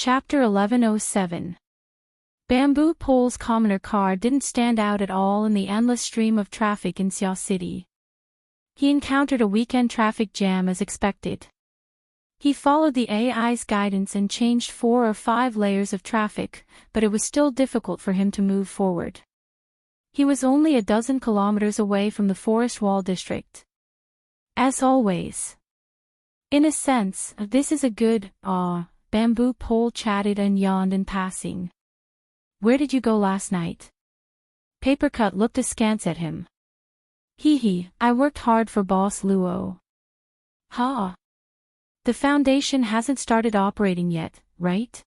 Chapter 1107. Bamboo Pole's commoner car didn't stand out at all in the endless stream of traffic in Xiao City. He encountered a weekend traffic jam as expected. He followed the AI's guidance and changed 4 or 5 layers of traffic, but it was still difficult for him to move forward. He was only a dozen kilometers away from the Forest Wall district. As always. In a sense, this is a good, Bamboo Pole chatted and yawned in passing. Where did you go last night? Papercut looked askance at him. Hee, I worked hard for Boss Luo. Ha. The foundation hasn't started operating yet, right?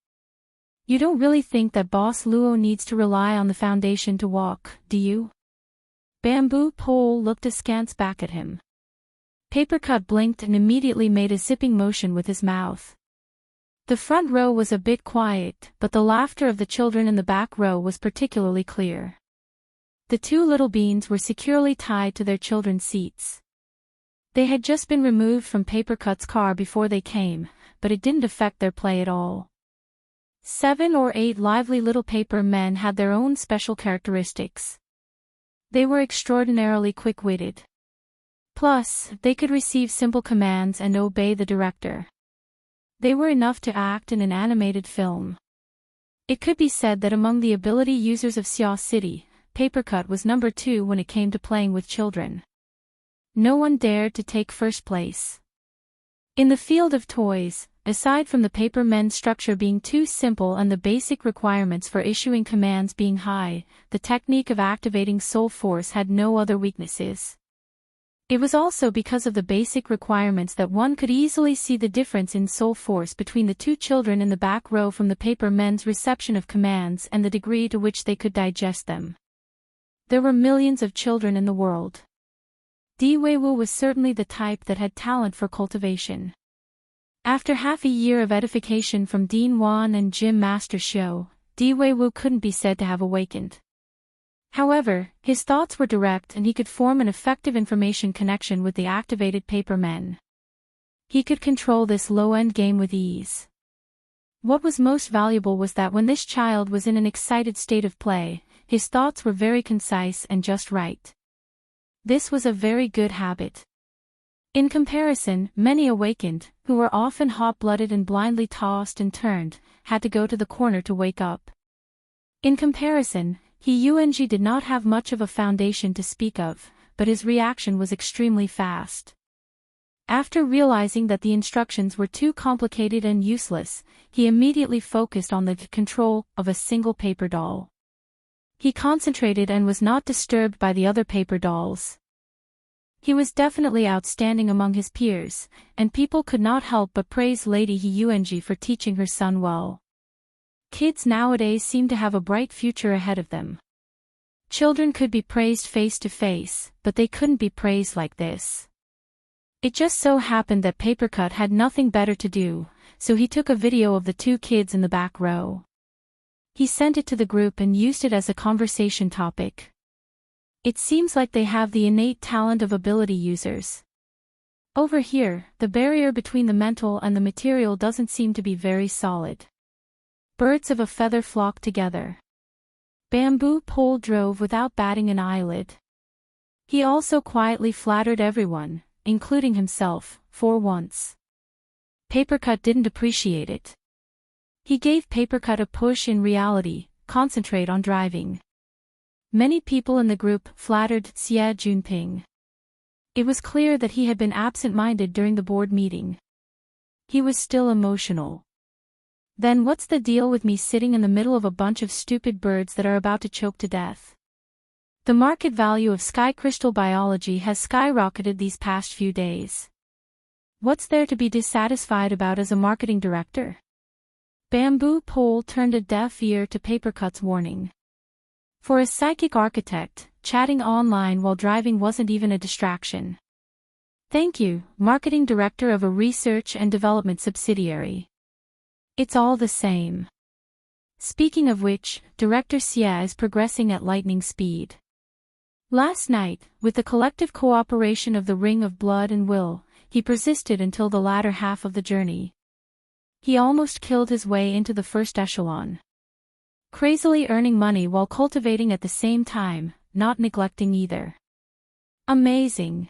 You don't really think that Boss Luo needs to rely on the foundation to walk, do you? Bamboo Pole looked askance back at him. Papercut blinked and immediately made a zipping motion with his mouth. The front row was a bit quiet, but the laughter of the children in the back row was particularly clear. The 2 little beans were securely tied to their children's seats. They had just been removed from Papercut's car before they came, but it didn't affect their play at all. 7 or 8 lively little paper men had their own special characteristics. They were extraordinarily quick-witted. Plus, they could receive simple commands and obey the director. They were enough to act in an animated film. It could be said that among the ability users of Xiao City, Papercut was number 2 when it came to playing with children. No one dared to take first place. In the field of toys, aside from the paper men's structure being too simple and the basic requirements for issuing commands being high, the technique of activating soul force had no other weaknesses. It was also because of the basic requirements that one could easily see the difference in soul force between the 2 children in the back row from the paper men's reception of commands and the degree to which they could digest them. There were millions of children in the world. Di Weiwu was certainly the type that had talent for cultivation. After half a year of edification from Dean Wan and Gym Master Xiu, Di Weiwu couldn't be said to have awakened. However, his thoughts were direct and he could form an effective information connection with the activated paper men. He could control this low-end game with ease. What was most valuable was that when this child was in an excited state of play, his thoughts were very concise and just right. This was a very good habit. In comparison, many awakened, who were often hot-blooded and blindly tossed and turned, had to go to the corner to wake up. In comparison, Yuanji did not have much of a foundation to speak of, but his reaction was extremely fast. After realizing that the instructions were too complicated and useless, he immediately focused on the control of a single paper doll. He concentrated and was not disturbed by the other paper dolls. He was definitely outstanding among his peers, and people could not help but praise Lady Yuanji for teaching her son well. Kids nowadays seem to have a bright future ahead of them. Children could be praised face to face, but they couldn't be praised like this. It just so happened that Papercut had nothing better to do, so he took a video of the 2 kids in the back row. He sent it to the group and used it as a conversation topic. It seems like they have the innate talent of ability users. Over here, the barrier between the mental and the material doesn't seem to be very solid. Birds of a feather flock together. Bamboo Pole drove without batting an eyelid. He also quietly flattered everyone, including himself, for once. Papercut didn't appreciate it. He gave Papercut a push in reality, concentrate on driving. Many people in the group flattered Xie Junping. It was clear that he had been absent-minded during the board meeting. He was still emotional. Then what's the deal with me sitting in the middle of a bunch of stupid birds that are about to choke to death? The market value of sky crystal biology has skyrocketed these past few days. What's there to be dissatisfied about as a marketing director? Bamboo Pole turned a deaf ear to Papercut's warning. For a psychic architect, chatting online while driving wasn't even a distraction. Thank you, marketing director of a research and development subsidiary. It's all the same. Speaking of which, Director Xie is progressing at lightning speed. Last night, with the collective cooperation of the Ring of Blood and Will, he persisted until the latter half of the journey. He almost killed his way into the first echelon. Crazily earning money while cultivating at the same time, not neglecting either. Amazing.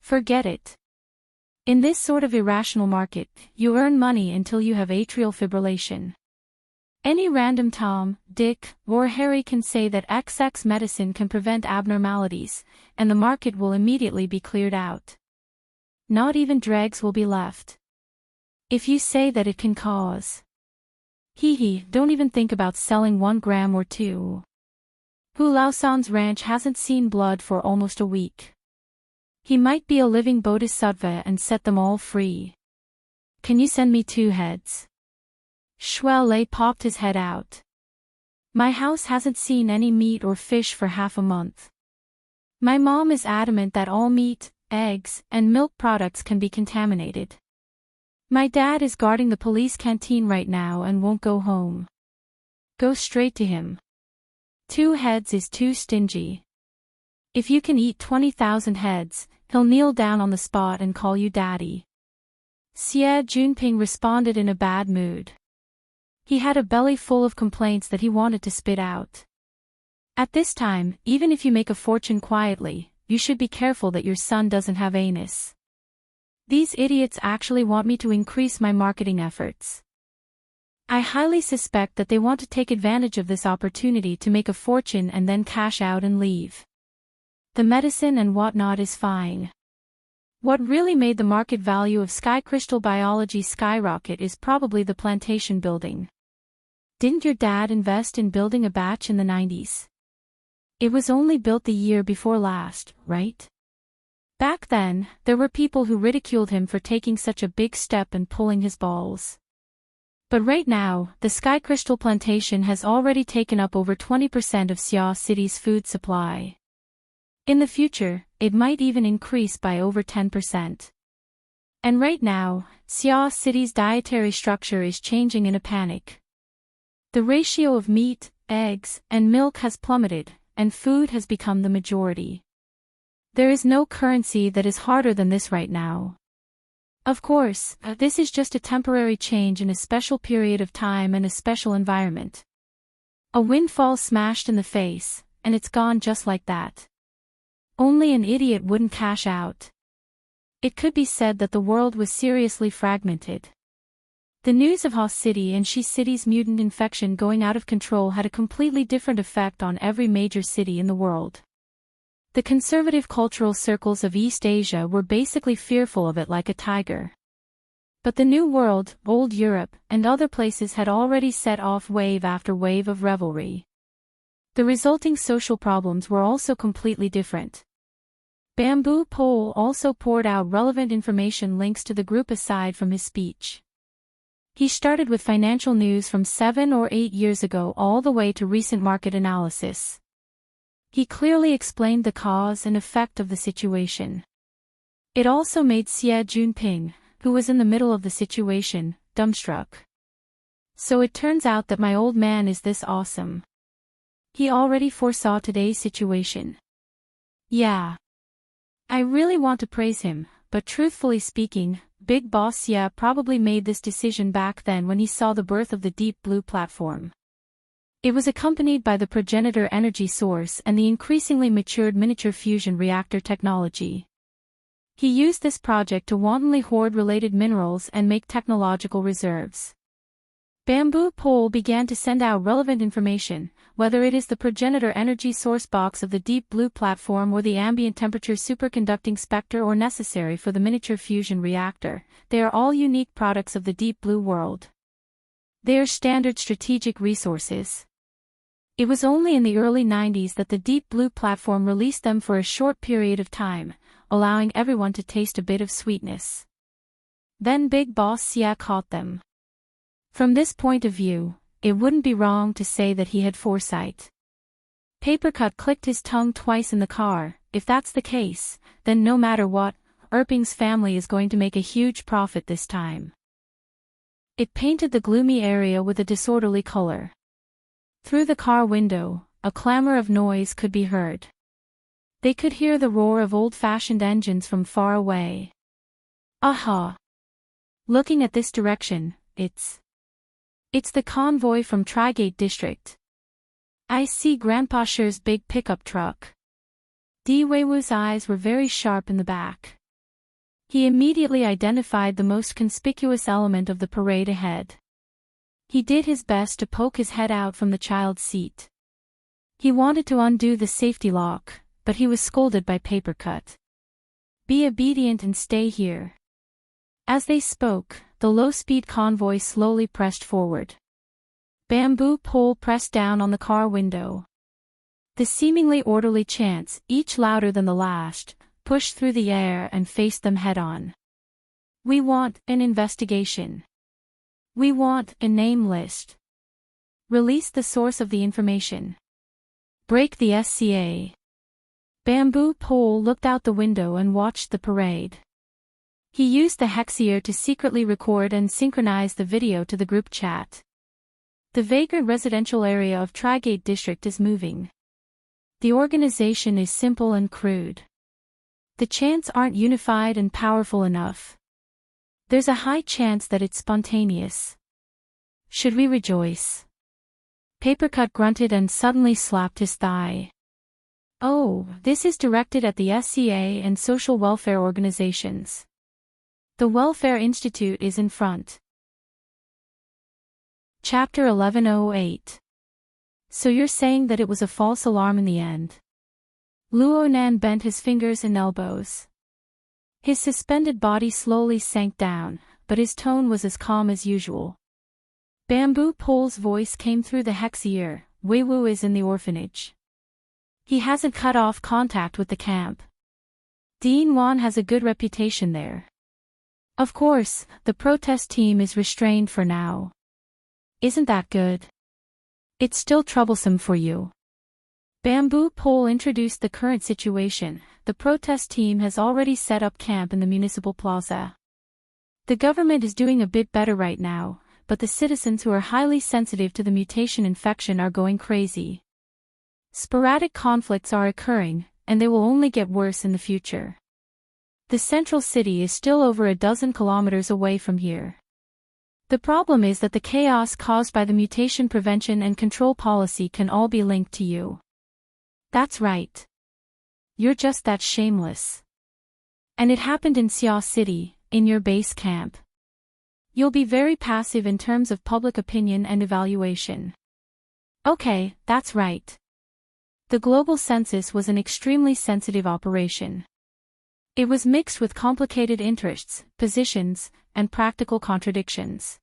Forget it. In this sort of irrational market, you earn money until you have atrial fibrillation. Any random Tom, Dick, or Harry can say that XX medicine can prevent abnormalities, and the market will immediately be cleared out. Not even dregs will be left. If you say that it can cause. Don't even think about selling 1 gram or 2. Hu Laosan's ranch hasn't seen blood for almost a week. He might be a living bodhisattva and set them all free. Can you send me 2 heads? Shuai Lei popped his head out. My house hasn't seen any meat or fish for half a month. My mom is adamant that all meat, eggs, and milk products can be contaminated. My dad is guarding the police canteen right now and won't go home. Go straight to him. 2 heads is too stingy. If you can eat 20,000 heads, he'll kneel down on the spot and call you daddy. Xie Junping responded in a bad mood. He had a belly full of complaints that he wanted to spit out. At this time, even if you make a fortune quietly, you should be careful that your son doesn't have anus. These idiots actually want me to increase my marketing efforts. I highly suspect that they want to take advantage of this opportunity to make a fortune and then cash out and leave. The medicine and whatnot is fine. What really made the market value of sky crystal biology skyrocket is probably the plantation building. Didn't your dad invest in building a batch in the 90s? It was only built the year before last, right? Back then, there were people who ridiculed him for taking such a big step and pulling his balls. But right now, the sky crystal plantation has already taken up over 20% of Xia City's food supply. In the future, it might even increase by over 10%. And right now, Xia City's dietary structure is changing in a panic. The ratio of meat, eggs, and milk has plummeted, and food has become the majority. There is no currency that is harder than this right now. Of course, this is just a temporary change in a special period of time and a special environment. A windfall smashed in the face, and it's gone just like that. Only an idiot wouldn't cash out. It could be said that the world was seriously fragmented. The news of Ha City and Shi City's mutant infection going out of control had a completely different effect on every major city in the world. The conservative cultural circles of East Asia were basically fearful of it like a tiger. But the New World, Old Europe, and other places had already set off wave after wave of revelry. The resulting social problems were also completely different. Bamboo Pole also poured out relevant information links to the group aside from his speech. He started with financial news from 7 or 8 years ago all the way to recent market analysis. He clearly explained the cause and effect of the situation. It also made Xie Junping, who was in the middle of the situation, dumbstruck. So it turns out that my old man is this awesome. He already foresaw today's situation. Yeah. I really want to praise him, but truthfully speaking, Big Boss Xie probably made this decision back then when he saw the birth of the Deep Blue platform. It was accompanied by the progenitor energy source and the increasingly matured miniature fusion reactor technology. He used this project to wantonly hoard related minerals and make technological reserves. Bamboo Pole began to send out relevant information, whether it is the progenitor energy source box of the Deep Blue platform or the ambient temperature superconducting spectre or necessary for the miniature fusion reactor. They are all unique products of the Deep Blue world. They are standard strategic resources. It was only in the early 90s that the Deep Blue platform released them for a short period of time, allowing everyone to taste a bit of sweetness. Then Big Boss Xie caught them. From this point of view, it wouldn't be wrong to say that he had foresight. Papercut clicked his tongue twice in the car. If that's the case, then no matter what, Erping's family is going to make a huge profit this time. It painted the gloomy area with a disorderly color. Through the car window, a clamor of noise could be heard. They could hear the roar of old-fashioned engines from far away. Aha! Looking at this direction, It's the convoy from Trigate District. I see Grandpa Sher's big pickup truck. Di Weiwu's eyes were very sharp in the back. He immediately identified the most conspicuous element of the parade ahead. He did his best to poke his head out from the child's seat. He wanted to undo the safety lock, but he was scolded by Papercut. Be obedient and stay here. As they spoke, the low-speed convoy slowly pressed forward. Bamboo pole pressed down on the car window. The seemingly orderly chants, each louder than the last, pushed through the air and faced them head-on. We want an investigation. We want a name list. Release the source of the information. Break the SCA. Bamboo pole looked out the window and watched the parade. He used the Heir to secretly record and synchronize the video to the group chat. The vagrant residential area of Trigate District is moving. The organization is simple and crude. The chants aren't unified and powerful enough. There's a high chance that it's spontaneous. Should we rejoice? Papercut grunted and suddenly slapped his thigh. Oh, this is directed at the SCA and social welfare organizations. The Welfare Institute is in front. Chapter 1108. So you're saying that it was a false alarm in the end? Luonan bent his fingers and elbows. His suspended body slowly sank down, but his tone was as calm as usual. Bamboo pole's voice came through the Heir. Weiwu is in the orphanage. He hasn't cut off contact with the camp. Dean Wan has a good reputation there. Of course, the protest team is restrained for now. Isn't that good? It's still troublesome for you. Bamboo pole introduced the current situation. The protest team has already set up camp in the municipal plaza. The government is doing a bit better right now, but the citizens who are highly sensitive to the mutation infection are going crazy. Sporadic conflicts are occurring, and they will only get worse in the future. The central city is still over a dozen kilometers away from here. The problem is that the chaos caused by the mutation prevention and control policy can all be linked to you. That's right. You're just that shameless. And it happened in Xia City, in your base camp. You'll be very passive in terms of public opinion and evaluation. Okay, that's right. The global census was an extremely sensitive operation. It was mixed with complicated interests, positions, and practical contradictions.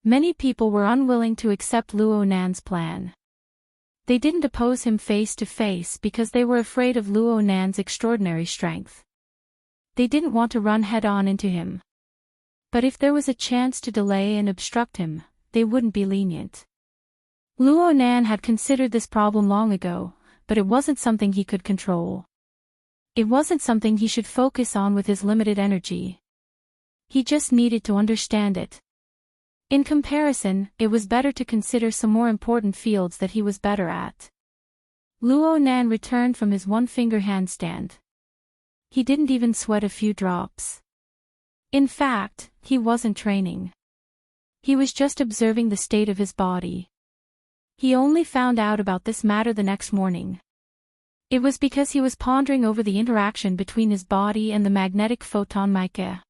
Many people were unwilling to accept Luonan's plan. They didn't oppose him face to face because they were afraid of Luonan's extraordinary strength. They didn't want to run head-on into him. But if there was a chance to delay and obstruct him, they wouldn't be lenient. Luonan had considered this problem long ago, but it wasn't something he could control. It wasn't something he should focus on with his limited energy. He just needed to understand it. In comparison, it was better to consider some more important fields that he was better at. Luonan returned from his one-finger handstand. He didn't even sweat a few drops. In fact, he wasn't training. He was just observing the state of his body. He only found out about this matter the next morning. It was because he was pondering over the interaction between his body and the magnetic photon mica.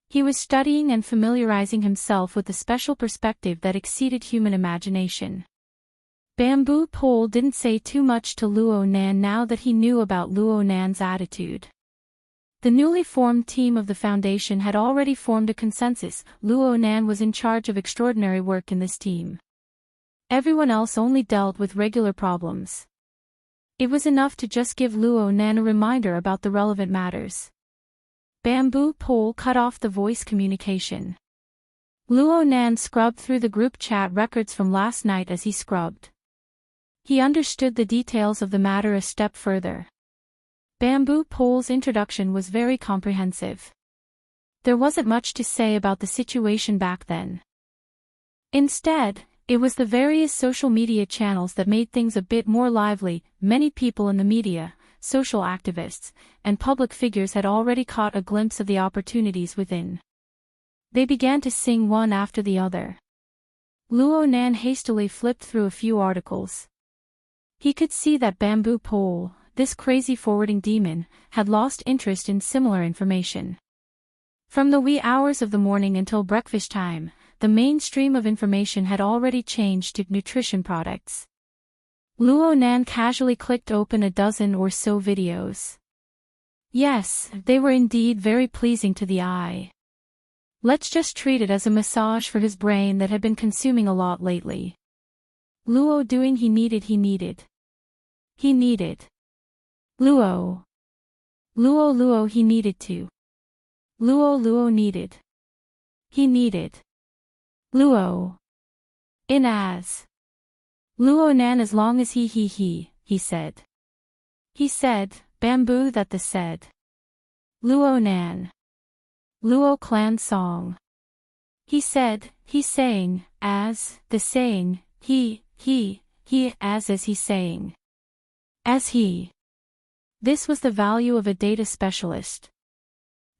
He was studying and familiarizing himself with a special perspective that exceeded human imagination. Bamboo pole didn't say too much to Luonan now that he knew about Luonan's attitude. The newly formed team of the Foundation had already formed a consensus. Luonan was in charge of extraordinary work in this team. Everyone else only dealt with regular problems. It was enough to just give Luonan a reminder about the relevant matters. Bamboo pole cut off the voice communication. Luonan scrubbed through the group chat records from last night as he scrubbed. He understood the details of the matter a step further. Bamboo pole's introduction was very comprehensive. There wasn't much to say about the situation back then. Instead, it was the various social media channels that made things a bit more lively. Many people in the media, social activists, and public figures had already caught a glimpse of the opportunities within. They began to sing one after the other. Luo Nan hastily flipped through a few articles. He could see that Bamboo Pole, this crazy forwarding demon, had lost interest in similar information. From the wee hours of the morning until breakfast time, the mainstream of information had already changed to nutrition products. Luo Nan casually clicked open a dozen or so videos. Yes, they were indeed very pleasing to the eye. Let's just treat it as a massage for his brain that had been consuming a lot lately. Luo doing he needed. Luo he needed to. Luo needed. He needed. Luo. In as. Luo Nan as long as he said. He said, bamboo that the said. Luo Nan. Luo clan song. He said, he saying, as, the saying, he, as he saying. As he. This was the value of a data specialist.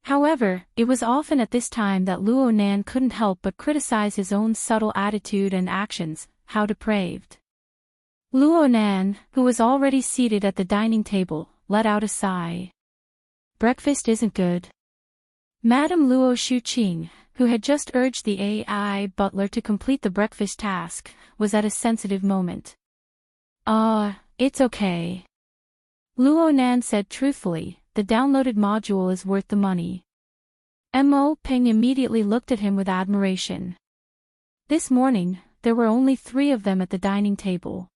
However, it was often at this time that Luo Nan couldn't help but criticize his own subtle attitude and actions, how depraved. Luo Nan, who was already seated at the dining table, let out a sigh. Breakfast isn't good. Madame Luo Shuqing, who had just urged the AI butler to complete the breakfast task, was at a sensitive moment. It's okay. Luo Nan said truthfully, the downloaded module is worth the money. Mo Ping immediately looked at him with admiration. This morning, there were only 3 of them at the dining table.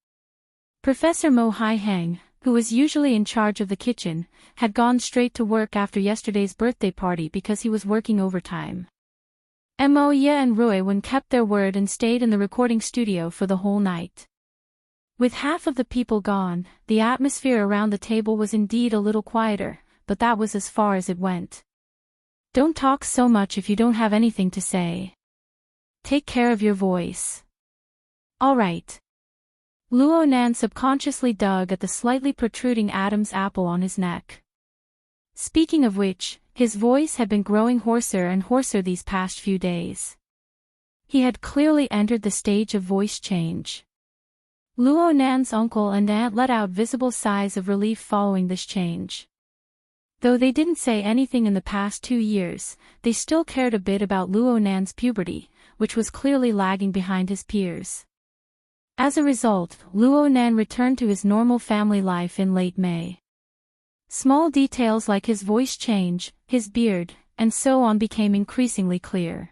Professor Mo Haihang, who was usually in charge of the kitchen, had gone straight to work after yesterday's birthday party because he was working overtime. Mo Ye and Rui Wen kept their word and stayed in the recording studio for the whole night. With half of the people gone, the atmosphere around the table was indeed a little quieter, but that was as far as it went. Don't talk so much if you don't have anything to say. Take care of your voice. All right. Luo Nan subconsciously dug at the slightly protruding Adam's apple on his neck. Speaking of which, his voice had been growing hoarser and hoarser these past few days. He had clearly entered the stage of voice change. Luo Nan's uncle and aunt let out visible sighs of relief following this change. Though they didn't say anything in the past 2 years, they still cared a bit about Luo Nan's puberty, which was clearly lagging behind his peers. As a result, Luo Nan returned to his normal family life in late May. Small details like his voice change, his beard, and so on became increasingly clear.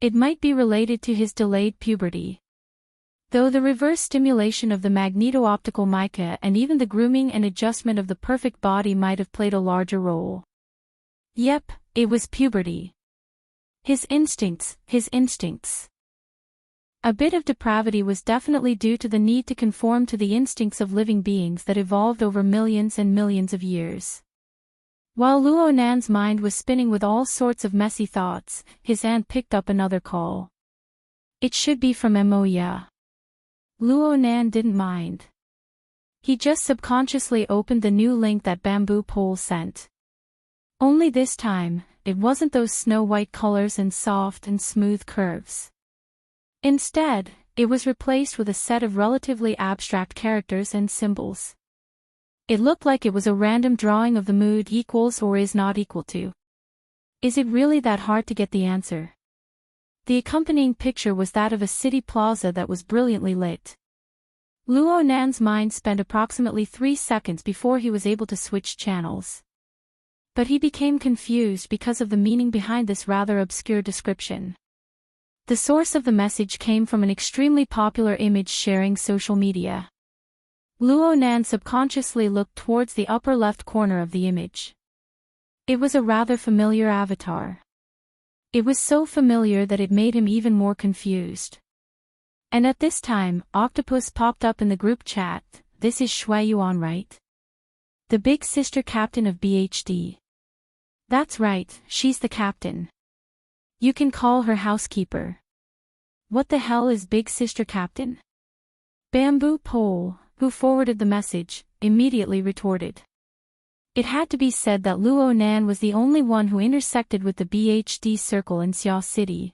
It might be related to his delayed puberty. Though the reverse stimulation of the magneto-optical mica and even the grooming and adjustment of the perfect body might have played a larger role. Yep, it was puberty. His instincts. A bit of depravity was definitely due to the need to conform to the instincts of living beings that evolved over millions and millions of years. While Luo Nan's mind was spinning with all sorts of messy thoughts, his aunt picked up another call. It should be from Moya. Luo Nan didn't mind. He just subconsciously opened the new link that Bamboo Pole sent. Only this time, it wasn't those snow-white colors and soft and smooth curves. Instead, it was replaced with a set of relatively abstract characters and symbols. It looked like it was a random drawing of the mood equals or is not equal to. Is it really that hard to get the answer? The accompanying picture was that of a city plaza that was brilliantly lit. Luo Nan's mind spent approximately 3 seconds before he was able to switch channels. But he became confused because of the meaning behind this rather obscure description. The source of the message came from an extremely popular image-sharing social media. Luo Nan subconsciously looked towards the upper left corner of the image. It was a rather familiar avatar. It was so familiar that it made him even more confused. And at this time, Octopus popped up in the group chat. This is Shui Yuan, right? The big sister captain of BHD. That's right, she's the captain. You can call her housekeeper. What the hell is big sister captain? Bamboo Pole, who forwarded the message, immediately retorted. It had to be said that Luo Nan was the only one who intersected with the BHD circle in Xia City.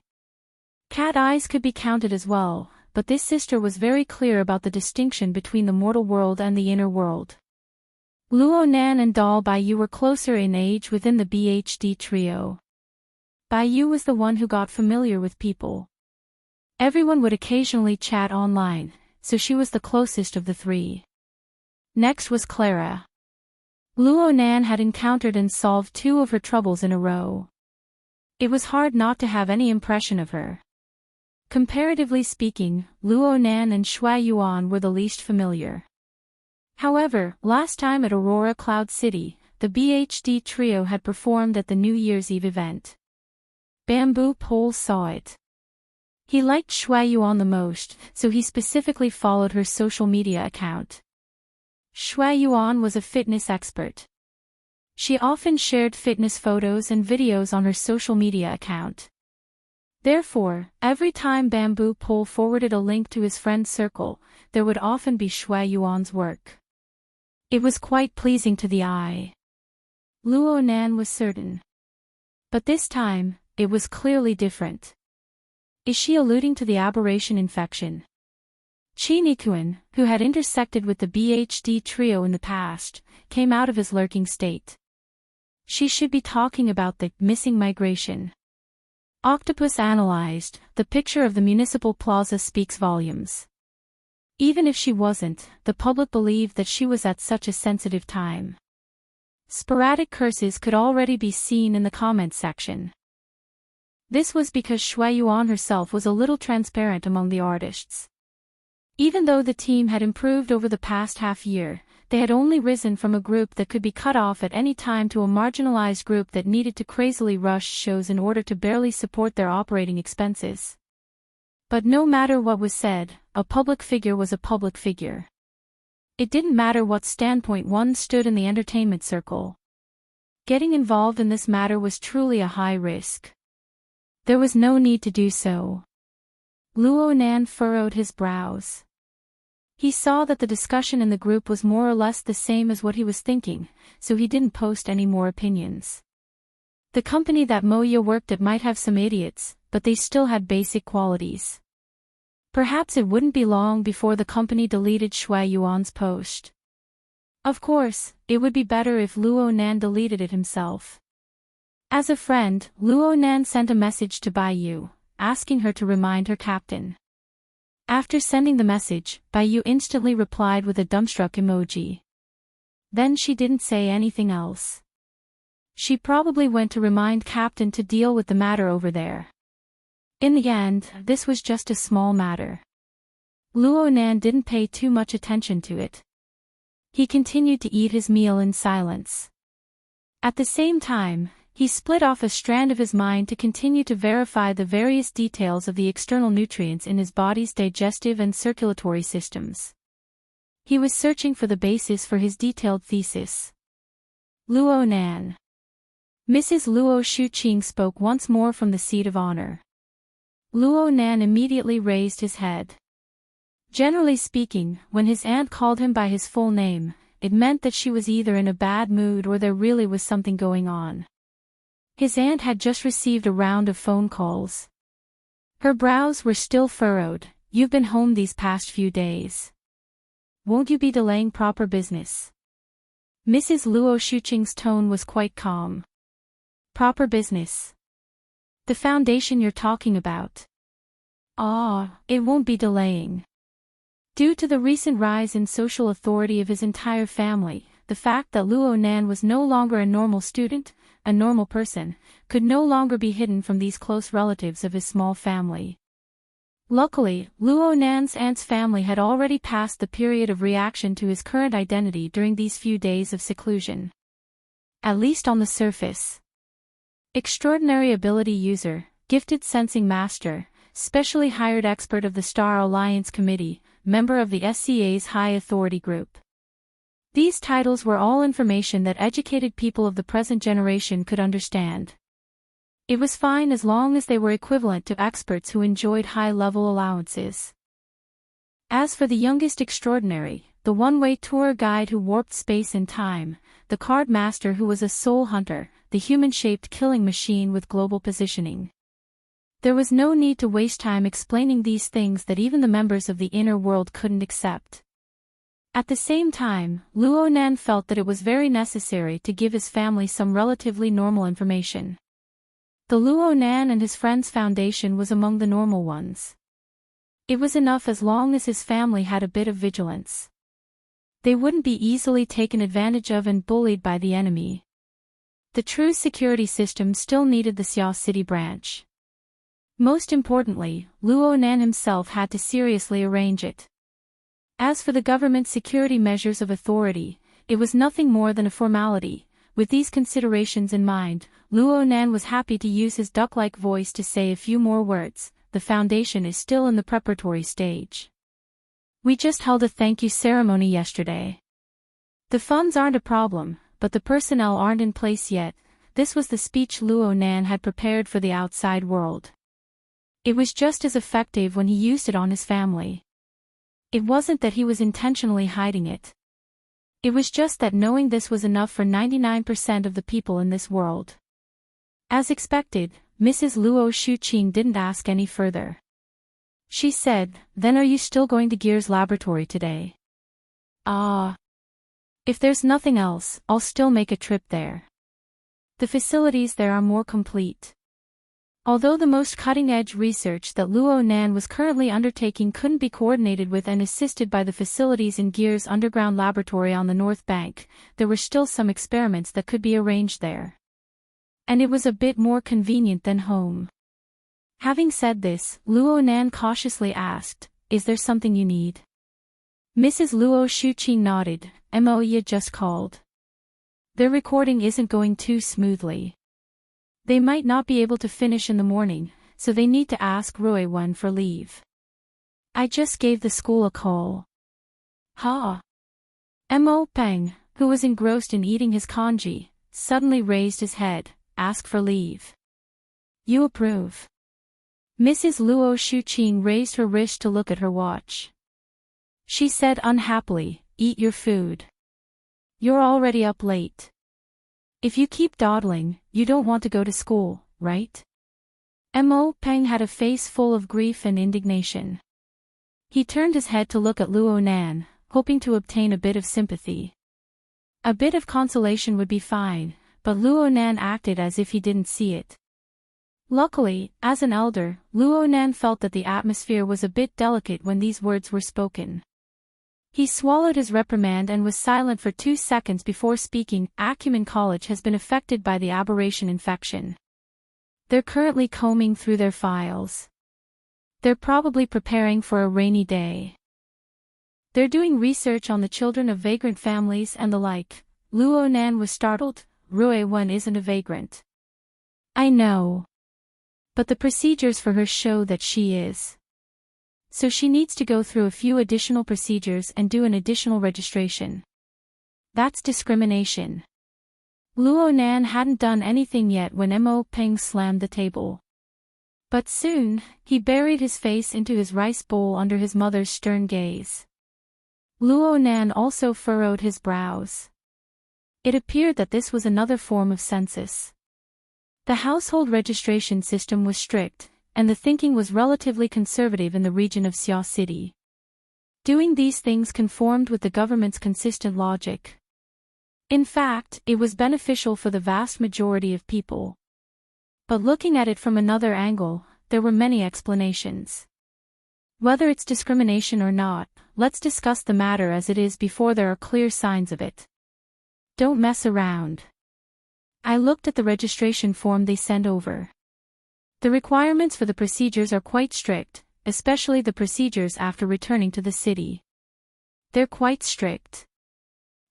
Cat eyes could be counted as well, but this sister was very clear about the distinction between the mortal world and the inner world. Luo Nan and Dal Baiyu were closer in age within the BHD trio. Baiyu was the one who got familiar with people. Everyone would occasionally chat online, so she was the closest of the three. Next was Clara. Luo Nan had encountered and solved 2 of her troubles in a row. It was hard not to have any impression of her. Comparatively speaking, Luo Nan and Shui Yuan were the least familiar. However, last time at Aurora Cloud City, the BHD trio had performed at the New Year's Eve event. Bamboo Pole saw it. He liked Shui Yuan the most, so he specifically followed her social media account. Shui Yuan was a fitness expert. She often shared fitness photos and videos on her social media account. Therefore, every time Bamboo Pole forwarded a link to his friend circle, there would often be Shui Yuan's work. It was quite pleasing to the eye. Luo Nan was certain. But this time, it was clearly different. Is she alluding to the aberration infection? Qi Nikuan, who had intersected with the BHD trio in the past, came out of his lurking state. She should be talking about the missing migration. Octopus analyzed, the picture of the municipal plaza speaks volumes. Even if she wasn't, the public believed that she was at such a sensitive time. Sporadic curses could already be seen in the comments section. This was because Shui Yuan herself was a little transparent among the artists. Even though the team had improved over the past half year, they had only risen from a group that could be cut off at any time to a marginalized group that needed to crazily rush shows in order to barely support their operating expenses. But no matter what was said, a public figure was a public figure. It didn't matter what standpoint one stood in the entertainment circle. Getting involved in this matter was truly a high risk. There was no need to do so. Luo Nan furrowed his brows. He saw that the discussion in the group was more or less the same as what he was thinking, so he didn't post any more opinions. The company that Moya worked at might have some idiots, but they still had basic qualities. Perhaps it wouldn't be long before the company deleted Shui Yuan's post. Of course, it would be better if Luo Nan deleted it himself. As a friend, Luo Nan sent a message to Baiyu, asking her to remind her captain. After sending the message, Baiyu instantly replied with a dumbstruck emoji. Then she didn't say anything else. She probably went to remind Captain to deal with the matter over there. In the end, this was just a small matter. Luo Nan didn't pay too much attention to it. He continued to eat his meal in silence. At the same time, he split off a strand of his mind to continue to verify the various details of the external nutrients in his body's digestive and circulatory systems. He was searching for the basis for his detailed thesis. Luo Nan. Mrs. Luo Shuqing spoke once more from the seat of honor. Luo Nan immediately raised his head. Generally speaking, when his aunt called him by his full name, it meant that she was either in a bad mood or there really was something going on. His aunt had just received a round of phone calls. Her brows were still furrowed. You've been home these past few days. Won't you be delaying proper business? Mrs. Luo Shuqing's tone was quite calm. Proper business. The foundation you're talking about. It won't be delaying. Due to the recent rise in social authority of his entire family, the fact that Luo Nan was no longer a normal student, a normal person, could no longer be hidden from these close relatives of his small family. Luckily, Luo Nan's aunt's family had already passed the period of reaction to his current identity during these few days of seclusion. At least on the surface. Extraordinary ability user, gifted sensing master, specially hired expert of the Star Alliance Committee, member of the SCA's High Authority Group. These titles were all information that educated people of the present generation could understand. It was fine as long as they were equivalent to experts who enjoyed high-level allowances. As for the youngest extraordinary, the one-way tour guide who warped space and time, the card master who was a soul hunter, the human-shaped killing machine with global positioning. There was no need to waste time explaining these things that even the members of the inner world couldn't accept. At the same time, Luo Nan felt that it was very necessary to give his family some relatively normal information. The Luo Nan and his friends' foundation was among the normal ones. It was enough as long as his family had a bit of vigilance. They wouldn't be easily taken advantage of and bullied by the enemy. The true security system still needed the Xiao City branch. Most importantly, Luo Nan himself had to seriously arrange it. As for the government security measures of authority, it was nothing more than a formality. With these considerations in mind, Luo Nan was happy to use his duck-like voice to say a few more words. The foundation is still in the preparatory stage. We just held a thank you ceremony yesterday. The funds aren't a problem, but the personnel aren't in place yet. This was the speech Luo Nan had prepared for the outside world. It was just as effective when he used it on his family. It wasn't that he was intentionally hiding it. It was just that knowing this was enough for 99% of the people in this world. As expected, Mrs. Luo Shuqing didn't ask any further. She said, "Then are you still going to Gear's laboratory today?" If there's nothing else, I'll still make a trip there. The facilities there are more complete. Although the most cutting-edge research that Luo Nan was currently undertaking couldn't be coordinated with and assisted by the facilities in Gear's underground laboratory on the North Bank, there were still some experiments that could be arranged there. And it was a bit more convenient than home. Having said this, Luo Nan cautiously asked, "Is there something you need?" Mrs. Luo Shuqing nodded. "You just called. Their recording isn't going too smoothly. They might not be able to finish in the morning, so they need to ask Rui Wen for leave. I just gave the school a call." Mo Peng, who was engrossed in eating his congee, suddenly raised his head. "Ask for leave. You approve?" Mrs. Luo Shuqing raised her wrist to look at her watch. She said unhappily, "Eat your food. You're already up late. If you keep dawdling, you don't want to go to school, right?" Mo Peng had a face full of grief and indignation. He turned his head to look at Luo Nan, hoping to obtain a bit of sympathy. A bit of consolation would be fine, but Luo Nan acted as if he didn't see it. Luckily, as an elder, Luo Nan felt that the atmosphere was a bit delicate when these words were spoken. He swallowed his reprimand and was silent for 2 seconds before speaking. Acumen College has been affected by the aberration infection. They're currently combing through their files. They're probably preparing for a rainy day. They're doing research on the children of vagrant families and the like. Luo Nan was startled. Rui Wen isn't a vagrant. I know. But the procedures for her show that she is. So she needs to go through a few additional procedures and do an additional registration. That's discrimination. Luo Nan hadn't done anything yet when Mo Peng slammed the table. But soon, he buried his face into his rice bowl under his mother's stern gaze. Luo Nan also furrowed his brows. It appeared that this was another form of census. The household registration system was strict, and the thinking was relatively conservative in the region of Xiao City. Doing these things conformed with the government's consistent logic. In fact, it was beneficial for the vast majority of people. But looking at it from another angle, there were many explanations. Whether it's discrimination or not, let's discuss the matter as it is before there are clear signs of it. Don't mess around. I looked at the registration form they sent over. The requirements for the procedures are quite strict, especially the procedures after returning to the city. They're quite strict.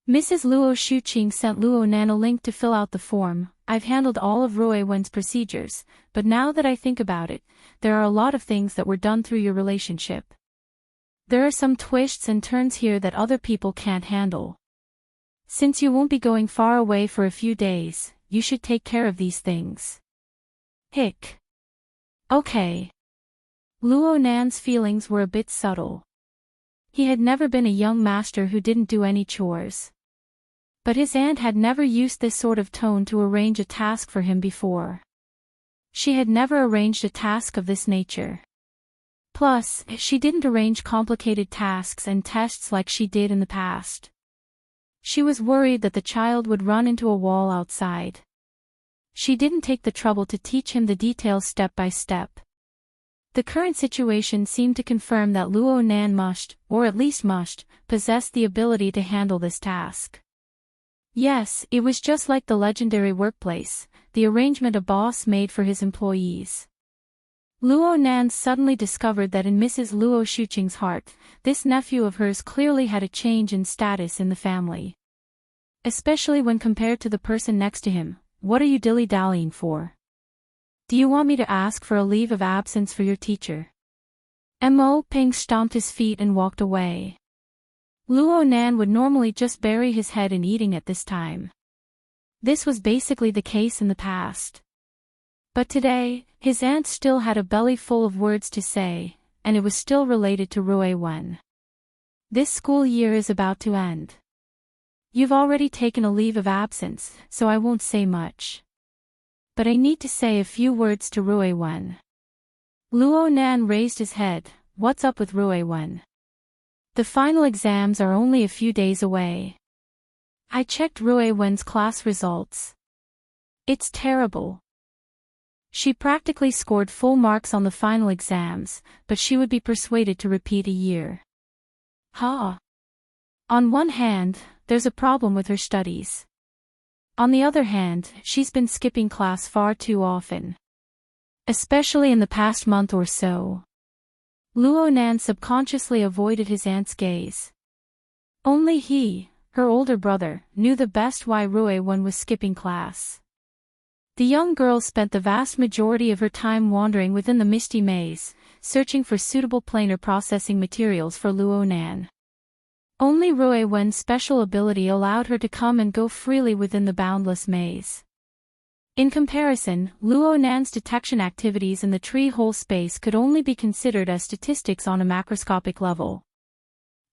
Mrs. Luo Shuqing sent Luo Nan a link to fill out the form. I've handled all of Rui Wen's procedures, but now that I think about it, there are a lot of things that were done through your relationship. There are some twists and turns here that other people can't handle. Since you won't be going far away for a few days, you should take care of these things. Hick. Okay. Luo Nan's feelings were a bit subtle. He had never been a young master who didn't do any chores. But his aunt had never used this sort of tone to arrange a task for him before. She had never arranged a task of this nature. Plus, she didn't arrange complicated tasks and tests like she did in the past. She was worried that the child would run into a wall outside. She didn't take the trouble to teach him the details step by step. The current situation seemed to confirm that Luo Nan must, or at least must, possess the ability to handle this task. Yes, it was just like the legendary workplace, the arrangement a boss made for his employees. Luo Nan suddenly discovered that in Mrs. Luo Shuqing's heart, this nephew of hers clearly had a change in status in the family. Especially when compared to the person next to him. What are you dilly-dallying for? Do you want me to ask for a leave of absence for your teacher? Mo Ping stomped his feet and walked away. Luo Nan would normally just bury his head in eating at this time. This was basically the case in the past. But today, his aunt still had a belly full of words to say, and it was still related to Rui Wen. This school year is about to end. You've already taken a leave of absence, so I won't say much. But I need to say a few words to Rui Wen. Luo Nan raised his head. What's up with Rui Wen? The final exams are only a few days away. I checked Rui Wen's class results. It's terrible. She practically scored full marks on the final exams, but she would be persuaded to repeat a year. Ha! On one hand, there's a problem with her studies. On the other hand, she's been skipping class far too often. Especially in the past month or so. Luo Nan subconsciously avoided his aunt's gaze. Only he, her older brother, knew the best why Rui Wen was skipping class. The young girl spent the vast majority of her time wandering within the misty maze, searching for suitable planar processing materials for Luo Nan. Only Rui Wen's special ability allowed her to come and go freely within the boundless maze. In comparison, Luo Nan's detection activities in the tree-hole space could only be considered as statistics on a macroscopic level.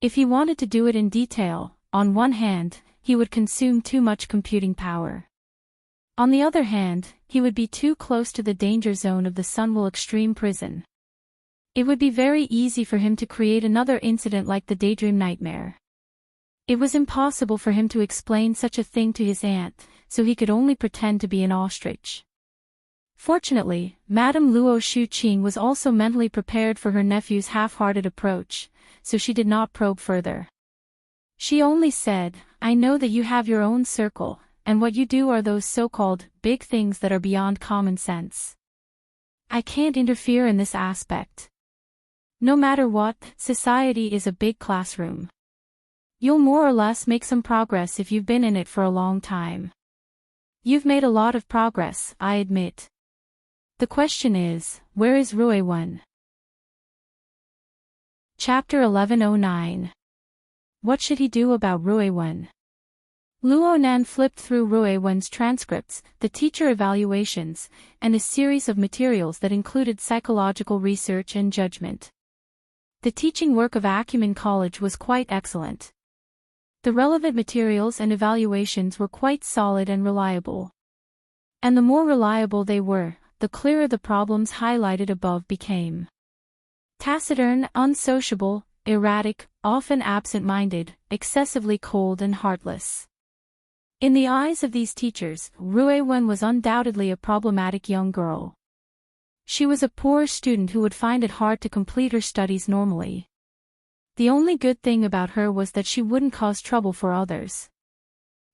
If he wanted to do it in detail, on one hand, he would consume too much computing power. On the other hand, he would be too close to the danger zone of the Sunwell Extreme Prison. It would be very easy for him to create another incident like the Daydream Nightmare. It was impossible for him to explain such a thing to his aunt, so he could only pretend to be an ostrich. Fortunately, Madame Luo Shuqing was also mentally prepared for her nephew's half-hearted approach, so she did not probe further. She only said, I know that you have your own circle, and what you do are those so-called big things that are beyond common sense. I can't interfere in this aspect. No matter what, society is a big classroom. You'll more or less make some progress if you've been in it for a long time. You've made a lot of progress, I admit. The question is, where is Rui Wen? Chapter 1109. What should he do about Rui Wen? Luo Nan flipped through Rui Wen's transcripts, the teacher evaluations, and a series of materials that included psychological research and judgment. The teaching work of Acumen College was quite excellent. The relevant materials and evaluations were quite solid and reliable. And the more reliable they were, the clearer the problems highlighted above became. Taciturn, unsociable, erratic, often absent-minded, excessively cold and heartless. In the eyes of these teachers, Rui Wen was undoubtedly a problematic young girl. She was a poor student who would find it hard to complete her studies normally. The only good thing about her was that she wouldn't cause trouble for others.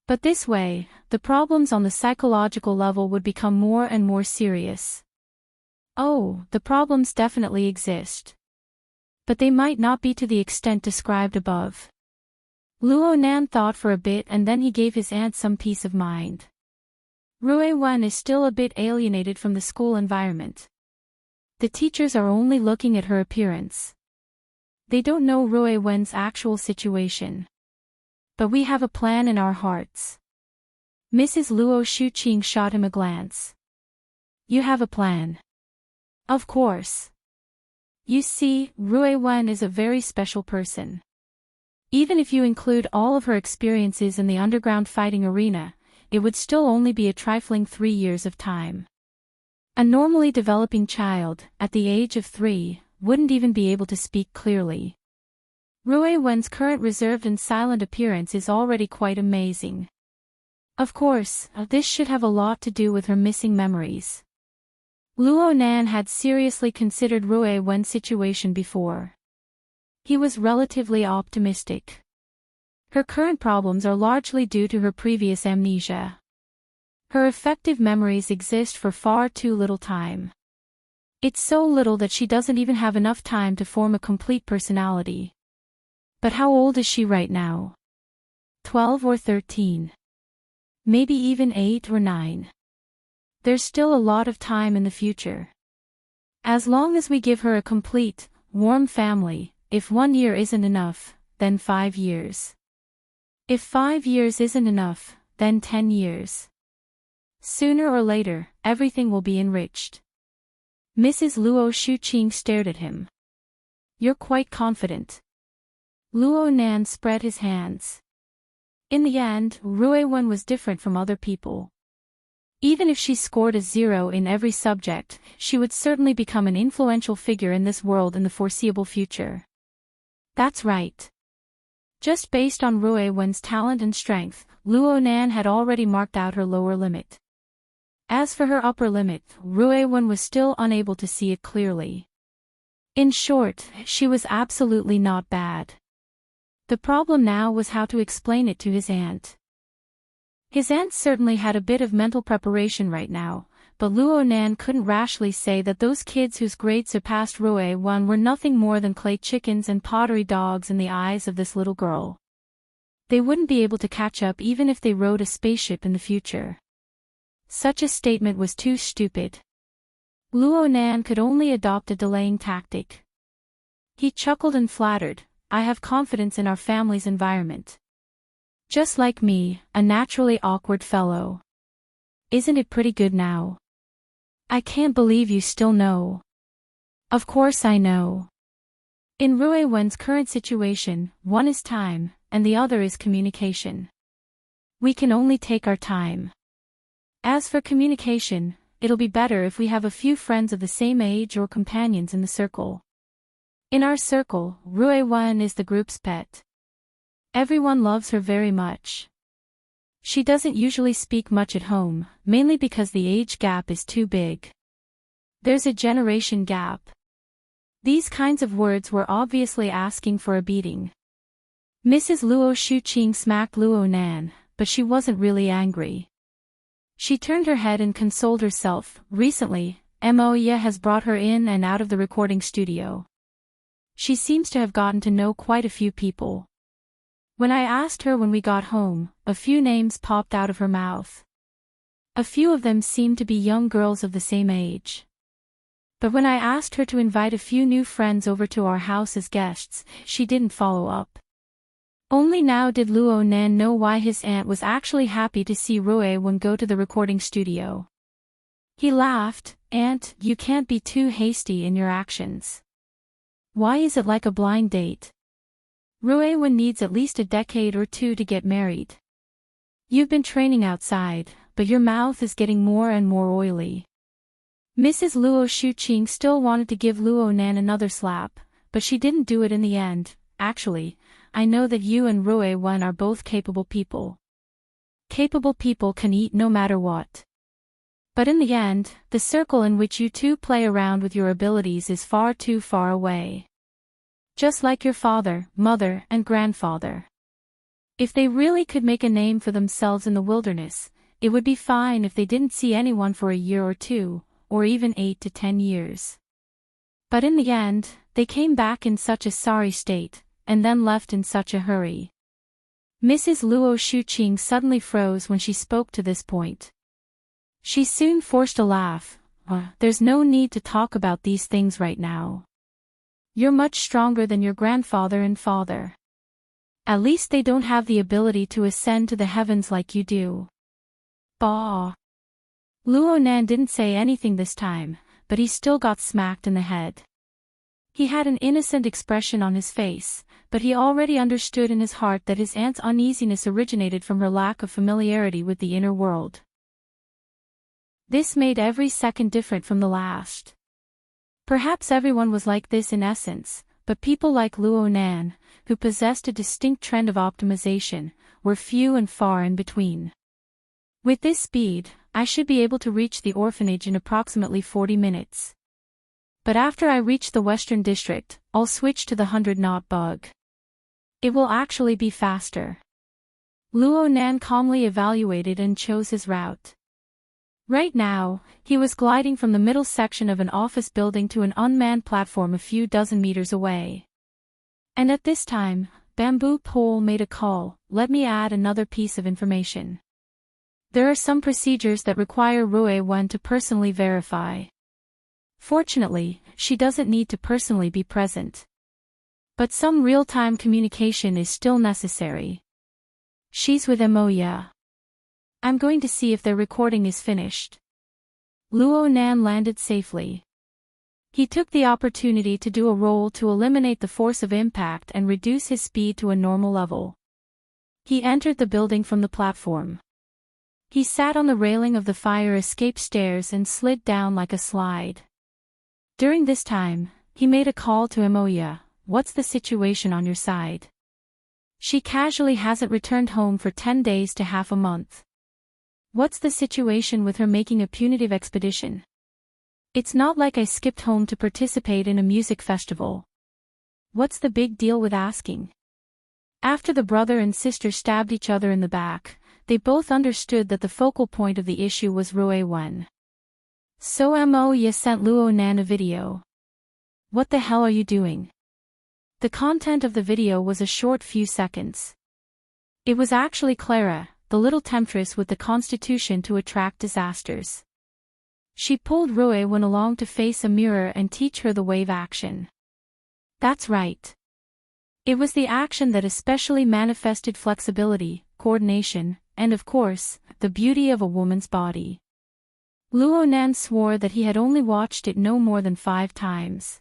But this way, the problems on the psychological level would become more and more serious. Oh, the problems definitely exist. But they might not be to the extent described above. Luo Nan thought for a bit and then he gave his aunt some peace of mind. Rui Wen is still a bit alienated from the school environment. The teachers are only looking at her appearance. They don't know Rui Wen's actual situation. But we have a plan in our hearts. Mrs. Luo Shuqing shot him a glance. You have a plan. Of course. You see, Rui Wen is a very special person. Even if you include all of her experiences in the underground fighting arena, it would still only be a trifling 3 years of time. A normally developing child, at the age of 3, wouldn't even be able to speak clearly. Rui Wen's current reserved and silent appearance is already quite amazing. Of course, this should have a lot to do with her missing memories. Luo Nan had seriously considered Rui Wen's situation before. He was relatively optimistic. Her current problems are largely due to her previous amnesia. Her effective memories exist for far too little time. It's so little that she doesn't even have enough time to form a complete personality. But how old is she right now? 12 or 13? Maybe even 8 or 9. There's still a lot of time in the future. As long as we give her a complete, warm family, if 1 year isn't enough, then 5 years. If 5 years isn't enough, then 10 years. Sooner or later, everything will be enriched. Mrs. Luo Shuqing stared at him. You're quite confident. Luo Nan spread his hands. In the end, Rui Wen was different from other people. Even if she scored a 0 in every subject, she would certainly become an influential figure in this world in the foreseeable future. That's right. Just based on Rui Wen's talent and strength, Luo Nan had already marked out her lower limit. As for her upper limit, Rui Wen was still unable to see it clearly. In short, she was absolutely not bad. The problem now was how to explain it to his aunt. His aunt certainly had a bit of mental preparation right now, but Luo Nan couldn't rashly say that those kids whose grades surpassed Rui Wen were nothing more than clay chickens and pottery dogs in the eyes of this little girl. They wouldn't be able to catch up even if they rode a spaceship in the future. Such a statement was too stupid. Luo Nan could only adopt a delaying tactic. He chuckled and flattered, I have confidence in our family's environment. Just like me, a naturally awkward fellow. Isn't it pretty good now? I can't believe you still know. Of course I know. In Rui Wen's current situation, one is time, and the other is communication. We can only take our time. As for communication, it'll be better if we have a few friends of the same age or companions in the circle. In our circle, Rui Wen is the group's pet. Everyone loves her very much. She doesn't usually speak much at home, mainly because the age gap is too big. There's a generation gap. These kinds of words were obviously asking for a beating. Mrs. Luo Shuqing smacked Luo Nan, but she wasn't really angry. She turned her head and consoled herself. Recently, Mo Ye has brought her in and out of the recording studio. She seems to have gotten to know quite a few people. When I asked her when we got home, a few names popped out of her mouth. A few of them seemed to be young girls of the same age. But when I asked her to invite a few new friends over to our house as guests, she didn't follow up. Only now did Luo Nan know why his aunt was actually happy to see Rui Wen go to the recording studio. He laughed, Aunt, you can't be too hasty in your actions. Why is it like a blind date? Rui Wen needs at least a decade or 2 to get married. You've been training outside, but your mouth is getting more and more oily. Mrs. Luo Shuqing still wanted to give Luo Nan another slap, but she didn't do it in the end. Actually, I know that you and Rui Wen are both capable people. Capable people can eat no matter what. But in the end, the circle in which you two play around with your abilities is far too far away. Just like your father, mother, and grandfather. If they really could make a name for themselves in the wilderness, it would be fine if they didn't see anyone for a year or 2, or even 8 to 10 years. But in the end, they came back in such a sorry state, and then left in such a hurry. Mrs. Luo Shuqing suddenly froze when she spoke to this point. She soon forced a laugh. There's no need to talk about these things right now. You're much stronger than your grandfather and father. At least they don't have the ability to ascend to the heavens like you do. Bah! Luo Nan didn't say anything this time, but he still got smacked in the head. He had an innocent expression on his face, but he already understood in his heart that his aunt's uneasiness originated from her lack of familiarity with the inner world. This made every second different from the last. Perhaps everyone was like this in essence, but people like Luo Nan, who possessed a distinct trend of optimization, were few and far in between. With this speed, I should be able to reach the orphanage in approximately 40 minutes. But after I reach the Western District, I'll switch to the 100-knot bug. It will actually be faster. Luo Nan calmly evaluated and chose his route. Right now, he was gliding from the middle section of an office building to an unmanned platform a few dozen meters away. And at this time, Bamboo Pole made a call. Let me add another piece of information. There are some procedures that require Rue Wen to personally verify. Fortunately, she doesn't need to personally be present. But some real-time communication is still necessary. She's with Moya. I'm going to see if their recording is finished. Luo Nan landed safely. He took the opportunity to do a roll to eliminate the force of impact and reduce his speed to a normal level. He entered the building from the platform. He sat on the railing of the fire escape stairs and slid down like a slide. During this time, he made a call to Moya. What's the situation on your side? She casually hasn't returned home for 10 days to half a month. What's the situation with her making a punitive expedition? It's not like I skipped home to participate in a music festival. What's the big deal with asking? After the brother and sister stabbed each other in the back, they both understood that the focal point of the issue was Rue Wen. So Moya sent Luo Nan a video. What the hell are you doing? The content of the video was a short few seconds. It was actually Clara, the little temptress with the constitution to attract disasters. She pulled Rue Wen along to face a mirror and teach her the wave action. That's right. It was the action that especially manifested flexibility, coordination, and of course, the beauty of a woman's body. Luo Nan swore that he had only watched it no more than 5 times.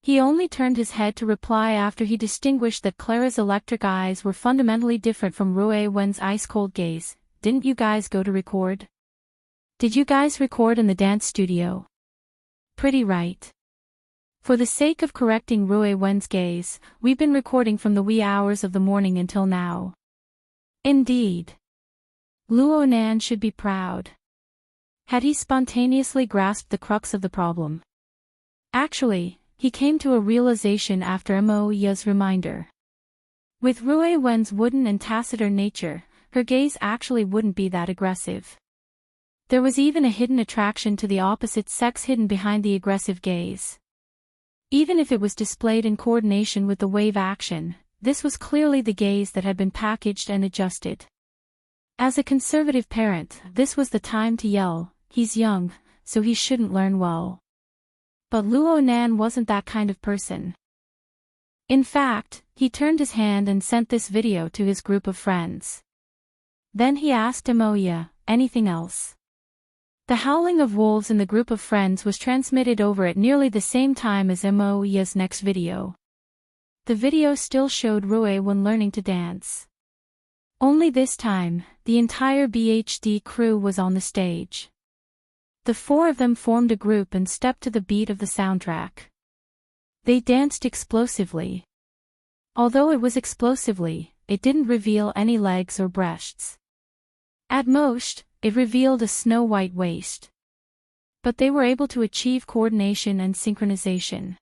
He only turned his head to reply after he distinguished that Clara's electric eyes were fundamentally different from Rue Wen's ice-cold gaze. Didn't you guys go to record? Did you guys record in the dance studio? Pretty right. For the sake of correcting Rue Wen's gaze, we've been recording from the wee hours of the morning until now. Indeed. Luo Nan should be proud. Had he spontaneously grasped the crux of the problem? Actually, he came to a realization after Moya's reminder. With Rue Wen's wooden and taciturn nature, her gaze actually wouldn't be that aggressive. There was even a hidden attraction to the opposite sex hidden behind the aggressive gaze. Even if it was displayed in coordination with the wave action, this was clearly the gaze that had been packaged and adjusted. As a conservative parent, this was the time to yell, "He's young, so he shouldn't learn well." But Luo Nan wasn't that kind of person. In fact, he turned his hand and sent this video to his group of friends. Then he asked Moya, anything else? The howling of wolves in the group of friends was transmitted over at nearly the same time as Moya's next video. The video still showed Rue Wen learning to dance. Only this time, the entire BHD crew was on the stage. The 4 of them formed a group and stepped to the beat of the soundtrack. They danced explosively. Although it was explosively, it didn't reveal any legs or breasts. At most, it revealed a snow-white waist. But they were able to achieve coordination and synchronization.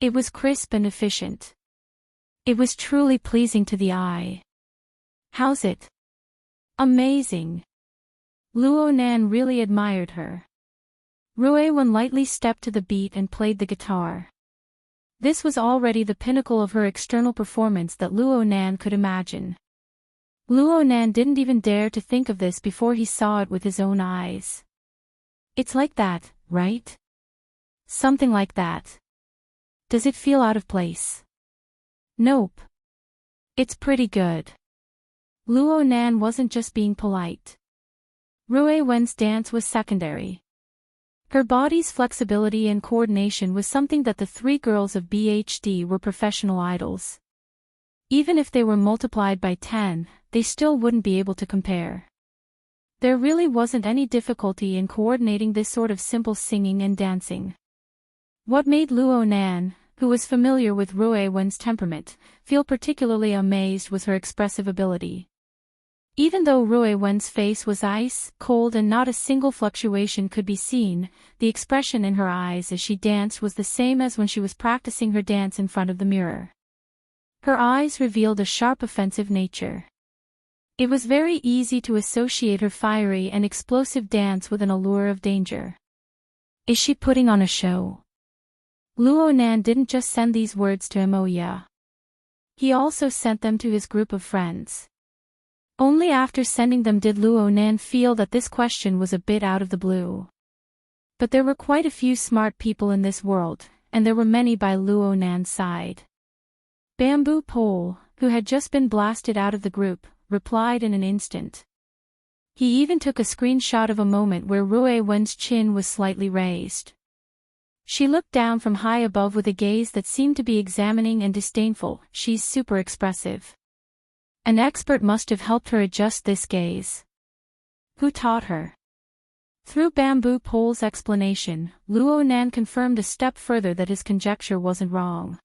It was crisp and efficient. It was truly pleasing to the eye. How's it? Amazing. Luo Nan really admired her. Rue Wen lightly stepped to the beat and played the guitar. This was already the pinnacle of her external performance that Luo Nan could imagine. Luo Nan didn't even dare to think of this before he saw it with his own eyes. It's like that, right? Something like that. Does it feel out of place? Nope. It's pretty good. Luo Nan wasn't just being polite. Rue Wen's dance was secondary. Her body's flexibility and coordination was something that the 3 girls of BHD were professional idols. Even if they were multiplied by 10, they still wouldn't be able to compare. There really wasn't any difficulty in coordinating this sort of simple singing and dancing. What made Luo Nan, who was familiar with Rui Wen's temperament, feel particularly amazed was her expressive ability. Even though Rui Wen's face was ice cold and not a single fluctuation could be seen, the expression in her eyes as she danced was the same as when she was practicing her dance in front of the mirror. Her eyes revealed a sharp offensive nature. It was very easy to associate her fiery and explosive dance with an allure of danger. Is she putting on a show? Luo Nan didn't just send these words to Moya. He also sent them to his group of friends. Only after sending them did Luo Nan feel that this question was a bit out of the blue. But there were quite a few smart people in this world, and there were many by Luo Nan's side. Bamboo Pole, who had just been blasted out of the group, replied in an instant. He even took a screenshot of a moment where Rui Wen's chin was slightly raised. She looked down from high above with a gaze that seemed to be examining and disdainful. She's super expressive. An expert must have helped her adjust this gaze. Who taught her? Through Bamboo Pole's explanation, Luo Nan confirmed a step further that his conjecture wasn't wrong.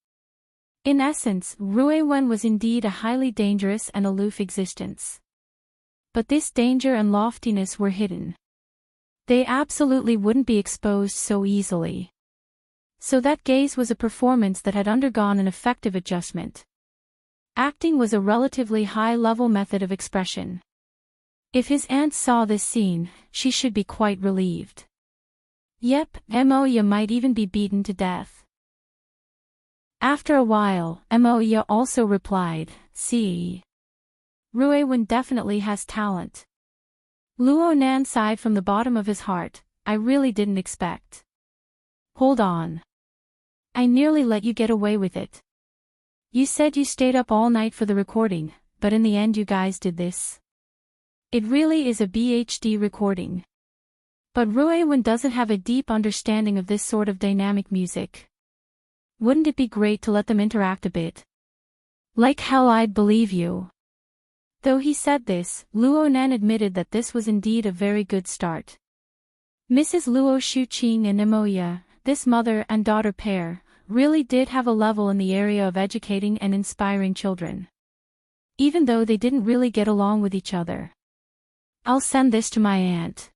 In essence, Rui Wen was indeed a highly dangerous and aloof existence. But this danger and loftiness were hidden. They absolutely wouldn't be exposed so easily. So that gaze was a performance that had undergone an effective adjustment. Acting was a relatively high-level method of expression. If his aunt saw this scene, she should be quite relieved. Yep, Moya might even be beaten to death. After a while, Moya also replied, see. Rui Wen definitely has talent. Luo Nan sighed from the bottom of his heart, I really didn't expect. Hold on. I nearly let you get away with it. You said you stayed up all night for the recording, but in the end you guys did this. It really is a BHD recording. But Rui Wen doesn't have a deep understanding of this sort of dynamic music. Wouldn't it be great to let them interact a bit? Like hell I'd believe you. Though he said this, Luo Nan admitted that this was indeed a very good start. Mrs. Luo Shuqing and Moya, this mother and daughter pair, really did have a level in the area of educating and inspiring children. Even though they didn't really get along with each other. I'll send this to my aunt.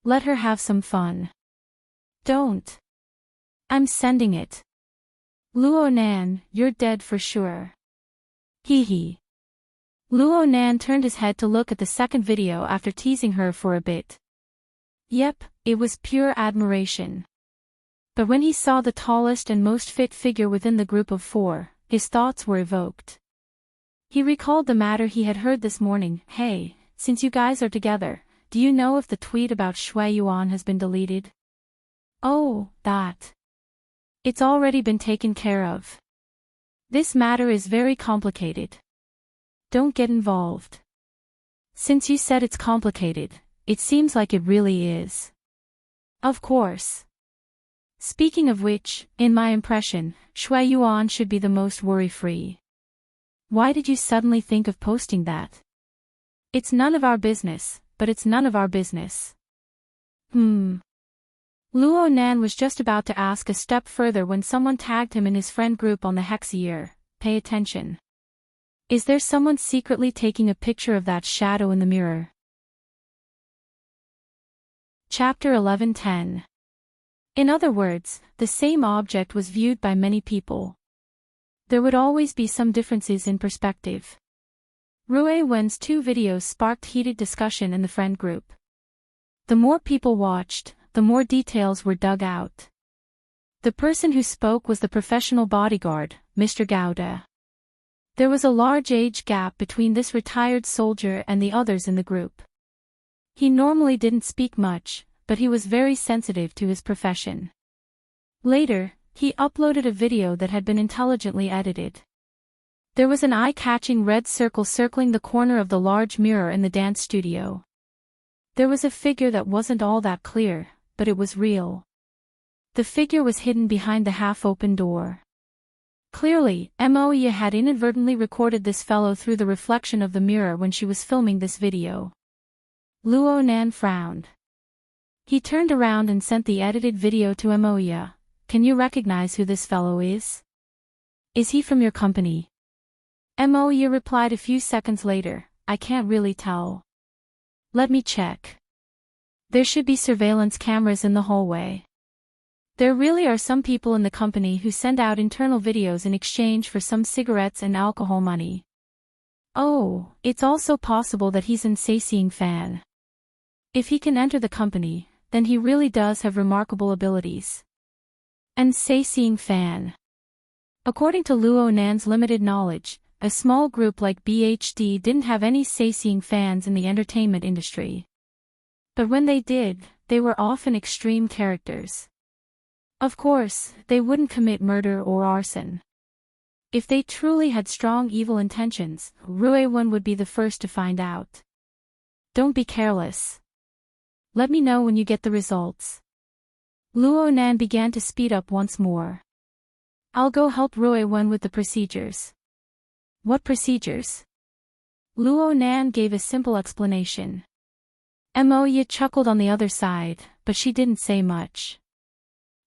Let her have some fun. Don't. I'm sending it. Luo Nan, you're dead for sure. Hee hee. Luo Nan turned his head to look at the second video after teasing her for a bit. Yep, it was pure admiration. But when he saw the tallest and most fit figure within the group of 4, his thoughts were evoked. He recalled the matter he had heard this morning. Hey, since you guys are together, do you know if the tweet about Shui Yuan has been deleted? Oh, that. It's already been taken care of. This matter is very complicated. Don't get involved. Since you said it's complicated, it seems like it really is. Of course. Speaking of which, in my impression, Shui Yuan should be the most worry-free. Why did you suddenly think of posting that? It's none of our business, but it's none of our business. Luo Nan was just about to ask a step further when someone tagged him in his friend group on the Hexier. Pay attention. Is there someone secretly taking a picture of that shadow in the mirror? Chapter 11:10. In other words, the same object was viewed by many people. There would always be some differences in perspective. Rui Wen's 2 videos sparked heated discussion in the friend group. The more people watched, the more details were dug out. The person who spoke was the professional bodyguard, Mr. Gauda. There was a large age gap between this retired soldier and the others in the group. He normally didn't speak much, but he was very sensitive to his profession. Later, he uploaded a video that had been intelligently edited. There was an eye-catching red circle circling the corner of the large mirror in the dance studio. There was a figure that wasn't all that clear, but it was real. The figure was hidden behind the half-open door. Clearly, Moya had inadvertently recorded this fellow through the reflection of the mirror when she was filming this video. Luo Nan frowned. He turned around and sent the edited video to Moya. Can you recognize who this fellow is? Is he from your company? Moya replied a few seconds later, I can't really tell. Let me check. There should be surveillance cameras in the hallway. There really are some people in the company who send out internal videos in exchange for some cigarettes and alcohol money. Oh, it's also possible that he's an Seeing fan. If he can enter the company, then he really does have remarkable abilities. An Seeing fan. According to Luo Nan's limited knowledge, a small group like BHD didn't have any Seeing fans in the entertainment industry. But when they did, they were often extreme characters. Of course, they wouldn't commit murder or arson. If they truly had strong evil intentions, Ruewen would be the first to find out. Don't be careless. Let me know when you get the results. Luo Nan began to speed up once more. I'll go help Ruewen with the procedures. What procedures? Luo Nan gave a simple explanation. Moya chuckled on the other side, but she didn't say much.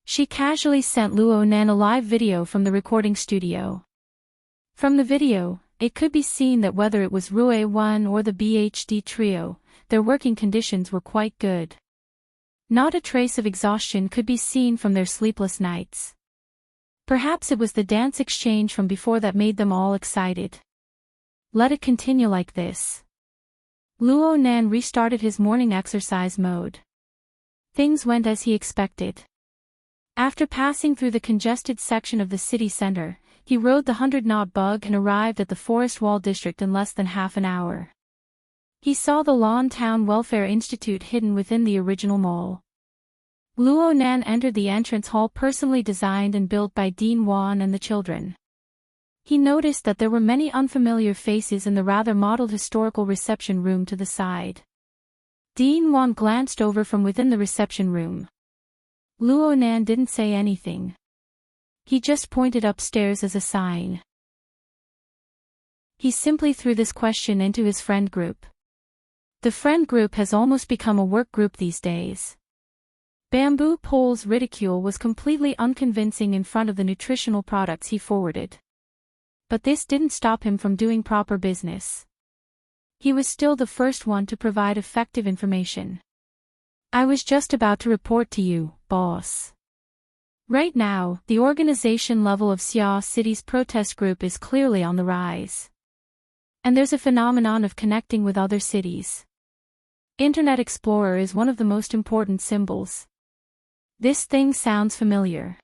She casually sent Luo Nan a live video from the recording studio. From the video, it could be seen that whether it was Ruewen or the BHD trio, their working conditions were quite good. Not a trace of exhaustion could be seen from their sleepless nights. Perhaps it was the dance exchange from before that made them all excited. Let it continue like this. Luo Nan restarted his morning exercise mode. Things went as he expected. After passing through the congested section of the city center, he rode the 100-knot bug and arrived at the Forest Wall district in less than half an hour. He saw the Lawn Town Welfare Institute hidden within the original mall. Luo Nan entered the entrance hall personally designed and built by Dean Wan and the children. He noticed that there were many unfamiliar faces in the rather modeled historical reception room to the side. Dean Wan glanced over from within the reception room. Luo Nan didn't say anything. He just pointed upstairs as a sign. He simply threw this question into his friend group. The friend group has almost become a work group these days. Bamboo Pole's ridicule was completely unconvincing in front of the nutritional products he forwarded. But this didn't stop him from doing proper business. He was still the first one to provide effective information. I was just about to report to you, boss. Right now, the organization level of Xia City's protest group is clearly on the rise. And there's a phenomenon of connecting with other cities. Internet Explorer is one of the most important symbols. This thing sounds familiar.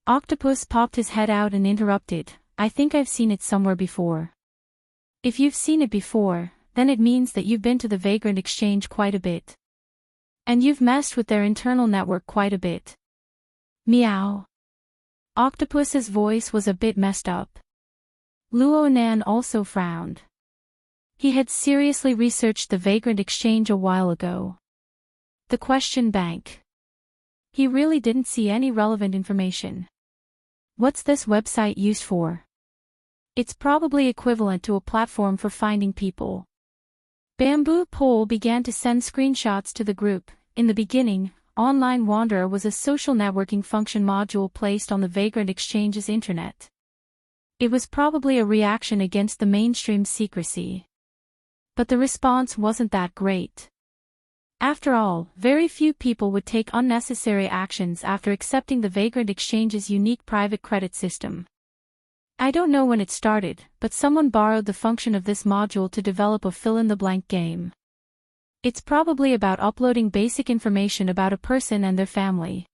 Octopus popped his head out and interrupted, I think I've seen it somewhere before. If you've seen it before, then it means that you've been to the Vagrant Exchange quite a bit. And you've messed with their internal network quite a bit. Meow. Octopus's voice was a bit messed up. Luo Nan also frowned. He had seriously researched the Vagrant Exchange a while ago. The question bank. He really didn't see any relevant information. What's this website used for? It's probably equivalent to a platform for finding people. Bamboo Pole began to send screenshots to the group. In the beginning, Online Wanderer was a social networking function module placed on the Vagrant Exchange's internet. It was probably a reaction against the mainstream secrecy. But the response wasn't that great. After all, very few people would take unnecessary actions after accepting the Vagrant Exchange's unique private credit system. I don't know when it started, but someone borrowed the function of this module to develop a fill-in-the-blank game. It's probably about uploading basic information about a person and their family.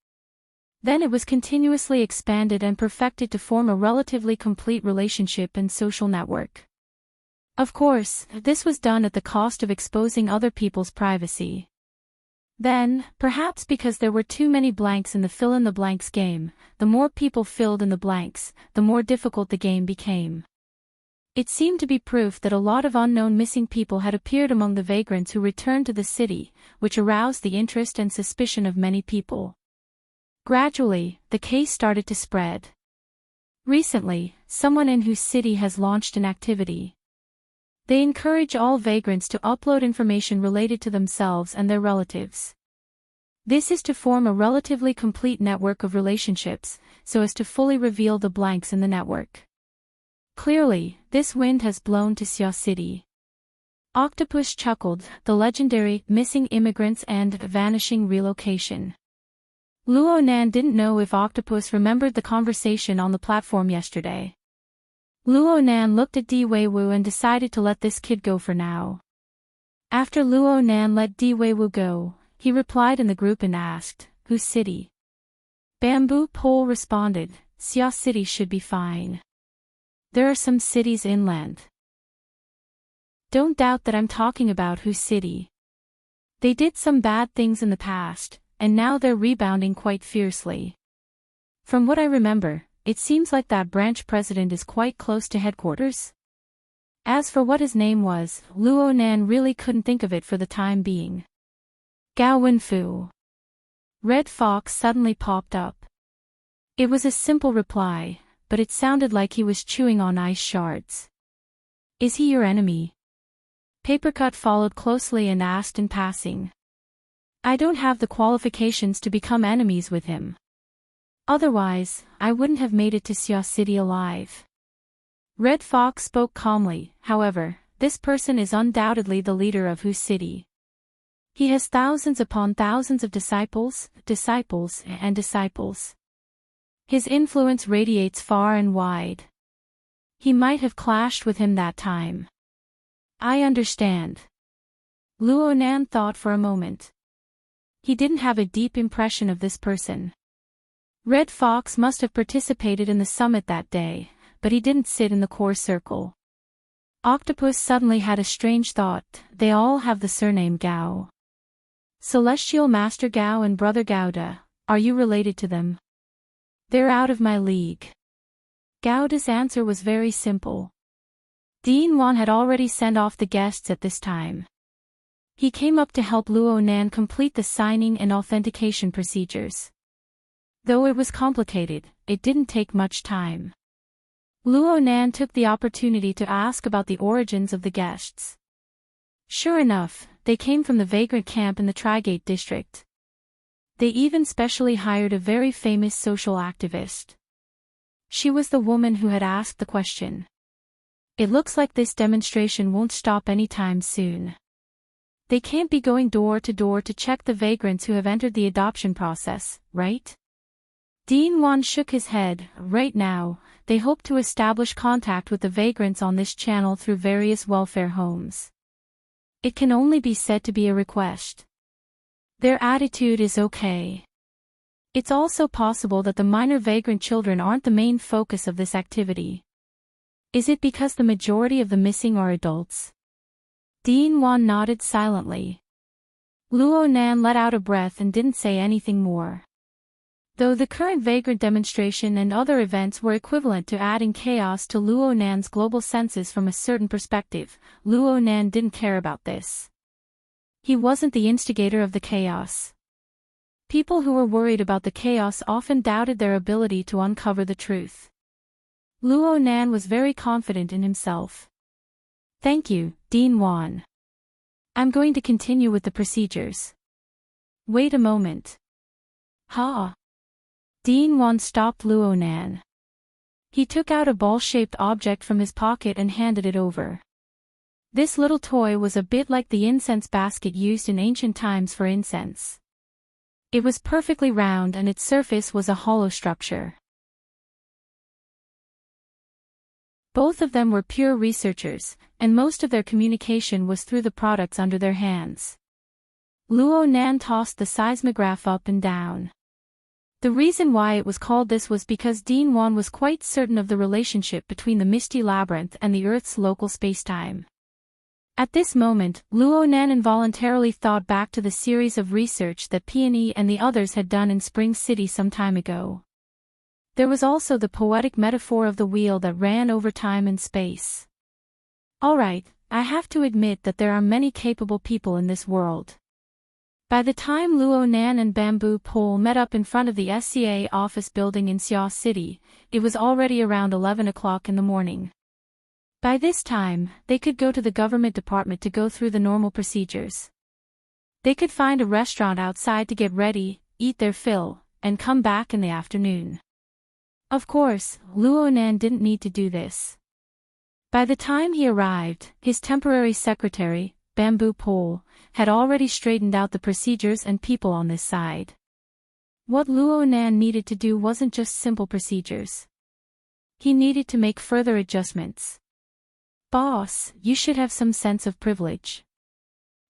Then it was continuously expanded and perfected to form a relatively complete relationship and social network. Of course, this was done at the cost of exposing other people's privacy. Then, perhaps because there were too many blanks in the fill-in-the-blanks game, the more people filled in the blanks, the more difficult the game became. It seemed to be proof that a lot of unknown missing people had appeared among the vagrants who returned to the city, which aroused the interest and suspicion of many people. Gradually, the case started to spread. Recently, someone in whose city has launched an activity. They encourage all vagrants to upload information related to themselves and their relatives. This is to form a relatively complete network of relationships, so as to fully reveal the blanks in the network. Clearly, this wind has blown to Xia City. Octopus chuckled, the legendary missing immigrants and vanishing relocation. Luo Nan didn't know if Octopus remembered the conversation on the platform yesterday. Luo Nan looked at Di Weiwu and decided to let this kid go for now. After Luo Nan let Di Weiwu go, he replied in the group and asked, "Whose city?" Bamboo Pole responded, "Xia City should be fine. There are some cities inland. Don't doubt that I'm talking about whose city. They did some bad things in the past, and now they're rebounding quite fiercely. From what I remember, it seems like that branch president is quite close to headquarters." As for what his name was, Luo Nan really couldn't think of it for the time being. Gao Wenfu. Red Fox suddenly popped up. It was a simple reply, but it sounded like he was chewing on ice shards. "Is he your enemy?" Papercut followed closely and asked in passing. "I don't have the qualifications to become enemies with him. Otherwise, I wouldn't have made it to Xia City alive." Red Fox spoke calmly, however, this person is undoubtedly the leader of whose city. He has thousands upon thousands of disciples, and disciples. His influence radiates far and wide. He might have clashed with him that time. I understand. Luo Nan thought for a moment. He didn't have a deep impression of this person. Red Fox must have participated in the summit that day, but he didn't sit in the core circle. Octopus suddenly had a strange thought, they all have the surname Gao. Celestial Master Gao and Brother Gauda, are you related to them? They're out of my league. Gauda's answer was very simple. Dean Wan had already sent off the guests at this time. He came up to help Luo Nan complete the signing and authentication procedures. Though it was complicated, it didn't take much time. Luo Nan took the opportunity to ask about the origins of the guests. Sure enough, they came from the vagrant camp in the Trigate district. They even specially hired a very famous social activist. She was the woman who had asked the question. It looks like this demonstration won't stop anytime soon. They can't be going door to check the vagrants who have entered the adoption process, right? Dean Wan shook his head. Right now, they hope to establish contact with the vagrants on this channel through various welfare homes. It can only be said to be a request. Their attitude is okay. It's also possible that the minor vagrant children aren't the main focus of this activity. Is it because the majority of the missing are adults? Dean Wan nodded silently. Luo Nan let out a breath and didn't say anything more. Though the current vagrant demonstration and other events were equivalent to adding chaos to Luo Nan's global senses from a certain perspective, Luo Nan didn't care about this. He wasn't the instigator of the chaos. People who were worried about the chaos often doubted their ability to uncover the truth. Luo Nan was very confident in himself. Thank you, Dean Wan. I'm going to continue with the procedures. Wait a moment. Ha! Dean Wan stopped Luo Nan. He took out a ball-shaped object from his pocket and handed it over. This little toy was a bit like the incense basket used in ancient times for incense. It was perfectly round and its surface was a hollow structure. Both of them were pure researchers, and most of their communication was through the products under their hands. Luo Nan tossed the seismograph up and down. The reason why it was called this was because Dean Wan was quite certain of the relationship between the Misty Labyrinth and the Earth's local spacetime. At this moment, Luo Nan involuntarily thought back to the series of research that Peony and the others had done in Spring City some time ago. There was also the poetic metaphor of the wheel that ran over time and space. Alright, I have to admit that there are many capable people in this world. By the time Luo Nan and Bamboo Pole met up in front of the SCA office building in Xiao City, it was already around 11 o'clock in the morning. By this time, they could go to the government department to go through the normal procedures. They could find a restaurant outside to get ready, eat their fill, and come back in the afternoon. Of course, Luo Nan didn't need to do this. By the time he arrived, his temporary secretary, Bamboo Pole, had already straightened out the procedures and people on this side. What Luo Nan needed to do wasn't just simple procedures. He needed to make further adjustments. Boss, you should have some sense of privilege.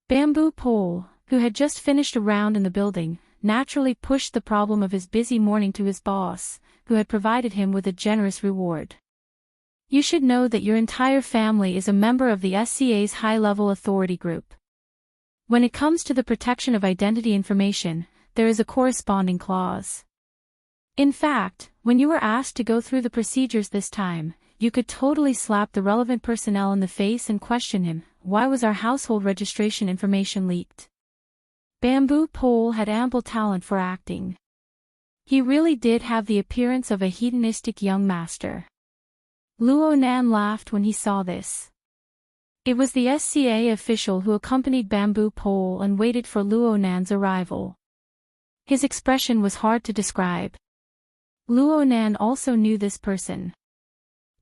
Bamboo Pole, who had just finished a round in the building, naturally pushed the problem of his busy morning to his boss, who had provided him with a generous reward. You should know that your entire family is a member of the SCA's high-level authority group. When it comes to the protection of identity information, there is a corresponding clause. In fact, when you were asked to go through the procedures this time, you could totally slap the relevant personnel in the face and question him, why was our household registration information leaked? Bamboo Pole had ample talent for acting. He really did have the appearance of a hedonistic young master. Luo Nan laughed when he saw this. It was the SCA official who accompanied Bamboo Pole and waited for Luo Nan's arrival. His expression was hard to describe. Luo Nan also knew this person.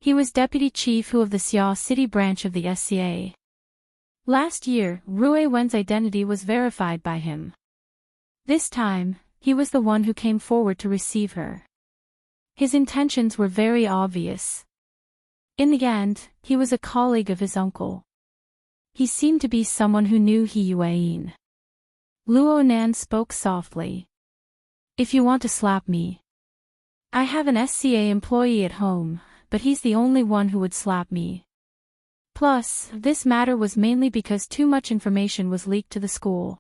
He was deputy chief of the Xiao City branch of the SCA. Last year, Rui Wen's identity was verified by him. This time, he was the one who came forward to receive her. His intentions were very obvious. In the end, he was a colleague of his uncle. He seemed to be someone who knew He Yuan. Luo Nan spoke softly. If you want to slap me. I have an SCA employee at home, but he's the only one who would slap me. Plus, this matter was mainly because too much information was leaked to the school.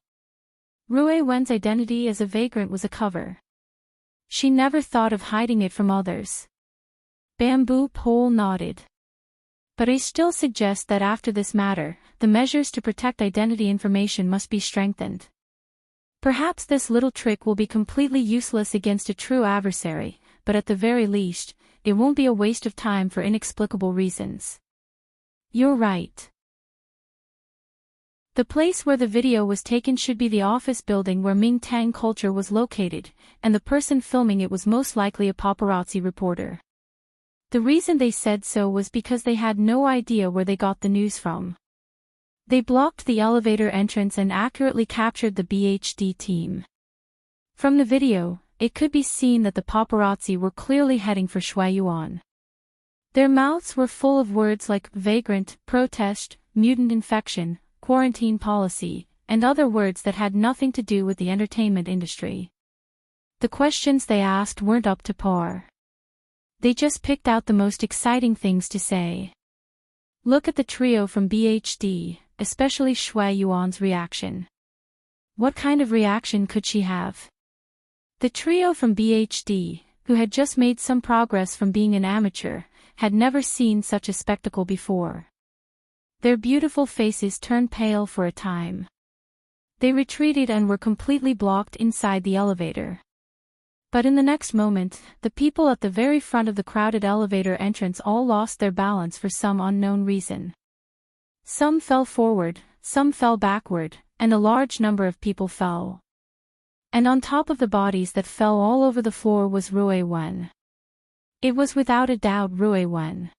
Rui Wen's identity as a vagrant was a cover. She never thought of hiding it from others. Bamboo Pole nodded. But I still suggest that after this matter, the measures to protect identity information must be strengthened. Perhaps this little trick will be completely useless against a true adversary, but at the very least, it won't be a waste of time for inexplicable reasons. You're right. The place where the video was taken should be the office building where Ming Tang culture was located, and the person filming it was most likely a paparazzi reporter. The reason they said so was because they had no idea where they got the news from. They blocked the elevator entrance and accurately captured the BHD team. From the video, it could be seen that the paparazzi were clearly heading for Shui Yuan. Their mouths were full of words like vagrant, protest, mutant infection, quarantine policy, and other words that had nothing to do with the entertainment industry. The questions they asked weren't up to par. They just picked out the most exciting things to say. Look at the trio from BHD, especially Shui Yuan's reaction. What kind of reaction could she have? The trio from BHD, who had just made some progress from being an amateur, had never seen such a spectacle before. Their beautiful faces turned pale for a time. They retreated and were completely blocked inside the elevator. But in the next moment, the people at the very front of the crowded elevator entrance all lost their balance for some unknown reason. Some fell forward, some fell backward, and a large number of people fell. And on top of the bodies that fell all over the floor was Rui Wen. It was without a doubt Rui Wen.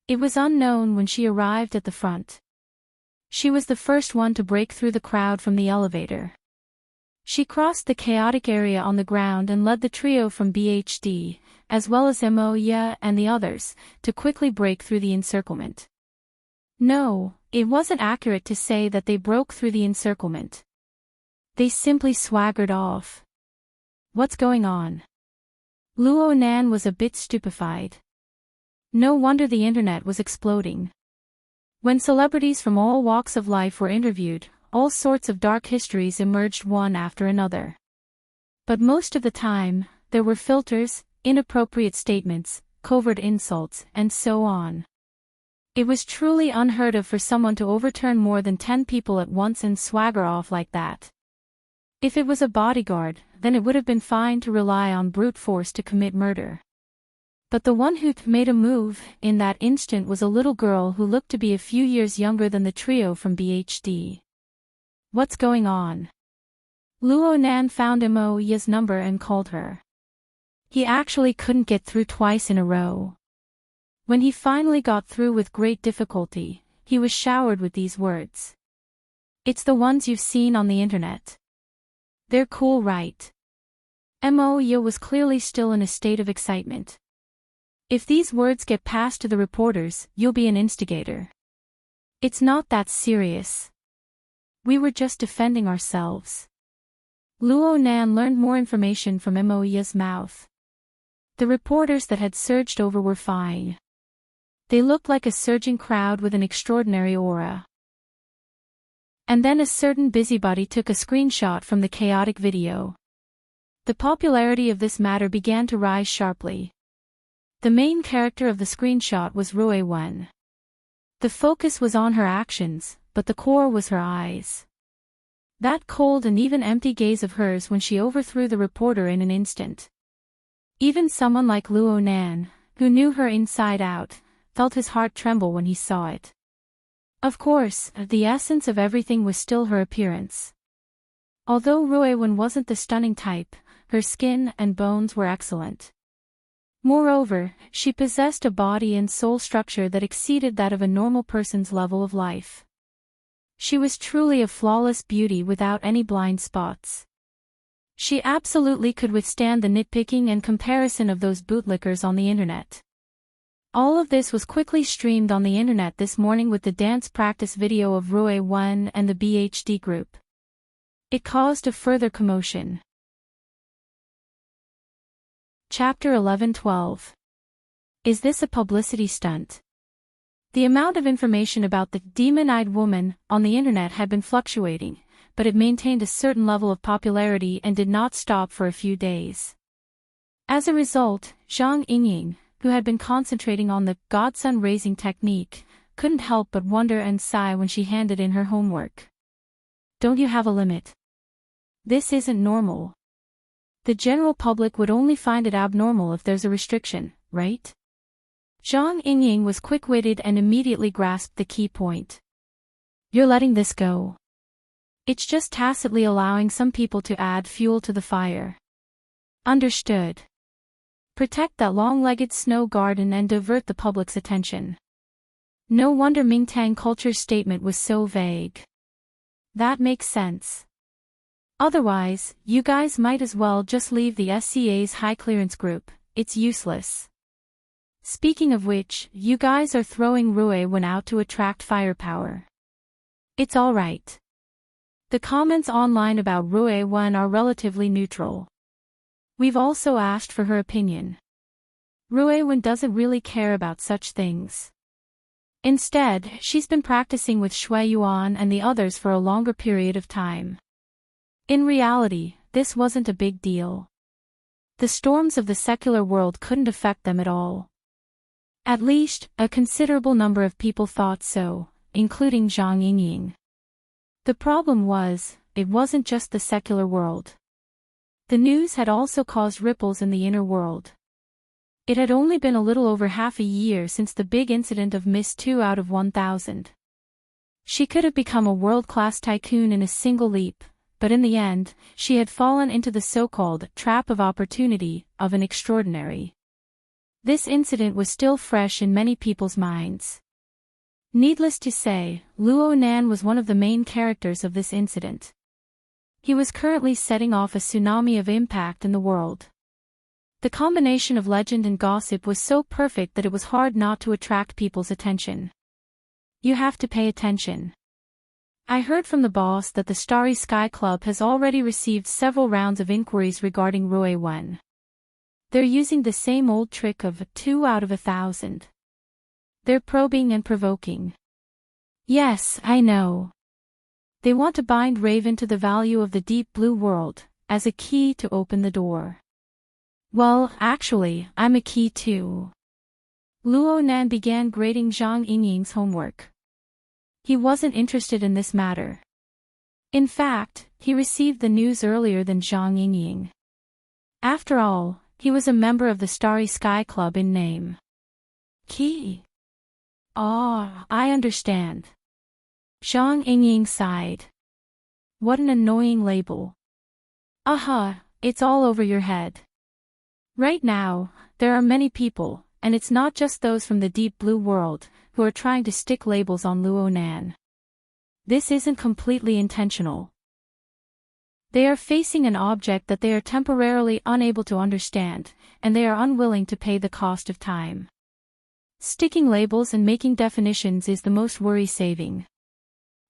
It was unknown when she arrived at the front. She was the first one to break through the crowd from the elevator. She crossed the chaotic area on the ground and led the trio from BHD, as well as Moya and the others, to quickly break through the encirclement. No, it wasn't accurate to say that they broke through the encirclement. They simply swaggered off. What's going on? Luo Nan was a bit stupefied. No wonder the internet was exploding. When celebrities from all walks of life were interviewed, all sorts of dark histories emerged one after another. But most of the time, there were filters, inappropriate statements, covert insults, and so on. It was truly unheard of for someone to overturn more than 10 people at once and swagger off like that. If it was a bodyguard, then it would have been fine to rely on brute force to commit murder. But the one who made a move in that instant was a little girl who looked to be a few years younger than the trio from BHD. What's going on? Luo Nan found Mo Ya's number and called her. He actually couldn't get through twice in a row. When he finally got through with great difficulty, he was showered with these words. It's the ones you've seen on the internet. They're cool, right? Mo Ya was clearly still in a state of excitement. If these words get passed to the reporters, you'll be an instigator. It's not that serious. We were just defending ourselves. Luo Nan learned more information from Mo Ya's mouth. The reporters that had surged over were fine. They looked like a surging crowd with an extraordinary aura. And then a certain busybody took a screenshot from the chaotic video. The popularity of this matter began to rise sharply. The main character of the screenshot was Rui Wen. The focus was on her actions, but the core was her eyes. That cold and even empty gaze of hers when she overthrew the reporter in an instant. Even someone like Luo Nan, who knew her inside out, felt his heart tremble when he saw it. Of course, the essence of everything was still her appearance. Although Rui Wen wasn't the stunning type, her skin and bones were excellent. Moreover, she possessed a body and soul structure that exceeded that of a normal person's level of life. She was truly a flawless beauty without any blind spots. She absolutely could withstand the nitpicking and comparison of those bootlickers on the internet. All of this was quickly streamed on the internet this morning with the dance practice video of Rui Wen and the BHD group. It caused a further commotion. Chapter 11-12. Is this a publicity stunt? The amount of information about the demon-eyed woman on the internet had been fluctuating, but it maintained a certain level of popularity and did not stop for a few days. As a result, Zhang Yingying, who had been concentrating on the godson raising technique, couldn't help but wonder and sigh when she handed in her homework. Don't you have a limit? This isn't normal. The general public would only find it abnormal if there's a restriction, right? Zhang Yingying was quick-witted and immediately grasped the key point. You're letting this go. It's just tacitly allowing some people to add fuel to the fire. Understood. Protect that long-legged snow garden and divert the public's attention. No wonder Mingtang culture's statement was so vague. That makes sense. Otherwise, you guys might as well just leave the SCA's high-clearance group, it's useless. Speaking of which, you guys are throwing Rui Wen out to attract firepower. It's alright. The comments online about Rui Wen are relatively neutral. We've also asked for her opinion. Rui Wen doesn't really care about such things. Instead, she's been practicing with Shui Yuan and the others for a longer period of time. In reality, this wasn't a big deal. The storms of the secular world couldn't affect them at all. At least, a considerable number of people thought so, including Zhang Yingying. The problem was, it wasn't just the secular world. The news had also caused ripples in the inner world. It had only been a little over half a year since the big incident of Miss 2 out of 1,000. She could have become a world-class tycoon in a single leap, but in the end, she had fallen into the so-called trap of opportunity of an extraordinary. This incident was still fresh in many people's minds. Needless to say, Luo Nan was one of the main characters of this incident. He was currently setting off a tsunami of impact in the world. The combination of legend and gossip was so perfect that it was hard not to attract people's attention. You have to pay attention. I heard from the boss that the Starry Sky Club has already received several rounds of inquiries regarding Rui Wen. They're using the same old trick of 2 out of 1,000. They're probing and provoking. Yes, I know. They want to bind Raven to the value of the deep blue world, as a key to open the door. Well, actually, I'm a key too. Luo Nan began grading Zhang Yingying's homework. He wasn't interested in this matter. In fact, he received the news earlier than Zhang Yingying. After all, he was a member of the Starry Sky Club in name. Key. Ah, I understand. Zhang Yingying sighed. What an annoying label. Aha, it's all over your head. Right now, there are many people, and it's not just those from the deep blue world, who are trying to stick labels on Luo Nan. This isn't completely intentional. They are facing an object that they are temporarily unable to understand, and they are unwilling to pay the cost of time. Sticking labels and making definitions is the most worry-saving.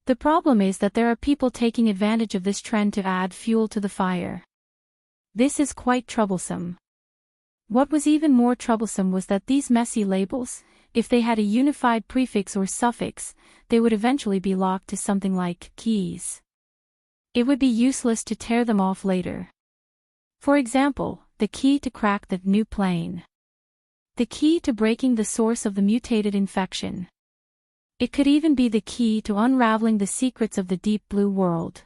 The problem is that there are people taking advantage of this trend to add fuel to the fire. This is quite troublesome. What was even more troublesome was that these messy labels, if they had a unified prefix or suffix, they would eventually be locked to something like keys. It would be useless to tear them off later. For example, the key to crack the new plane. The key to breaking the source of the mutated infection. It could even be the key to unraveling the secrets of the deep blue world.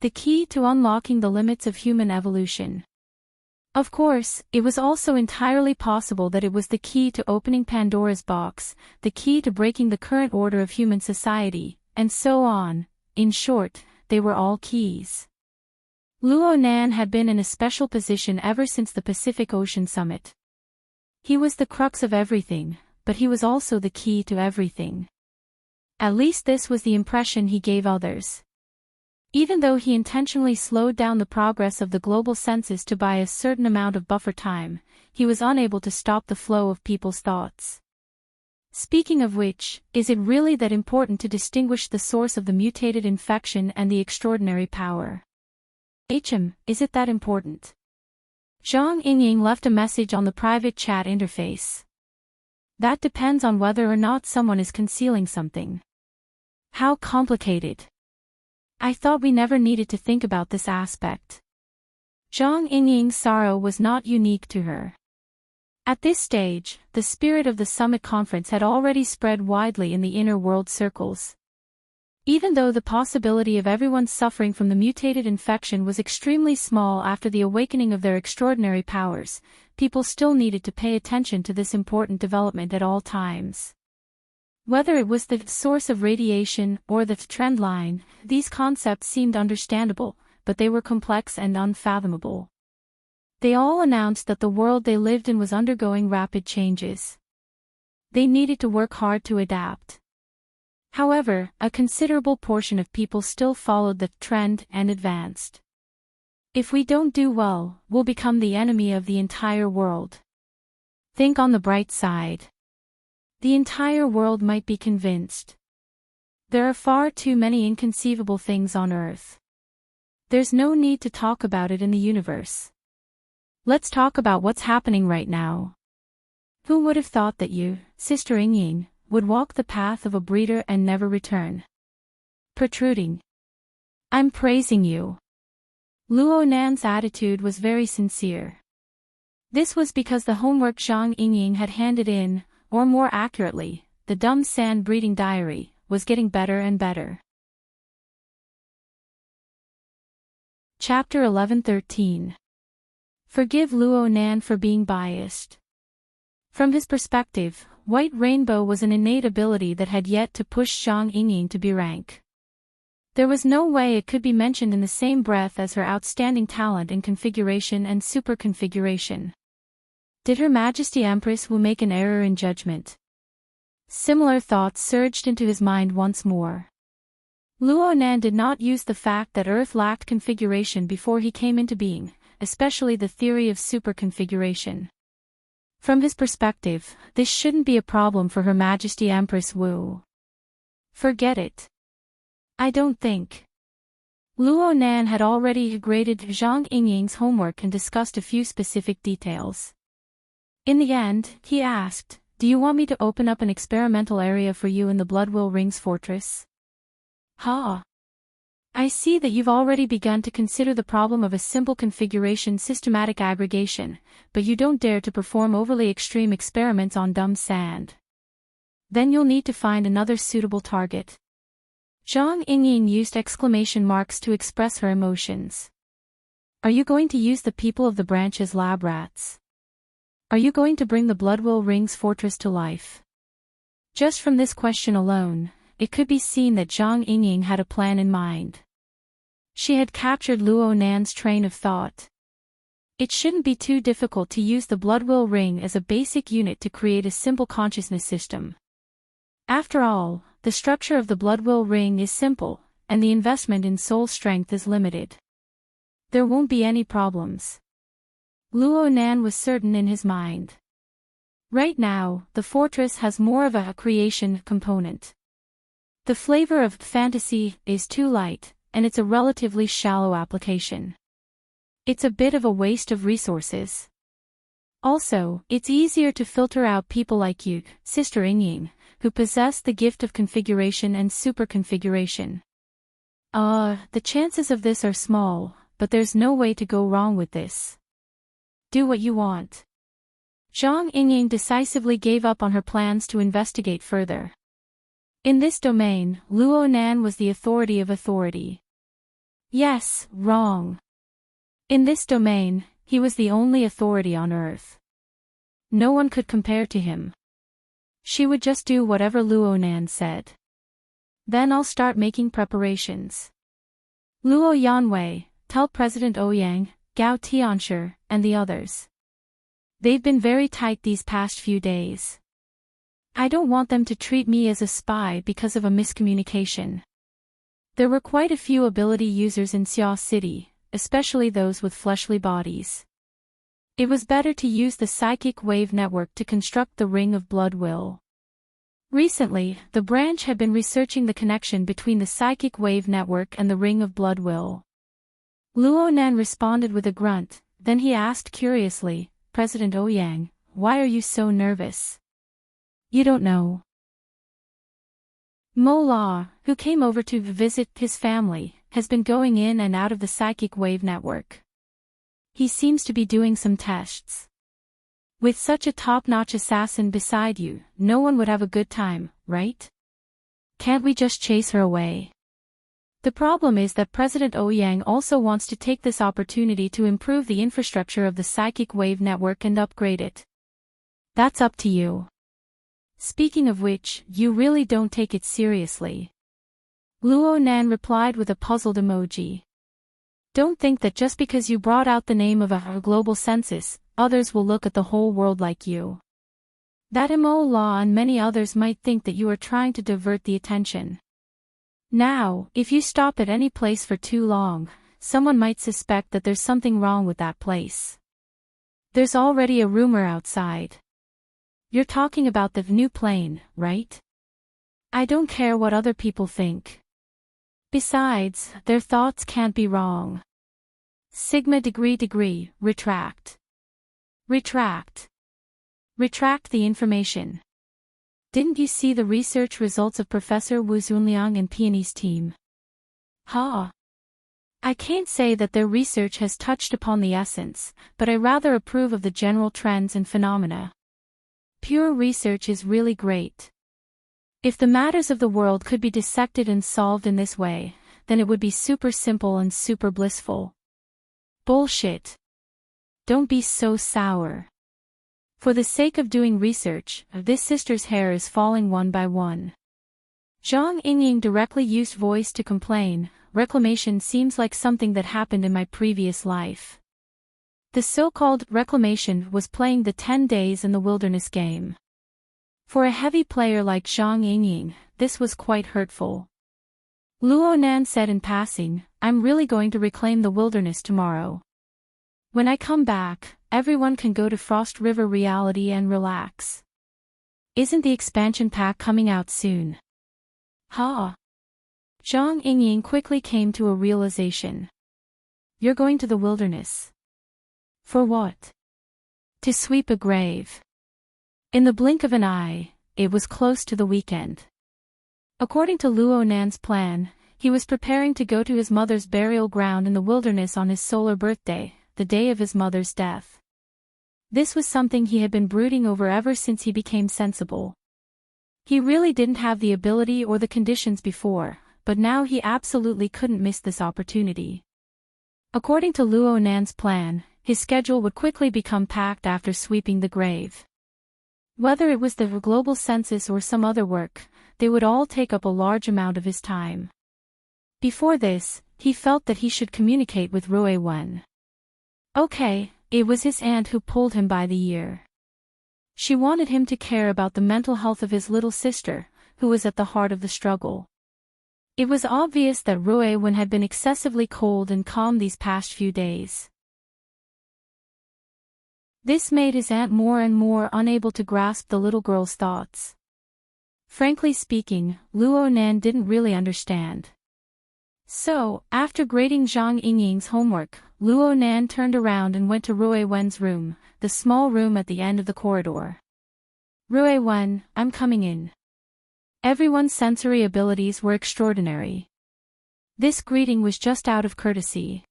The key to unlocking the limits of human evolution. Of course, it was also entirely possible that it was the key to opening Pandora's box, the key to breaking the current order of human society, and so on. In short, they were all keys. Luo Nan had been in a special position ever since the Pacific Ocean Summit. He was the crux of everything, but he was also the key to everything. At least this was the impression he gave others. Even though he intentionally slowed down the progress of the global census to buy a certain amount of buffer time, he was unable to stop the flow of people's thoughts. Speaking of which, is it really that important to distinguish the source of the mutated infection and the extraordinary power? Is it that important? Zhang Yingying left a message on the private chat interface. That depends on whether or not someone is concealing something. How complicated. I thought we never needed to think about this aspect. Zhang Yingying's sorrow was not unique to her. At this stage, the spirit of the summit conference had already spread widely in the inner world circles. Even though the possibility of everyone suffering from the mutated infection was extremely small after the awakening of their extraordinary powers, people still needed to pay attention to this important development at all times. Whether it was the source of radiation or the trend line, these concepts seemed understandable, but they were complex and unfathomable. They all announced that the world they lived in was undergoing rapid changes. They needed to work hard to adapt. However, a considerable portion of people still followed the trend and advanced. If we don't do well, we'll become the enemy of the entire world. Think on the bright side. The entire world might be convinced. There are far too many inconceivable things on Earth. There's no need to talk about it in the universe. Let's talk about what's happening right now. Who would have thought that you, Sister Yingying, would walk the path of a breeder and never return? Protruding. I'm praising you. Luo Nan's attitude was very sincere. This was because the homework Zhang Yingying had handed in, or more accurately, the dumb sand breeding diary, was getting better and better. Chapter 11:13. Forgive Luo Nan for being biased. From his perspective, White Rainbow was an innate ability that had yet to push Zhang Yingying to B rank. There was no way it could be mentioned in the same breath as her outstanding talent in configuration and superconfiguration. Did Her Majesty Empress Wu make an error in judgment? Similar thoughts surged into his mind once more. Luo Nan did not use the fact that Earth lacked configuration before he came into being, especially the theory of superconfiguration. From his perspective, this shouldn't be a problem for Her Majesty Empress Wu. Forget it. I don't think. Luo Nan had already graded Zhang Yingying's homework and discussed a few specific details. In the end, he asked, "Do you want me to open up an experimental area for you in the Bloodwill Rings fortress?" Ha! I see that you've already begun to consider the problem of a simple configuration systematic aggregation, but you don't dare to perform overly extreme experiments on dumb sand. Then you'll need to find another suitable target. Zhang Yingying used exclamation marks to express her emotions. Are you going to use the people of the branch as lab rats? Are you going to bring the Bloodwill Ring's fortress to life? Just from this question alone, it could be seen that Zhang Yingying had a plan in mind. She had captured Luo Nan's train of thought. It shouldn't be too difficult to use the Bloodwill Ring as a basic unit to create a simple consciousness system. After all, the structure of the Bloodwill Ring is simple, and the investment in soul strength is limited. There won't be any problems. Luo Nan was certain in his mind. Right now, the fortress has more of a creation component. The flavor of fantasy is too light, and it's a relatively shallow application. It's a bit of a waste of resources. Also, it's easier to filter out people like you, Sister Yingying, who possess the gift of configuration and superconfiguration. The chances of this are small, but there's no way to go wrong with this. Do what you want. Zhang Yingying decisively gave up on her plans to investigate further. In this domain, Luo Nan was the authority of authority. Yes, wrong. In this domain, he was the only authority on earth. No one could compare to him. She would just do whatever Luo Nan said. Then I'll start making preparations. Luo Yanwei, tell President Ouyang, Gao Tianshi, and the others. They've been very tight these past few days. I don't want them to treat me as a spy because of a miscommunication. There were quite a few ability users in Xia City, especially those with fleshly bodies. It was better to use the psychic wave network to construct the Ring of Bloodwill. Recently, the branch had been researching the connection between the psychic wave network and the Ring of Bloodwill. Luo Nan responded with a grunt, then he asked curiously, President Ouyang, why are you so nervous? You don't know. Mo La, who came over to visit his family, has been going in and out of the psychic wave network. He seems to be doing some tests. With such a top-notch assassin beside you, no one would have a good time, right? Can't we just chase her away? The problem is that President Ouyang also wants to take this opportunity to improve the infrastructure of the psychic wave network and upgrade it. That's up to you. Speaking of which, you really don't take it seriously. Luo Nan replied with a puzzled emoji. Don't think that just because you brought out the name of a global census, others will look at the whole world like you. That Mo La and many others might think that you are trying to divert the attention. Now, if you stop at any place for too long, someone might suspect that there's something wrong with that place. There's already a rumor outside. You're talking about the new plane, right? I don't care what other people think. Besides, their thoughts can't be wrong. Sigma degree, retract. Retract. Retract the information. Didn't you see the research results of Professor Wu Zunliang and Peony's team? I can't say that their research has touched upon the essence, but I rather approve of the general trends and phenomena. Pure research is really great. If the matters of the world could be dissected and solved in this way, then it would be super simple and super blissful. Bullshit. Don't be so sour. For the sake of doing research, this sister's hair is falling one by one. Zhang Yingying directly used voice to complain, reclamation seems like something that happened in my previous life. The so-called reclamation was playing the 10 days in the wilderness game. For a heavy player like Zhang Yingying, this was quite hurtful. Luo Nan said in passing, I'm really going to reclaim the wilderness tomorrow. When I come back, everyone can go to Frost River Reality and relax. Isn't the expansion pack coming out soon? Zhang Yingying quickly came to a realization. You're going to the wilderness. For what? To sweep a grave. In the blink of an eye, it was close to the weekend. According to Luo Nan's plan, he was preparing to go to his mother's burial ground in the wilderness on his solar birthday, the day of his mother's death. This was something he had been brooding over ever since he became sensible. He really didn't have the ability or the conditions before, but now he absolutely couldn't miss this opportunity. According to Luo Nan's plan, his schedule would quickly become packed after sweeping the grave. Whether it was the global census or some other work, they would all take up a large amount of his time. Before this, he felt that he should communicate with Rui Wen. Okay, it was his aunt who pulled him by the ear. She wanted him to care about the mental health of his little sister, who was at the heart of the struggle. It was obvious that Rui Wen had been excessively cold and calm these past few days. This made his aunt more and more unable to grasp the little girl's thoughts. Frankly speaking, Luo Nan didn't really understand. So, after grading Zhang Yingying's homework, Luo Nan turned around and went to Rui Wen's room, the small room at the end of the corridor. Rui Wen, I'm coming in. Everyone's sensory abilities were extraordinary. This greeting was just out of courtesy.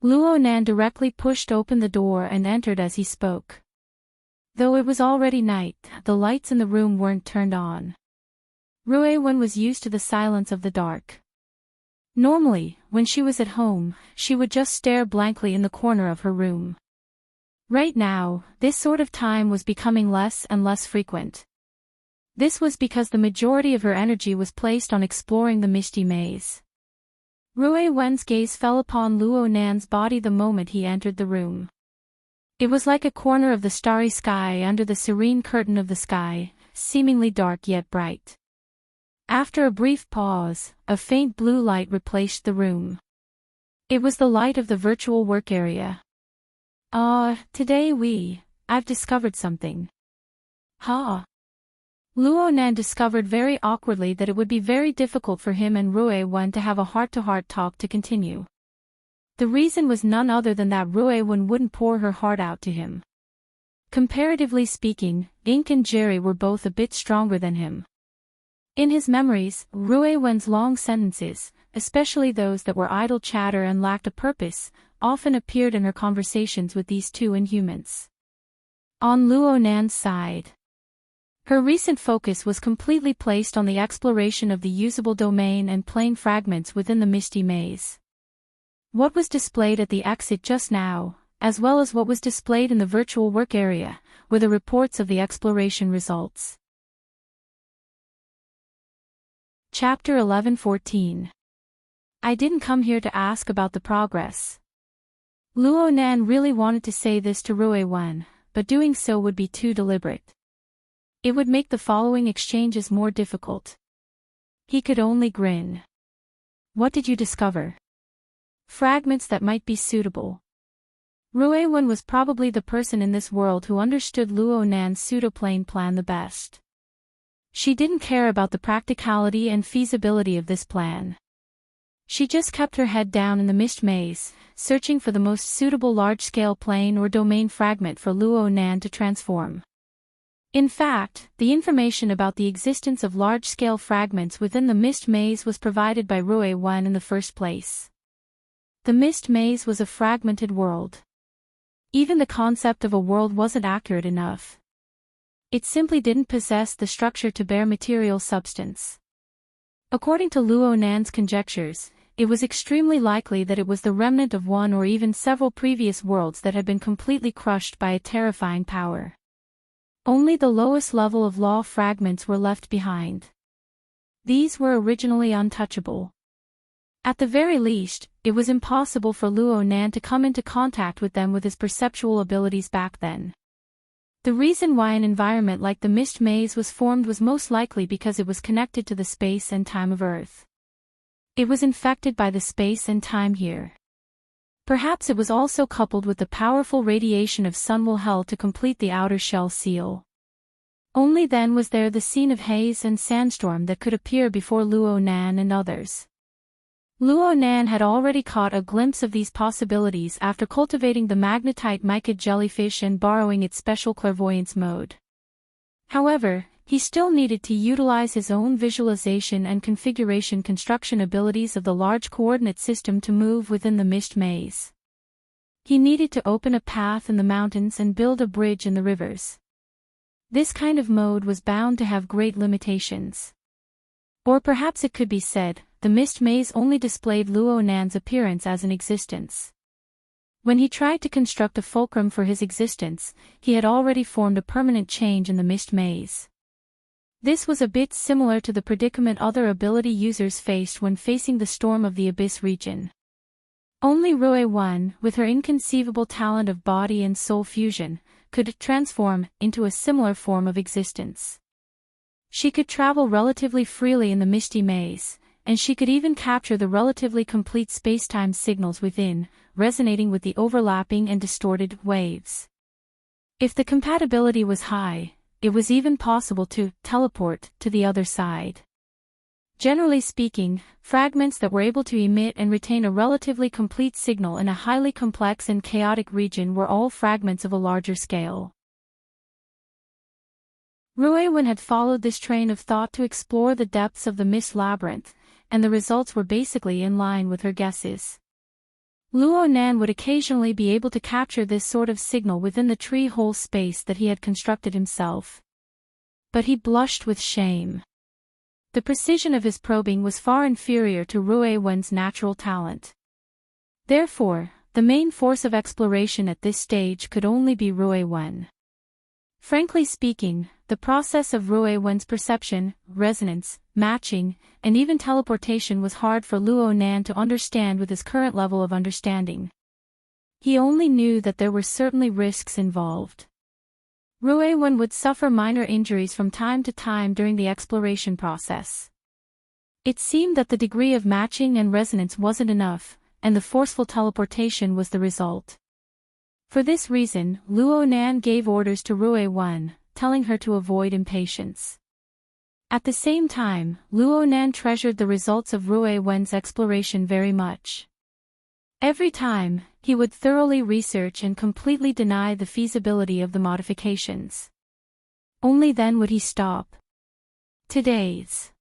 Luo Nan directly pushed open the door and entered as he spoke. Though it was already night, the lights in the room weren't turned on. Rui Wen was used to the silence of the dark. Normally, when she was at home, she would just stare blankly in the corner of her room. Right now, this sort of time was becoming less and less frequent. This was because the majority of her energy was placed on exploring the misty maze. Rui Wen's gaze fell upon Luo Nan's body the moment he entered the room. It was like a corner of the starry sky under the serene curtain of the sky, seemingly dark yet bright. After a brief pause, a faint blue light replaced the room. It was the light of the virtual work area. Today I've discovered something. Huh? Luo Nan discovered very awkwardly that it would be very difficult for him and Rui Wen to have a heart-to-heart talk to continue. The reason was none other than that Rui Wen wouldn't pour her heart out to him. Comparatively speaking, Ink and Jerry were both a bit stronger than him. In his memories, Rui Wen's long sentences, especially those that were idle chatter and lacked a purpose, often appeared in her conversations with these two inhumans. On Luo Nan's side, her recent focus was completely placed on the exploration of the usable domain and plane fragments within the misty maze. What was displayed at the exit just now, as well as what was displayed in the virtual work area, were the reports of the exploration results. Chapter 11:14. I didn't come here to ask about the progress. Luo Nan really wanted to say this to Rui Wen, but doing so would be too deliberate. It would make the following exchanges more difficult. He could only grin. What did you discover? Fragments that might be suitable. Rui Wen was probably the person in this world who understood Luo Nan's pseudoplane plan the best. She didn't care about the practicality and feasibility of this plan. She just kept her head down in the mist maze, searching for the most suitable large-scale plane or domain fragment for Luo Nan to transform. In fact, the information about the existence of large-scale fragments within the mist maze was provided by Rui Wen in the first place. The mist maze was a fragmented world. Even the concept of a world wasn't accurate enough. It simply didn't possess the structure to bear material substance. According to Luo Nan's conjectures, it was extremely likely that it was the remnant of one or even several previous worlds that had been completely crushed by a terrifying power. Only the lowest level of law fragments were left behind. These were originally untouchable. At the very least, it was impossible for Luo Nan to come into contact with them with his perceptual abilities back then. The reason why an environment like the mist maze was formed was most likely because it was connected to the space and time of Earth. It was infected by the space and time here. Perhaps it was also coupled with the powerful radiation of Sunwell Hell to complete the outer shell seal. Only then was there the scene of haze and sandstorm that could appear before Luo Nan and others. Luo Nan had already caught a glimpse of these possibilities after cultivating the magnetite mica jellyfish and borrowing its special clairvoyance mode. However, he still needed to utilize his own visualization and configuration construction abilities of the large coordinate system to move within the mist maze. He needed to open a path in the mountains and build a bridge in the rivers. This kind of mode was bound to have great limitations. Or perhaps it could be said, the mist maze only displayed Luo Nan's appearance as an existence. When he tried to construct a fulcrum for his existence, he had already formed a permanent change in the mist maze. This was a bit similar to the predicament other ability users faced when facing the storm of the Abyss region. Only Rue 1, with her inconceivable talent of body and soul fusion, could transform into a similar form of existence. She could travel relatively freely in the misty maze, and she could even capture the relatively complete space-time signals within, resonating with the overlapping and distorted waves. If the compatibility was high, it was even possible to teleport to the other side. Generally speaking, fragments that were able to emit and retain a relatively complete signal in a highly complex and chaotic region were all fragments of a larger scale. Rue 1 had followed this train of thought to explore the depths of the mist labyrinth, and the results were basically in line with her guesses. Luo Nan would occasionally be able to capture this sort of signal within the tree-hole space that he had constructed himself. But he blushed with shame. The precision of his probing was far inferior to Rue 1's natural talent. Therefore, the main force of exploration at this stage could only be Rue 1. Frankly speaking, the process of Rue 1's perception, resonance, matching, and even teleportation was hard for Luo Nan to understand with his current level of understanding. He only knew that there were certainly risks involved. Rue 1 would suffer minor injuries from time to time during the exploration process. It seemed that the degree of matching and resonance wasn't enough, and the forceful teleportation was the result. For this reason, Luo Nan gave orders to Rue 1, telling her to avoid impatience. At the same time, Luo Nan treasured the results of Rue 1's exploration very much. Every time, he would thoroughly research and completely deny the feasibility of the modifications. Only then would he stop. Today's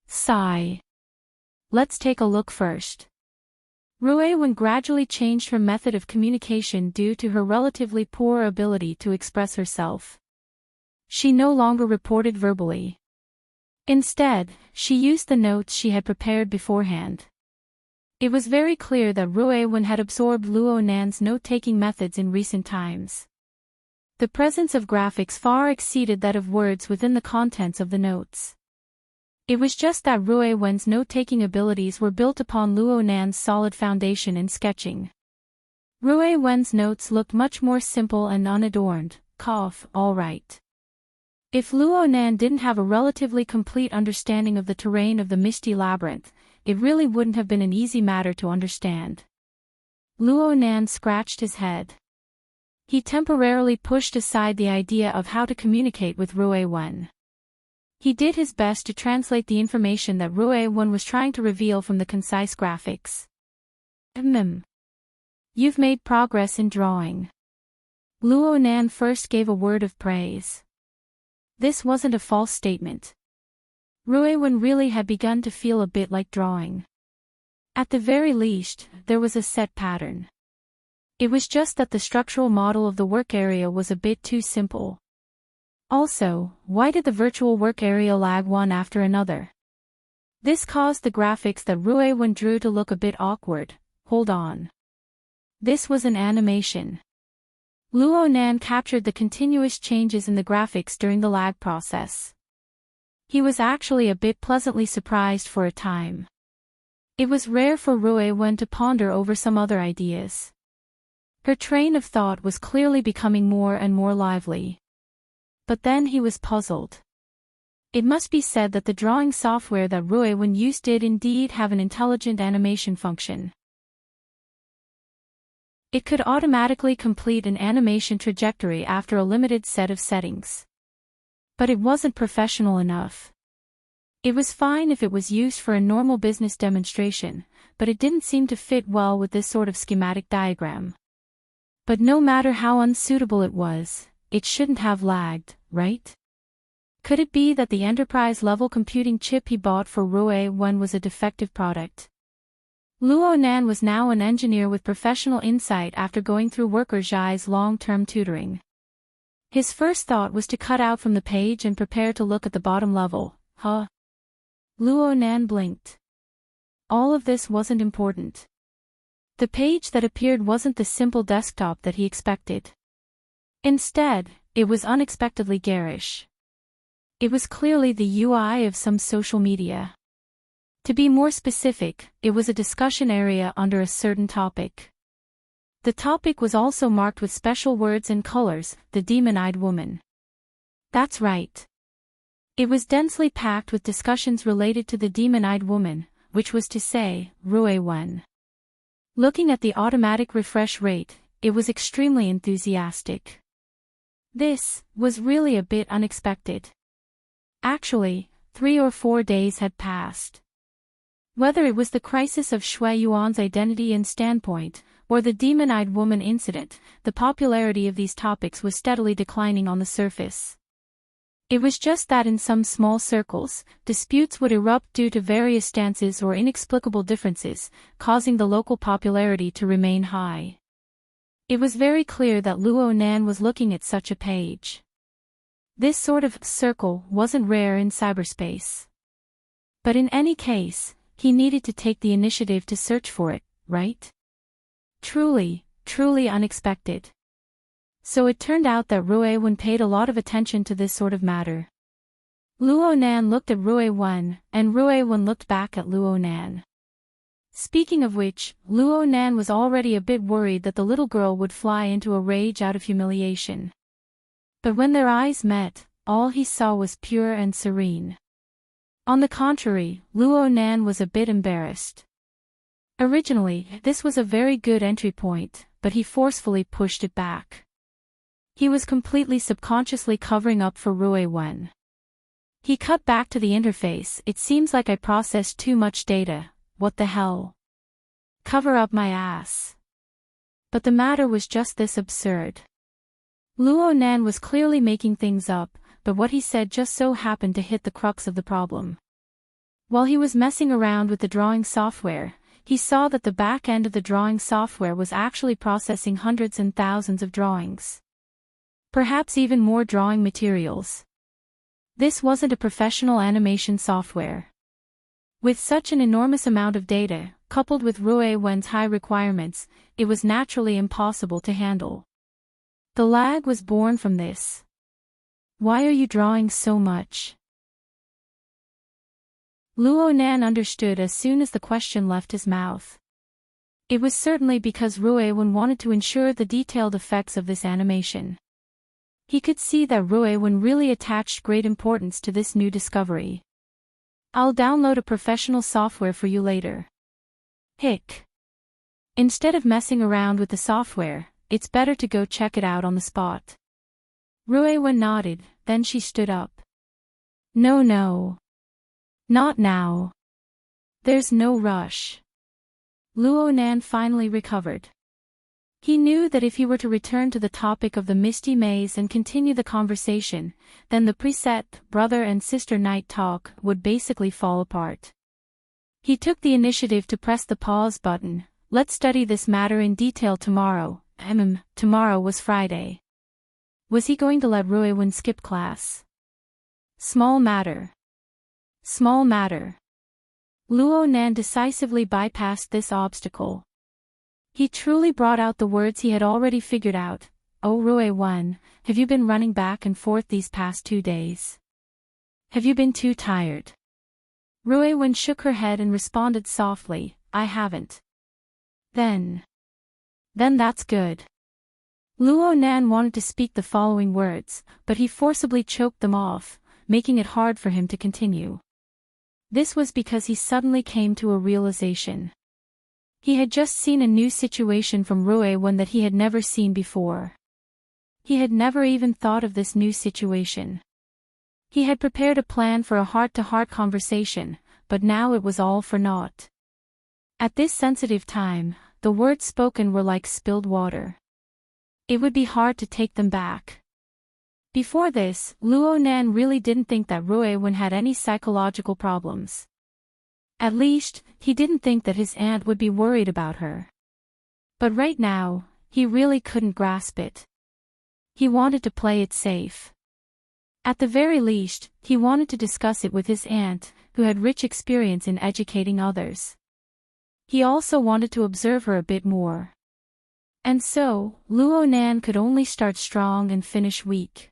sigh. Let's take a look first. Rue 1 gradually changed her method of communication due to her relatively poor ability to express herself. She no longer reported verbally. Instead, she used the notes she had prepared beforehand. It was very clear that Rue 1 had absorbed Luo Nan's note-taking methods in recent times. The presence of graphics far exceeded that of words within the contents of the notes. It was just that Rue 1's note-taking abilities were built upon Luo Nan's solid foundation in sketching. Rue 1's notes looked much more simple and unadorned, all right. If Luo Nan didn't have a relatively complete understanding of the terrain of the misty labyrinth, it really wouldn't have been an easy matter to understand. Luo Nan scratched his head. He temporarily pushed aside the idea of how to communicate with Rue 1. He did his best to translate the information that Rue 1 was trying to reveal from the concise graphics. You've made progress in drawing. Luo Nan first gave a word of praise. This wasn't a false statement. Rue 1 really had begun to feel a bit like drawing. At the very least, there was a set pattern. It was just that the structural model of the work area was a bit too simple. Also, why did the virtual work area lag one after another? This caused the graphics that Rue 1 drew to look a bit awkward. Hold on. This was an animation. Luo Nan captured the continuous changes in the graphics during the lag process. He was actually a bit pleasantly surprised for a time. It was rare for Rue 1 to ponder over some other ideas. Her train of thought was clearly becoming more and more lively. But then he was puzzled. It must be said that the drawing software that Rue 1 used did indeed have an intelligent animation function. It could automatically complete an animation trajectory after a limited set of settings. But it wasn't professional enough. It was fine if it was used for a normal business demonstration, but it didn't seem to fit well with this sort of schematic diagram. But no matter how unsuitable it was, it shouldn't have lagged, right? Could it be that the enterprise-level computing chip he bought for Rue 1 was a defective product? Luo Nan was now an engineer with professional insight after going through Worker Zhai's long-term tutoring. His first thought was to cut out from the page and prepare to look at the bottom level. Luo Nan blinked. all of this wasn't important. The page that appeared wasn't the simple desktop that he expected. Instead, it was unexpectedly garish. It was clearly the UI of some social media. To be more specific, it was a discussion area under a certain topic. The topic was also marked with special words and colors, the demon-eyed woman. That's right. It was densely packed with discussions related to the demon-eyed woman, which was to say, Rue 1. Looking at the automatic refresh rate, it was extremely enthusiastic. This was really a bit unexpected. Actually, 3 or 4 days had passed. Whether it was the crisis of Shui Yuan's identity and standpoint, or the demon-eyed woman incident, the popularity of these topics was steadily declining on the surface. It was just that in some small circles, disputes would erupt due to various stances or inexplicable differences, causing the local popularity to remain high. It was very clear that Luo Nan was looking at such a page. This sort of circle wasn't rare in cyberspace. But in any case, he needed to take the initiative to search for it, right? Truly, truly unexpected. So it turned out that Rue 1 paid a lot of attention to this sort of matter. Luo Nan looked at Rue 1, and Rue 1 looked back at Luo Nan. Speaking of which, Luo Nan was already a bit worried that the little girl would fly into a rage out of humiliation. But when their eyes met, all he saw was pure and serene. On the contrary, Luo Nan was a bit embarrassed. Originally, this was a very good entry point, but he forcefully pushed it back. He was completely subconsciously covering up for Rue 1. He cut back to the interface. It seems like I processed too much data, what the hell? Cover up my ass. But the matter was just this absurd. Luo Nan was clearly making things up, but what he said just so happened to hit the crux of the problem. While he was messing around with the drawing software, he saw that the back end of the drawing software was actually processing hundreds and thousands of drawings. Perhaps even more drawing materials. This wasn't a professional animation software. With such an enormous amount of data, coupled with Rue 1's high requirements, it was naturally impossible to handle. The lag was born from this. Why are you drawing so much? Luo Nan understood as soon as the question left his mouth. It was certainly because Rue 1 wanted to ensure the detailed effects of this animation. He could see that Rue 1 really attached great importance to this new discovery. I'll download a professional software for you later. Hick. Instead of messing around with the software, it's better to go check it out on the spot. Rue 1 nodded, then she stood up. No. Not now. There's no rush. Luo Nan finally recovered. He knew that if he were to return to the topic of the Misty Maze and continue the conversation, then the preset brother and sister night talk would basically fall apart. He took the initiative to press the pause button. Let's study this matter in detail tomorrow. Tomorrow was Friday. Was he going to let Rue 1 skip class? Small matter. Small matter. Luo Nan decisively bypassed this obstacle. He truly brought out the words he had already figured out. Oh Rue 1, have you been running back and forth these past 2 days? Have you been too tired? Rue 1 shook her head and responded softly, I haven't. Then that's good. Luo Nan wanted to speak the following words, but he forcibly choked them off, making it hard for him to continue. This was because he suddenly came to a realization. He had just seen a new situation from Rue 1 that he had never seen before. He had never even thought of this new situation. He had prepared a plan for a heart-to-heart conversation, but now it was all for naught. At this sensitive time, the words spoken were like spilled water. It would be hard to take them back. Before this, Luo Nan really didn't think that Rue 1 had any psychological problems. At least, he didn't think that his aunt would be worried about her. But right now, he really couldn't grasp it. He wanted to play it safe. At the very least, he wanted to discuss it with his aunt, who had rich experience in educating others. He also wanted to observe her a bit more. And so, Luo Nan could only start strong and finish weak.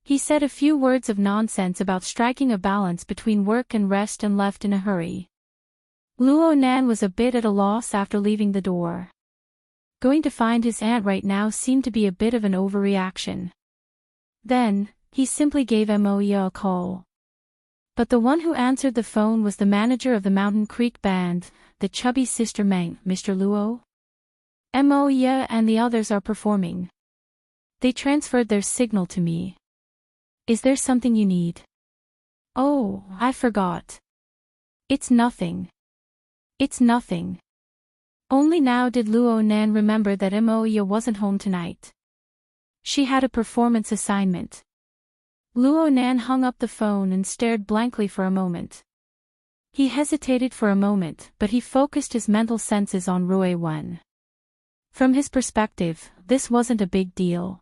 He said a few words of nonsense about striking a balance between work and rest and left in a hurry. Luo Nan was a bit at a loss after leaving the door. Going to find his aunt right now seemed to be a bit of an overreaction. Then, he simply gave Moya a call. But the one who answered the phone was the manager of the Mountain Creek Band, the chubby sister Meng. Mr. Luo? Moya and the others are performing. They transferred their signal to me. Is there something you need? Oh, I forgot. It's nothing. It's nothing. Only now did Luo Nan remember that Moya wasn't home tonight. She had a performance assignment. Luo Nan hung up the phone and stared blankly for a moment. He hesitated for a moment, but he focused his mental senses on Rui Wen. From his perspective, this wasn't a big deal.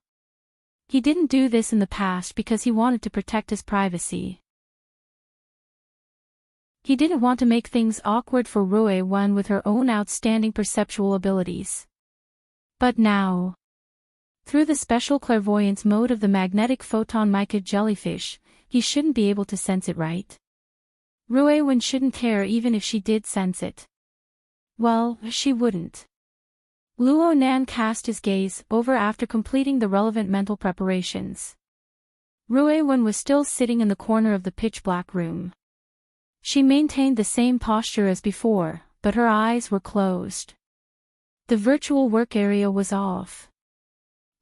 He didn't do this in the past because he wanted to protect his privacy. He didn't want to make things awkward for Rui Wen with her own outstanding perceptual abilities. But now, through the special clairvoyance mode of the magnetic photon mica jellyfish, he shouldn't be able to sense it, right? Rui Wen shouldn't care even if she did sense it. Well, she wouldn't. Luo Nan cast his gaze over after completing the relevant mental preparations. Rui Wen was still sitting in the corner of the pitch-black room. She maintained the same posture as before, but her eyes were closed. The virtual work area was off.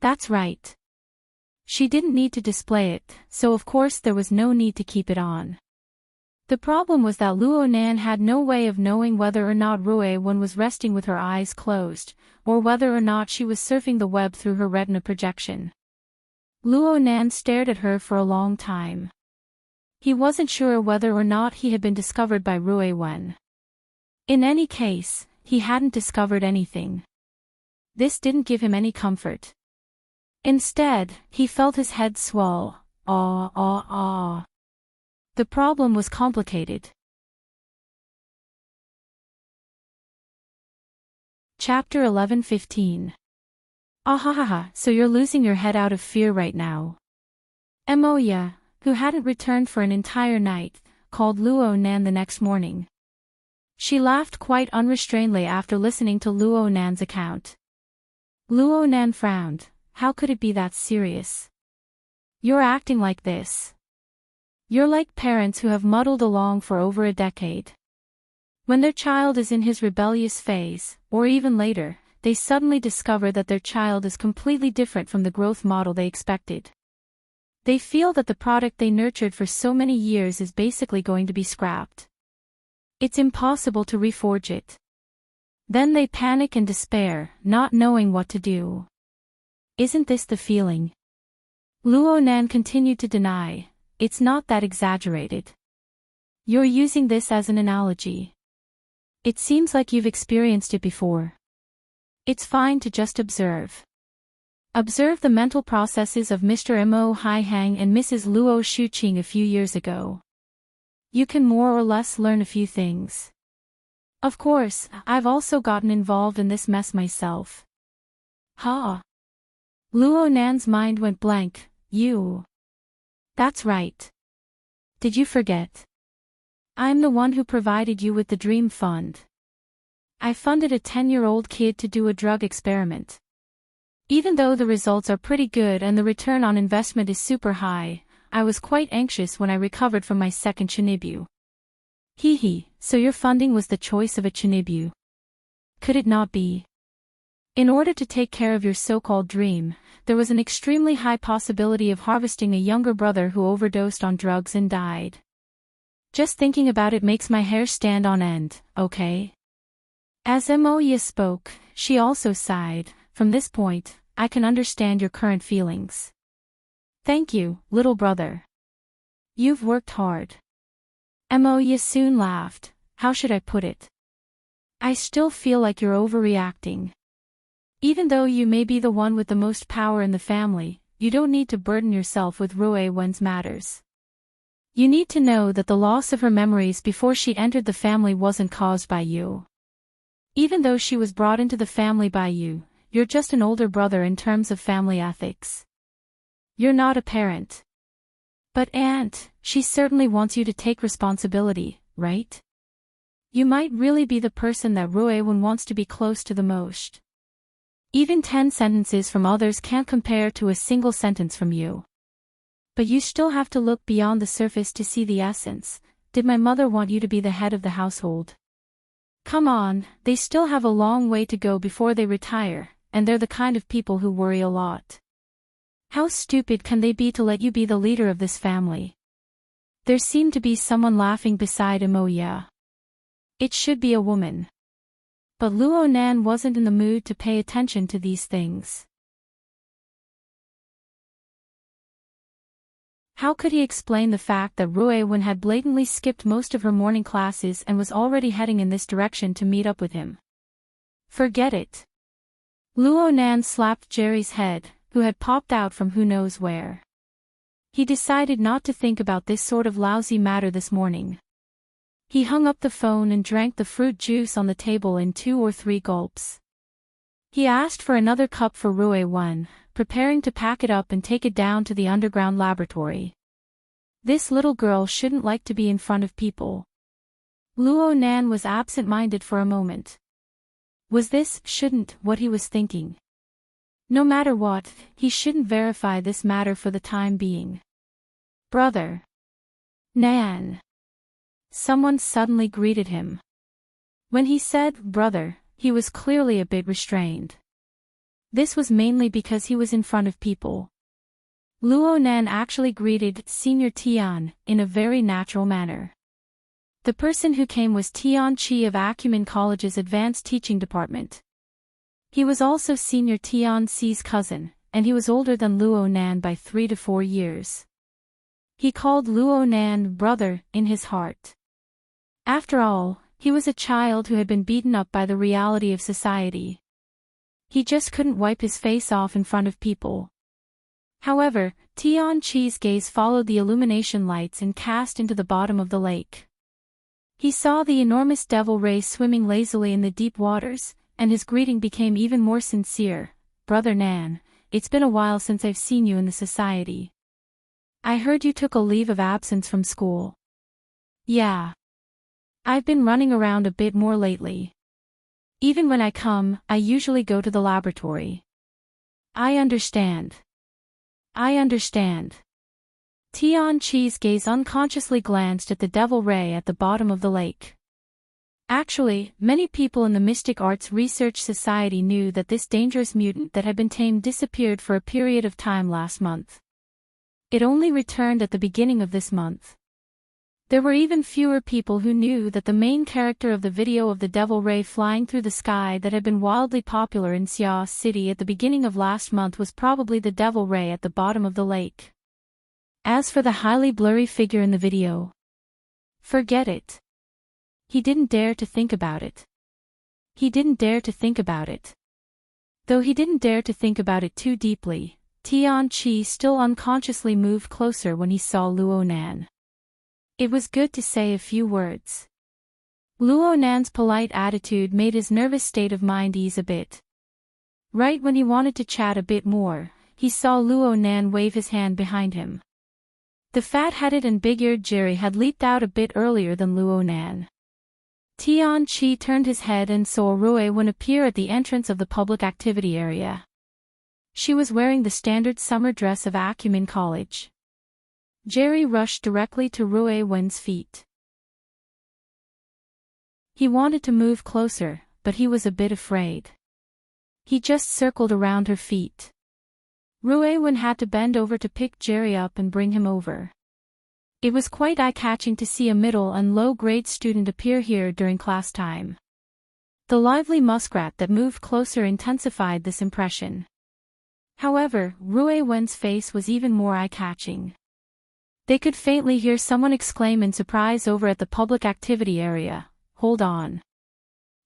That's right. She didn't need to display it, so of course there was no need to keep it on. The problem was that Luo Nan had no way of knowing whether or not Rui Wen was resting with her eyes closed, or whether or not she was surfing the web through her retina projection. Luo Nan stared at her for a long time. He wasn't sure whether or not he had been discovered by Rui Wen. In any case, he hadn't discovered anything. This didn't give him any comfort. Instead, he felt his head swell. The problem was complicated. Chapter 11:15. Ahahaha, so you're losing your head out of fear right now. Moya, who hadn't returned for an entire night, called Luo Nan the next morning. She laughed quite unrestrainedly after listening to Luo Nan's account. Luo Nan frowned. How could it be that serious? You're acting like this. You're like parents who have muddled along for over a decade. When their child is in his rebellious phase, or even later, they suddenly discover that their child is completely different from the growth model they expected. They feel that the product they nurtured for so many years is basically going to be scrapped. It's impossible to reforge it. Then they panic and despair, not knowing what to do. Isn't this the feeling? Luo Nan continued to deny. It's not that exaggerated. You're using this as an analogy. It seems like you've experienced it before. It's fine to just observe. Observe the mental processes of Mr. Mo Haihang and Mrs. Luo Shuqing a few years ago. You can more or less learn a few things. Of course, I've also gotten involved in this mess myself. Ha! Luo Nan's mind went blank. You. That's right. Did you forget? I'm the one who provided you with the Dream Fund. I funded a 10-year-old kid to do a drug experiment. Even though the results are pretty good and the return on investment is super high, I was quite anxious when I recovered from my second Chinibu. So your funding was the choice of a Chinibu. Could it not be? In order to take care of your so-called dream, there was an extremely high possibility of harvesting a younger brother who overdosed on drugs and died. Just thinking about it makes my hair stand on end, okay? As Moya spoke, she also sighed. From this point, I can understand your current feelings. Thank you, little brother. You've worked hard. Moya soon laughed. How should I put it? I still feel like you're overreacting. Even though you may be the one with the most power in the family, you don't need to burden yourself with Rui Wen's matters. You need to know that the loss of her memories before she entered the family wasn't caused by you. Even though she was brought into the family by you, you're just an older brother in terms of family ethics. You're not a parent. But Aunt, she certainly wants you to take responsibility, right? You might really be the person that Ruewon wants to be close to the most. Even 10 sentences from others can't compare to a single sentence from you. But you still have to look beyond the surface to see the essence. Did my mother want you to be the head of the household? Come on, they still have a long way to go before they retire, and they're the kind of people who worry a lot. How stupid can they be to let you be the leader of this family? There seemed to be someone laughing beside him. Oh yeah. It should be a woman. But Luonan wasn't in the mood to pay attention to these things. How could he explain the fact that Ruewon had blatantly skipped most of her morning classes and was already heading in this direction to meet up with him? Forget it. Luonan slapped Jerry's head, who had popped out from who knows where. He decided not to think about this sort of lousy matter this morning. He hung up the phone and drank the fruit juice on the table in 2 or 3 gulps. He asked for another cup for Ruewon, preparing to pack it up and take it down to the underground laboratory. This little girl shouldn't like to be in front of people. Luonan was absent-minded for a moment. Was this shouldn't what he was thinking? No matter what, he shouldn't verify this matter for the time being. Brother. Nan. Someone suddenly greeted him. When he said brother, he was clearly a bit restrained. This was mainly because he was in front of people. Luonan actually greeted Senior Tian in a very natural manner. The person who came was Tian Chi of Acumen College's Advanced Teaching Department. He was also Senior Tian Ci's cousin, and he was older than Luonan by 3 to 4 years. He called Luonan brother in his heart. After all, he was a child who had been beaten up by the reality of society. He just couldn't wipe his face off in front of people. However, Tian Chi's gaze followed the illumination lights and cast into the bottom of the lake. He saw the enormous devil ray swimming lazily in the deep waters, and his greeting became even more sincere. Brother Nan, it's been a while since I've seen you in the society. I heard you took a leave of absence from school. Yeah. I've been running around a bit more lately. Even when I come, I usually go to the laboratory. I understand. I understand. Tian Chi's gaze unconsciously glanced at the devil ray at the bottom of the lake. Actually, many people in the Mystic Arts Research Society knew that this dangerous mutant that had been tamed disappeared for a period of time last month. It only returned at the beginning of this month. There were even fewer people who knew that the main character of the video of the devil ray flying through the sky that had been wildly popular in Xia City at the beginning of last month was probably the devil ray at the bottom of the lake. As for the highly blurry figure in the video, forget it. He didn't dare to think about it. He didn't dare to think about it. Though he didn't dare to think about it too deeply, Tian Chi still unconsciously moved closer when he saw Luonan. It was good to say a few words. Luonan's polite attitude made his nervous state of mind ease a bit. Right when he wanted to chat a bit more, he saw Luonan wave his hand behind him. The fat-headed and big-eared Jerry had leaped out a bit earlier than Luonan. Tian Chi turned his head and saw Ruewon appear at the entrance of the public activity area. She was wearing the standard summer dress of Acumen College. Jerry rushed directly to Ruewon's feet. He wanted to move closer, but he was a bit afraid. He just circled around her feet. Ruewon had to bend over to pick Jerry up and bring him over. It was quite eye-catching to see a middle and low-grade student appear here during class time. The lively muskrat that moved closer intensified this impression. However, Ruewon's face was even more eye-catching. They could faintly hear someone exclaim in surprise over at the public activity area, "Hold on.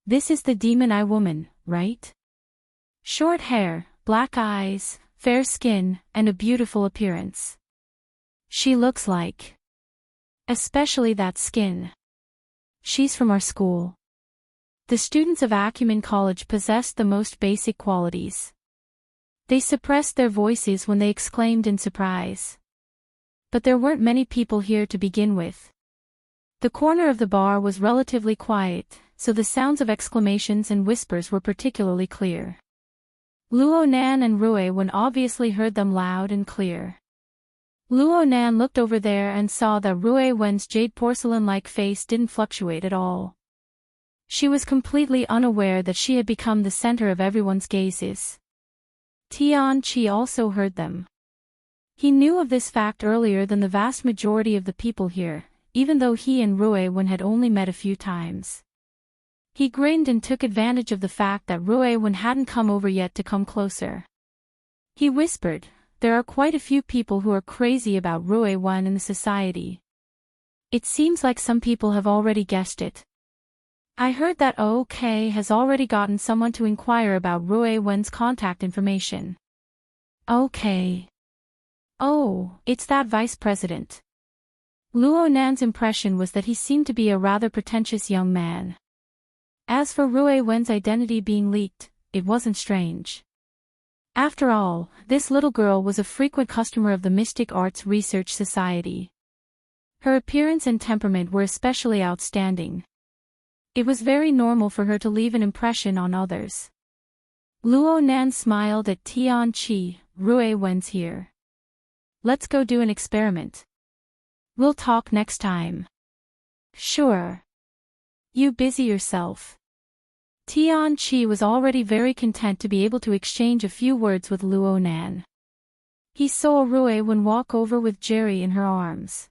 This is the demon eye woman, right? Short hair, black eyes, fair skin, and a beautiful appearance. She looks like. Especially that skin. She's from our school." The students of Acumen College possessed the most basic qualities. They suppressed their voices when they exclaimed in surprise. But there weren't many people here to begin with. The corner of the bar was relatively quiet, so the sounds of exclamations and whispers were particularly clear. Luo Nan and Rui Wen obviously heard them loud and clear. Luo Nan looked over there and saw that Rui Wen's jade porcelain-like face didn't fluctuate at all. She was completely unaware that she had become the center of everyone's gazes. Tian Qi also heard them. He knew of this fact earlier than the vast majority of the people here, even though he and Rui Wen had only met a few times. He grinned and took advantage of the fact that Rui Wen hadn't come over yet to come closer. He whispered, "There are quite a few people who are crazy about Rui Wen in the society. It seems like some people have already guessed it. I heard that OK has already gotten someone to inquire about Rui Wen's contact information." OK. Oh, it's that vice president. Luo Nan's impression was that he seemed to be a rather pretentious young man. As for Rui Wen's identity being leaked, it wasn't strange. After all, this little girl was a frequent customer of the Mystic Arts Research Society. Her appearance and temperament were especially outstanding. It was very normal for her to leave an impression on others. Luo Nan smiled at Tian Qi. "Rui Wen's here. Let's go do an experiment. We'll talk next time." "Sure. You busy yourself." Tian Qi was already very content to be able to exchange a few words with Luo Nan. He saw Rui Wen walk over with Jerry in her arms.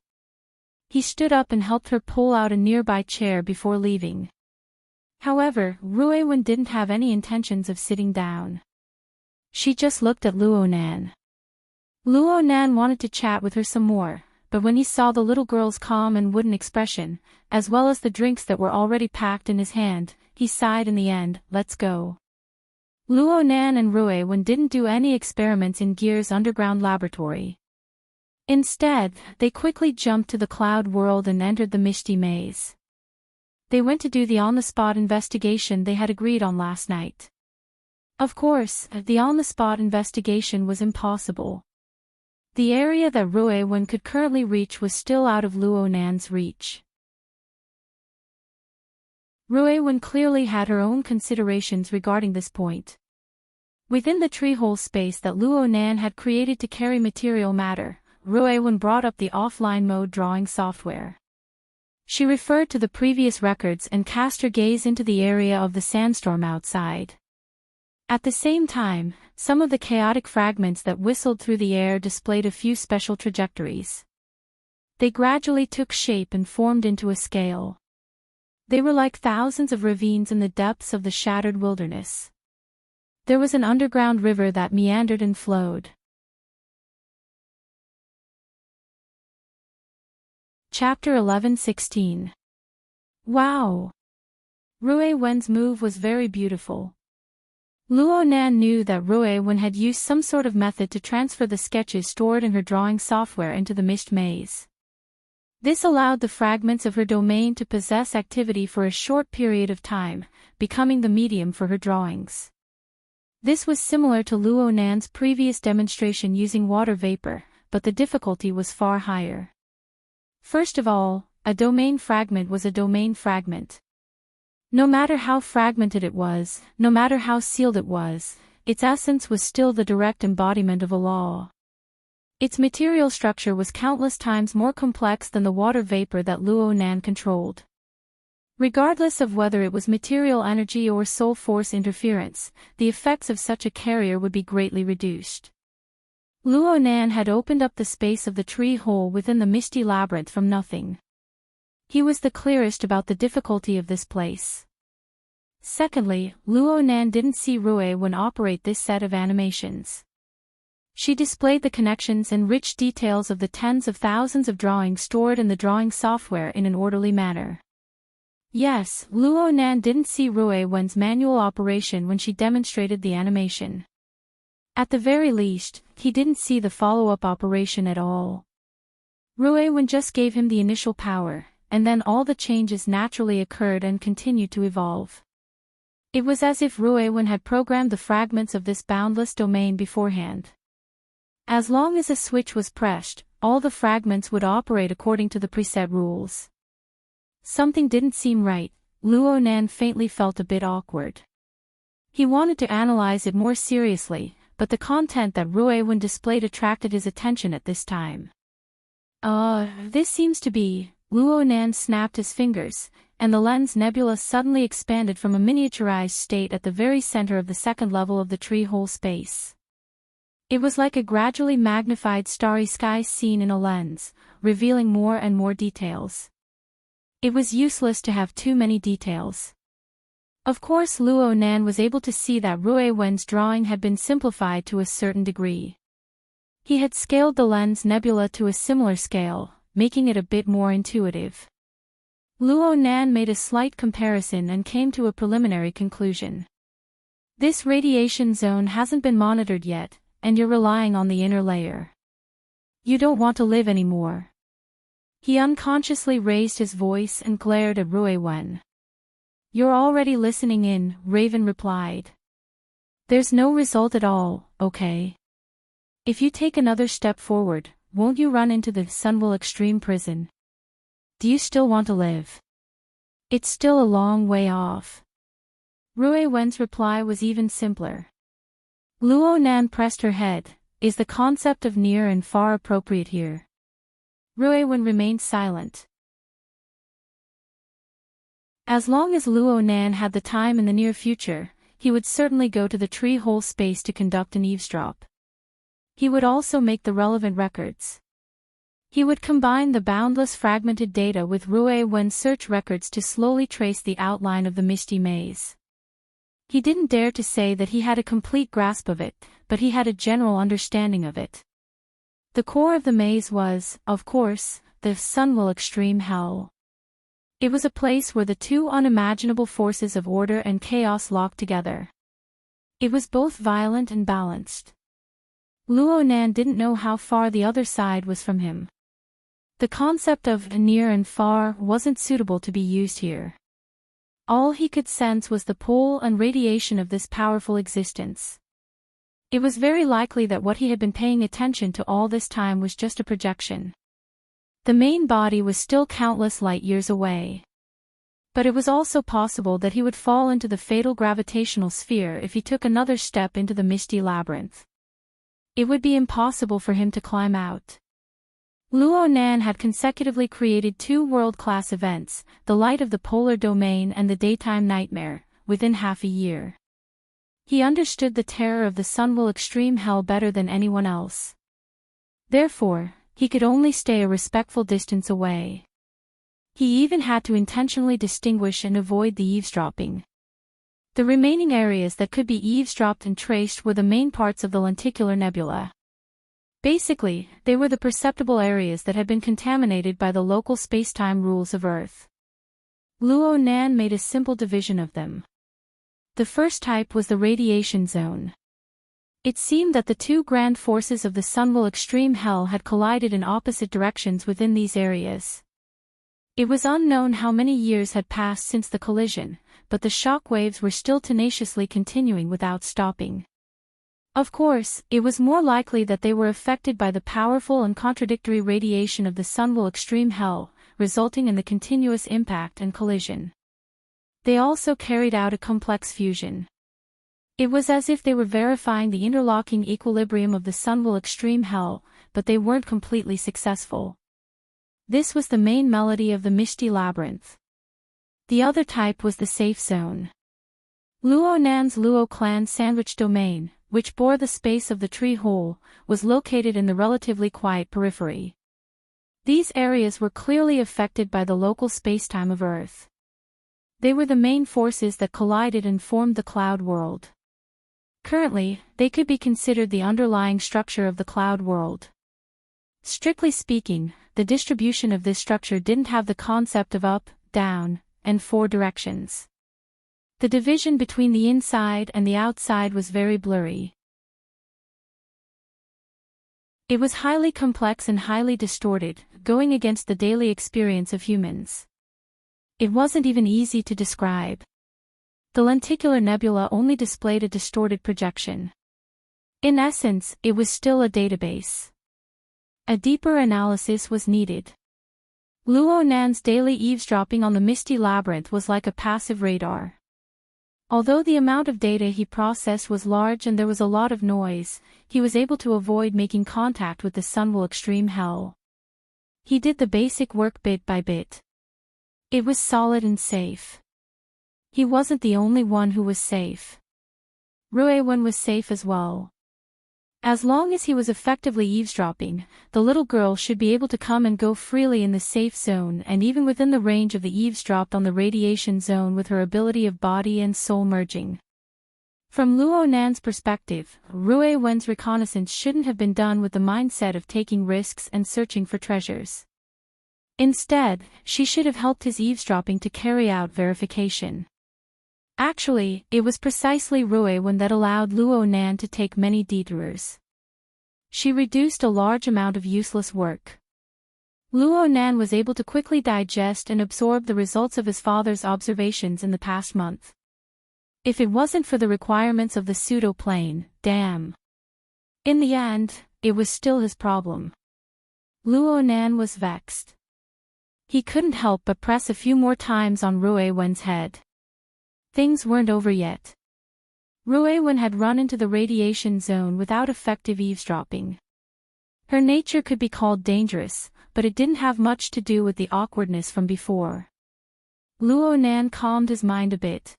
He stood up and helped her pull out a nearby chair before leaving. However, Rui Wen didn't have any intentions of sitting down. She just looked at Luo Nan. Luo Nan wanted to chat with her some more, but when he saw the little girl's calm and wooden expression, as well as the drinks that were already packed in his hand, he sighed in the end. "Let's go." Luo Nan and Rui Wen didn't do any experiments in Gear's underground laboratory. Instead, they quickly jumped to the cloud world and entered the Misty Maze. They went to do the on-the-spot investigation they had agreed on last night. Of course, the on-the-spot investigation was impossible. The area that Rui Wen could currently reach was still out of Luo Nan's reach. Rui Wen clearly had her own considerations regarding this point. Within the tree-hole space that Luo Nan had created to carry material matter, Rui Wen brought up the offline mode drawing software. She referred to the previous records and cast her gaze into the area of the sandstorm outside. At the same time, some of the chaotic fragments that whistled through the air displayed a few special trajectories. They gradually took shape and formed into a scale. They were like thousands of ravines in the depths of the shattered wilderness. There was an underground river that meandered and flowed. Chapter 11:16. Wow! Rui Wen's move was very beautiful. Luo Nan knew that Rui Wen had used some sort of method to transfer the sketches stored in her drawing software into the mist maze. This allowed the fragments of her domain to possess activity for a short period of time, becoming the medium for her drawings. This was similar to Luo Nan's previous demonstration using water vapor, but the difficulty was far higher. First of all, a domain fragment was a domain fragment. No matter how fragmented it was, no matter how sealed it was, its essence was still the direct embodiment of a law. Its material structure was countless times more complex than the water vapor that Luo Nan controlled. Regardless of whether it was material energy or soul force interference, the effects of such a carrier would be greatly reduced. Luo Nan had opened up the space of the tree hole within the misty labyrinth from nothing. He was the clearest about the difficulty of this place. Secondly, Luo Nan didn't see Rui Wen operate this set of animations. She displayed the connections and rich details of the tens of thousands of drawings stored in the drawing software in an orderly manner. Yes, Luo Nan didn't see Rui Wen's manual operation when she demonstrated the animation. At the very least, he didn't see the follow-up operation at all. Rui Wen just gave him the initial power, and then all the changes naturally occurred and continued to evolve. It was as if Ruewen had programmed the fragments of this boundless domain beforehand. As long as a switch was pressed, all the fragments would operate according to the preset rules. Something didn't seem right. Luonan faintly felt a bit awkward. He wanted to analyze it more seriously, but the content that Ruewen displayed attracted his attention at this time. This seems to be... Luonan snapped his fingers, and the lens nebula suddenly expanded from a miniaturized state at the very center of the second level of the tree-hole space. It was like a gradually magnified starry sky seen in a lens, revealing more and more details. It was useless to have too many details. Of course Luonan was able to see that Ruewen's drawing had been simplified to a certain degree. He had scaled the lens nebula to a similar scale, making it a bit more intuitive. Luonan made a slight comparison and came to a preliminary conclusion. This radiation zone hasn't been monitored yet, and you're relying on the inner layer. You don't want to live anymore. He unconsciously raised his voice and glared at Ruewen. You're already listening in, Raven replied. There's no result at all, okay? If you take another step forward, won't you run into the Sunwell Extreme prison? Do you still want to live? It's still a long way off. Ruewen's reply was even simpler. Luonan pressed her head. Is the concept of near and far appropriate here? Ruewen remained silent. As long as Luonan had the time in the near future, he would certainly go to the tree-hole space to conduct an eavesdrop. He would also make the relevant records. He would combine the boundless fragmented data with Ruewen's search records to slowly trace the outline of the misty maze. He didn't dare to say that he had a complete grasp of it, but he had a general understanding of it. The core of the maze was, of course, the Sunwell Extreme Hell. It was a place where the two unimaginable forces of order and chaos locked together. It was both violent and balanced. Luonan didn't know how far the other side was from him. The concept of near and far wasn't suitable to be used here. All he could sense was the pull and radiation of this powerful existence. It was very likely that what he had been paying attention to all this time was just a projection. The main body was still countless light years away. But it was also possible that he would fall into the fatal gravitational sphere if he took another step into the misty labyrinth. It would be impossible for him to climb out. Luonan had consecutively created two world-class events, the light of the polar domain and the daytime nightmare, within half a year. He understood the terror of the Sunwell Extreme Hell better than anyone else. Therefore, he could only stay a respectful distance away. He even had to intentionally distinguish and avoid the eavesdropping. The remaining areas that could be eavesdropped and traced were the main parts of the lenticular nebula. Basically, they were the perceptible areas that had been contaminated by the local space-time rules of Earth. Luonan made a simple division of them. The first type was the radiation zone. It seemed that the two grand forces of the Sunwell Extreme Hell had collided in opposite directions within these areas. It was unknown how many years had passed since the collision, but the shock waves were still tenaciously continuing without stopping. Of course, it was more likely that they were affected by the powerful and contradictory radiation of the Sunwell Extreme Hell, resulting in the continuous impact and collision. They also carried out a complex fusion. It was as if they were verifying the interlocking equilibrium of the Sunwell Extreme Hell, but they weren't completely successful. This was the main melody of the misty labyrinth. The other type was the safe zone. Luonan's Luo clan sandwich domain, which bore the space of the tree hole, was located in the relatively quiet periphery. These areas were clearly affected by the local spacetime of Earth. They were the main forces that collided and formed the cloud world. Currently, they could be considered the underlying structure of the cloud world. Strictly speaking, the distribution of this structure didn't have the concept of up, down, and four directions. The division between the inside and the outside was very blurry. It was highly complex and highly distorted, going against the daily experience of humans. It wasn't even easy to describe. The lenticular nebula only displayed a distorted projection. In essence, it was still a database. A deeper analysis was needed. Luo Nan's daily eavesdropping on the misty labyrinth was like a passive radar. Although the amount of data he processed was large and there was a lot of noise, he was able to avoid making contact with the sunwell extreme hell. He did the basic work bit by bit. It was solid and safe. He wasn't the only one who was safe. Ruiwen was safe as well. As long as he was effectively eavesdropping, the little girl should be able to come and go freely in the safe zone and even within the range of the eavesdropped on the radiation zone with her ability of body and soul merging. From Luo Nan's perspective, Ruiwen's reconnaissance shouldn't have been done with the mindset of taking risks and searching for treasures. Instead, she should have helped his eavesdropping to carry out verification. Actually, it was precisely Ruiwen that allowed Luo Nan to take many detours. She reduced a large amount of useless work. Luo Nan was able to quickly digest and absorb the results of his father's observations in the past month. If it wasn't for the requirements of the pseudo-plane, damn. In the end, it was still his problem. Luo Nan was vexed. He couldn't help but press a few more times on Ruiwen's head. Things weren't over yet. Ruiwen had run into the radiation zone without effective eavesdropping. Her nature could be called dangerous, but it didn't have much to do with the awkwardness from before. Luo Nan calmed his mind a bit.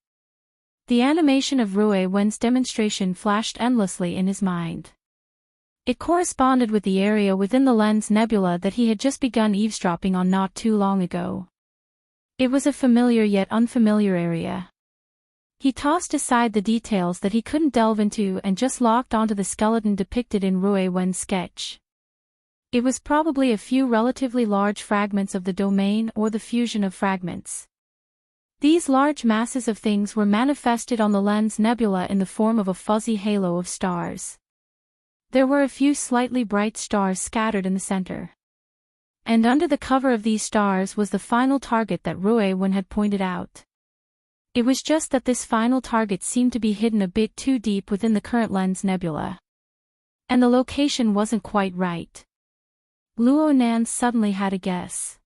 The animation of Ruiwen's demonstration flashed endlessly in his mind. It corresponded with the area within the lens nebula that he had just begun eavesdropping on not too long ago. It was a familiar yet unfamiliar area. He tossed aside the details that he couldn't delve into and just locked onto the skeleton depicted in Ruiwen's sketch. It was probably a few relatively large fragments of the domain or the fusion of fragments. These large masses of things were manifested on the lens nebula in the form of a fuzzy halo of stars. There were a few slightly bright stars scattered in the center. And under the cover of these stars was the final target that Ruiwen had pointed out. It was just that this final target seemed to be hidden a bit too deep within the current lens nebula. And the location wasn't quite right. Luo Nan suddenly had a guess.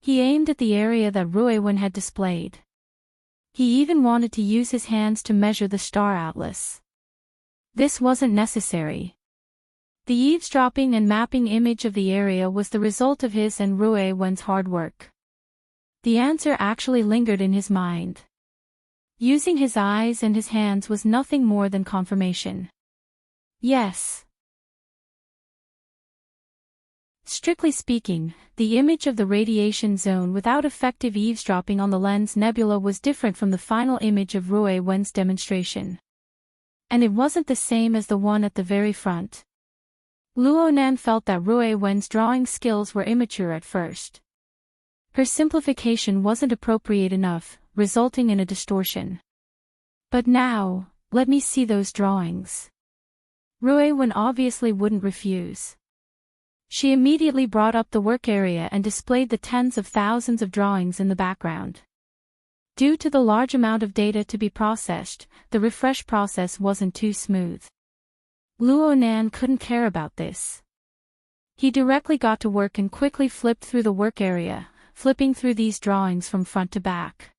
He aimed at the area that Ruiwen had displayed. He even wanted to use his hands to measure the star atlas. This wasn't necessary. The eavesdropping and mapping image of the area was the result of his and Ruiwen's hard work. The answer actually lingered in his mind. Using his eyes and his hands was nothing more than confirmation. Yes. Strictly speaking, the image of the radiation zone without effective eavesdropping on the lens nebula was different from the final image of Ruiwen's demonstration. And it wasn't the same as the one at the very front. Luo Nan felt that Ruiwen's drawing skills were immature at first. Her simplification wasn't appropriate enough, resulting in a distortion. But now, let me see those drawings. Ruiwen obviously wouldn't refuse. She immediately brought up the work area and displayed the tens of thousands of drawings in the background. Due to the large amount of data to be processed, the refresh process wasn't too smooth. Luo Nan couldn't care about this. He directly got to work and quickly flipped through the work area, flipping through these drawings from front to back.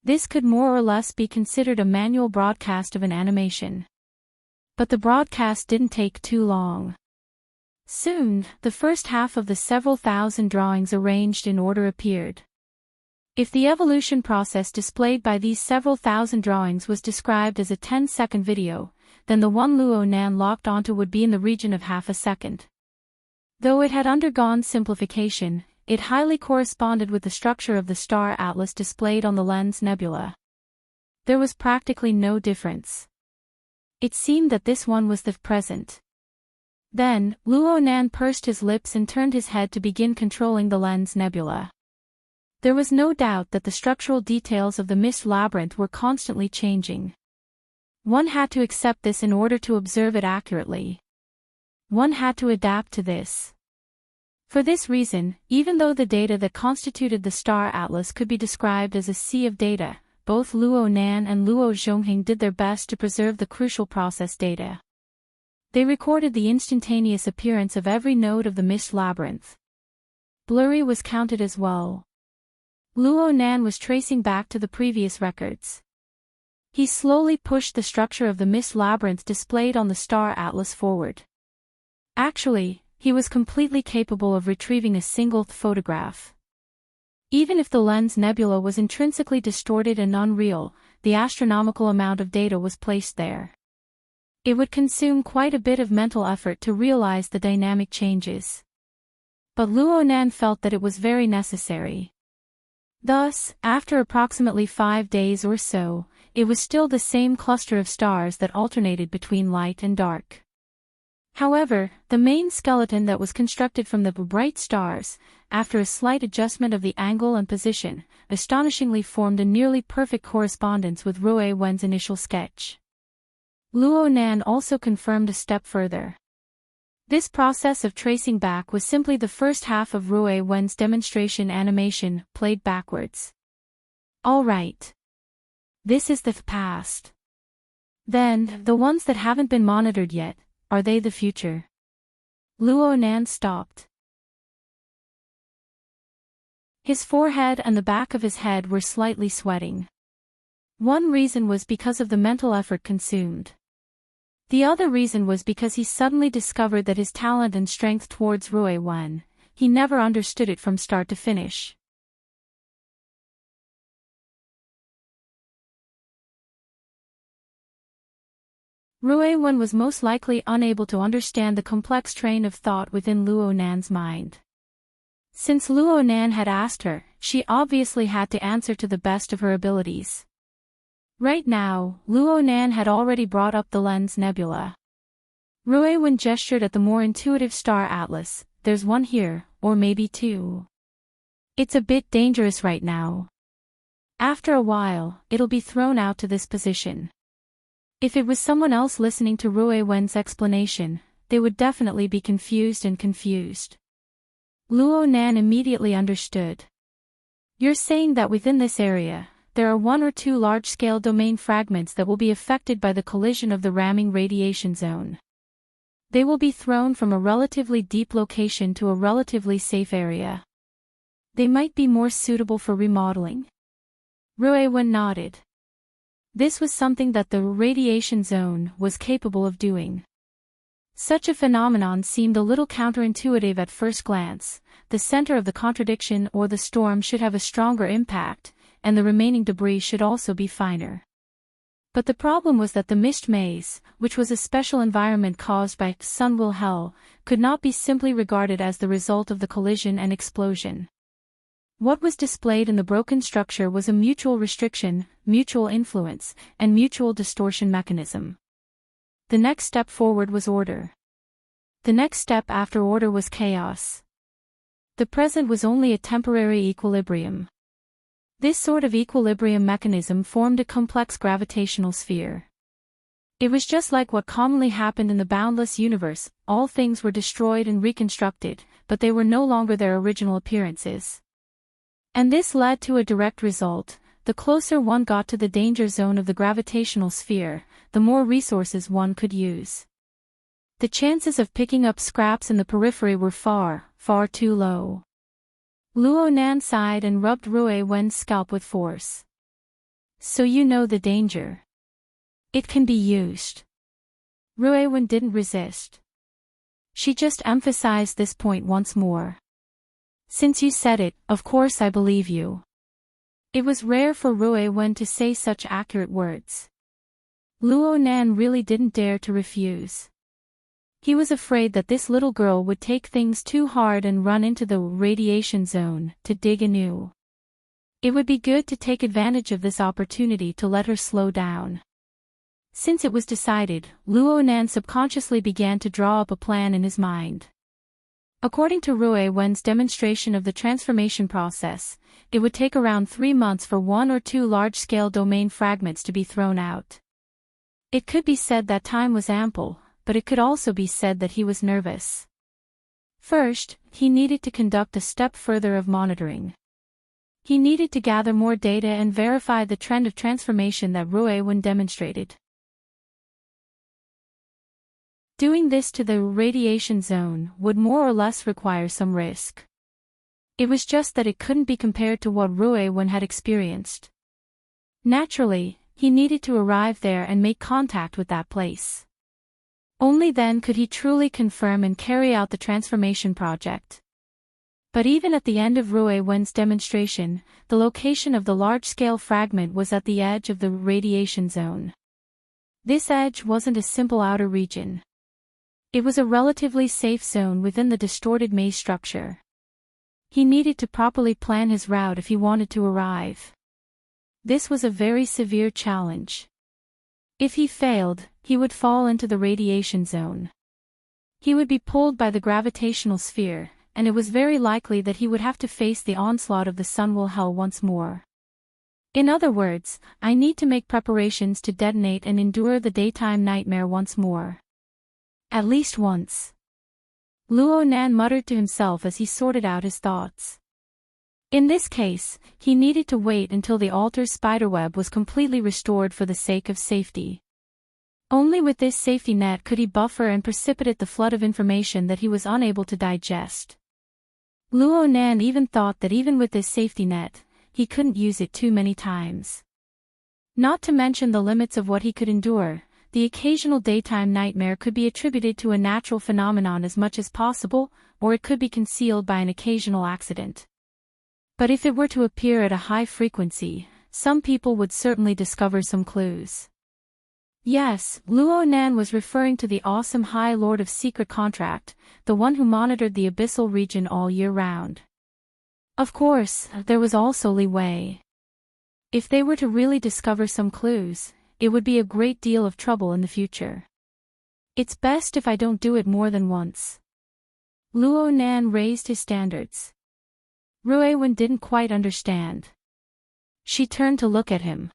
This could more or less be considered a manual broadcast of an animation. But the broadcast didn't take too long. Soon, the first half of the several thousand drawings arranged in order appeared. If the evolution process displayed by these several thousand drawings was described as a 10-second video, then the one Luo Nan locked onto would be in the region of half a second. Though it had undergone simplification, it highly corresponded with the structure of the star atlas displayed on the lens nebula. There was practically no difference. It seemed that this one was the present. Then, Luo Nan pursed his lips and turned his head to begin controlling the lens nebula. There was no doubt that the structural details of the mist labyrinth were constantly changing. One had to accept this in order to observe it accurately. One had to adapt to this. For this reason, even though the data that constituted the star atlas could be described as a sea of data, both Luo Nan and Luo Zhongheng did their best to preserve the crucial process data. They recorded the instantaneous appearance of every node of the mist labyrinth. Blurry was counted as well. Luo Nan was tracing back to the previous records. He slowly pushed the structure of the mist labyrinth displayed on the star atlas forward. Actually, he was completely capable of retrieving a single photograph. Even if the lens nebula was intrinsically distorted and unreal, the astronomical amount of data was placed there. It would consume quite a bit of mental effort to realize the dynamic changes. But Luo Nan felt that it was very necessary. Thus, after approximately 5 days or so, it was still the same cluster of stars that alternated between light and dark. However, the main skeleton that was constructed from the bright stars, after a slight adjustment of the angle and position, astonishingly formed a nearly perfect correspondence with Rui Wen's initial sketch. Luo Nan also confirmed a step further. This process of tracing back was simply the first half of Rui Wen's demonstration animation, played backwards. All right. This is the past. Then, the ones that haven't been monitored yet, are they the future? Luo Nan stopped. His forehead and the back of his head were slightly sweating. One reason was because of the mental effort consumed. The other reason was because he suddenly discovered that his talent and strength towards Rui Wen, he never understood it from start to finish. Rui Wen was most likely unable to understand the complex train of thought within Luo Nan's mind. Since Luo Nan had asked her, she obviously had to answer to the best of her abilities. Right now, Luo Nan had already brought up the lens nebula. Rui Wen gestured at the more intuitive star atlas. There's one here, or maybe two. It's a bit dangerous right now. After a while, it'll be thrown out to this position. If it was someone else listening to Rui Wen's explanation, they would definitely be confused. Luo Nan immediately understood. You're saying that within this area, there are 1 or 2 large-scale domain fragments that will be affected by the collision of the ramming radiation zone. They will be thrown from a relatively deep location to a relatively safe area. They might be more suitable for remodeling. Rui Wen nodded. This was something that the radiation zone was capable of doing. Such a phenomenon seemed a little counterintuitive at first glance. The center of the contradiction or the storm should have a stronger impact, and the remaining debris should also be finer. But the problem was that the mist maze, which was a special environment caused by sun will hell, could not be simply regarded as the result of the collision and explosion. What was displayed in the broken structure was a mutual restriction, mutual influence, and mutual distortion mechanism. The next step forward was order. The next step after order was chaos. The present was only a temporary equilibrium. This sort of equilibrium mechanism formed a complex gravitational sphere. It was just like what commonly happened in the boundless universe. All things were destroyed and reconstructed, but they were no longer their original appearances. And this led to a direct result. The closer one got to the danger zone of the gravitational sphere, the more resources one could use. The chances of picking up scraps in the periphery were far, far too low. Luo Nan sighed and rubbed Rui Wen's scalp with force. So you know the danger. It can be used. Rui Wen didn't resist. She just emphasized this point once more. Since you said it, of course I believe you. It was rare for Rui Wen to say such accurate words. Luo Nan really didn't dare to refuse. He was afraid that this little girl would take things too hard and run into the radiation zone to dig anew. It would be good to take advantage of this opportunity to let her slow down. Since it was decided, Luo Nan subconsciously began to draw up a plan in his mind. According to Rui Wen's demonstration of the transformation process, it would take around 3 months for 1 or 2 large-scale domain fragments to be thrown out. It could be said that time was ample, but it could also be said that he was nervous. First, he needed to conduct a step further of monitoring. He needed to gather more data and verify the trend of transformation that Ruiwen demonstrated. Doing this to the radiation zone would more or less require some risk. It was just that it couldn't be compared to what Ruiwen had experienced. Naturally, he needed to arrive there and make contact with that place. Only then could he truly confirm and carry out the transformation project. But even at the end of Ruiwen's demonstration, the location of the large-scale fragment was at the edge of the radiation zone. This edge wasn't a simple outer region. It was a relatively safe zone within the distorted maze structure. He needed to properly plan his route if he wanted to arrive. This was a very severe challenge. If he failed, he would fall into the radiation zone. He would be pulled by the gravitational sphere, and it was very likely that he would have to face the onslaught of the sunwheel hell once more. In other words, I need to make preparations to detonate and endure the daytime nightmare once more. At least once. Luo Nan muttered to himself as he sorted out his thoughts. In this case, he needed to wait until the altar's spiderweb was completely restored for the sake of safety. Only with this safety net could he buffer and precipitate the flood of information that he was unable to digest. Luo Nan even thought that even with this safety net, he couldn't use it too many times. Not to mention the limits of what he could endure, the occasional daytime nightmare could be attributed to a natural phenomenon as much as possible, or it could be concealed by an occasional accident. But if it were to appear at a high frequency, some people would certainly discover some clues. Yes, Luo Nan was referring to the awesome High Lord of Secret Contract, the one who monitored the abyssal region all year round. Of course, there was also Li Wei. If they were to really discover some clues, it would be a great deal of trouble in the future. It's best if I don't do it more than once. Luo Nan raised his standards. Ruiwen didn't quite understand. She turned to look at him.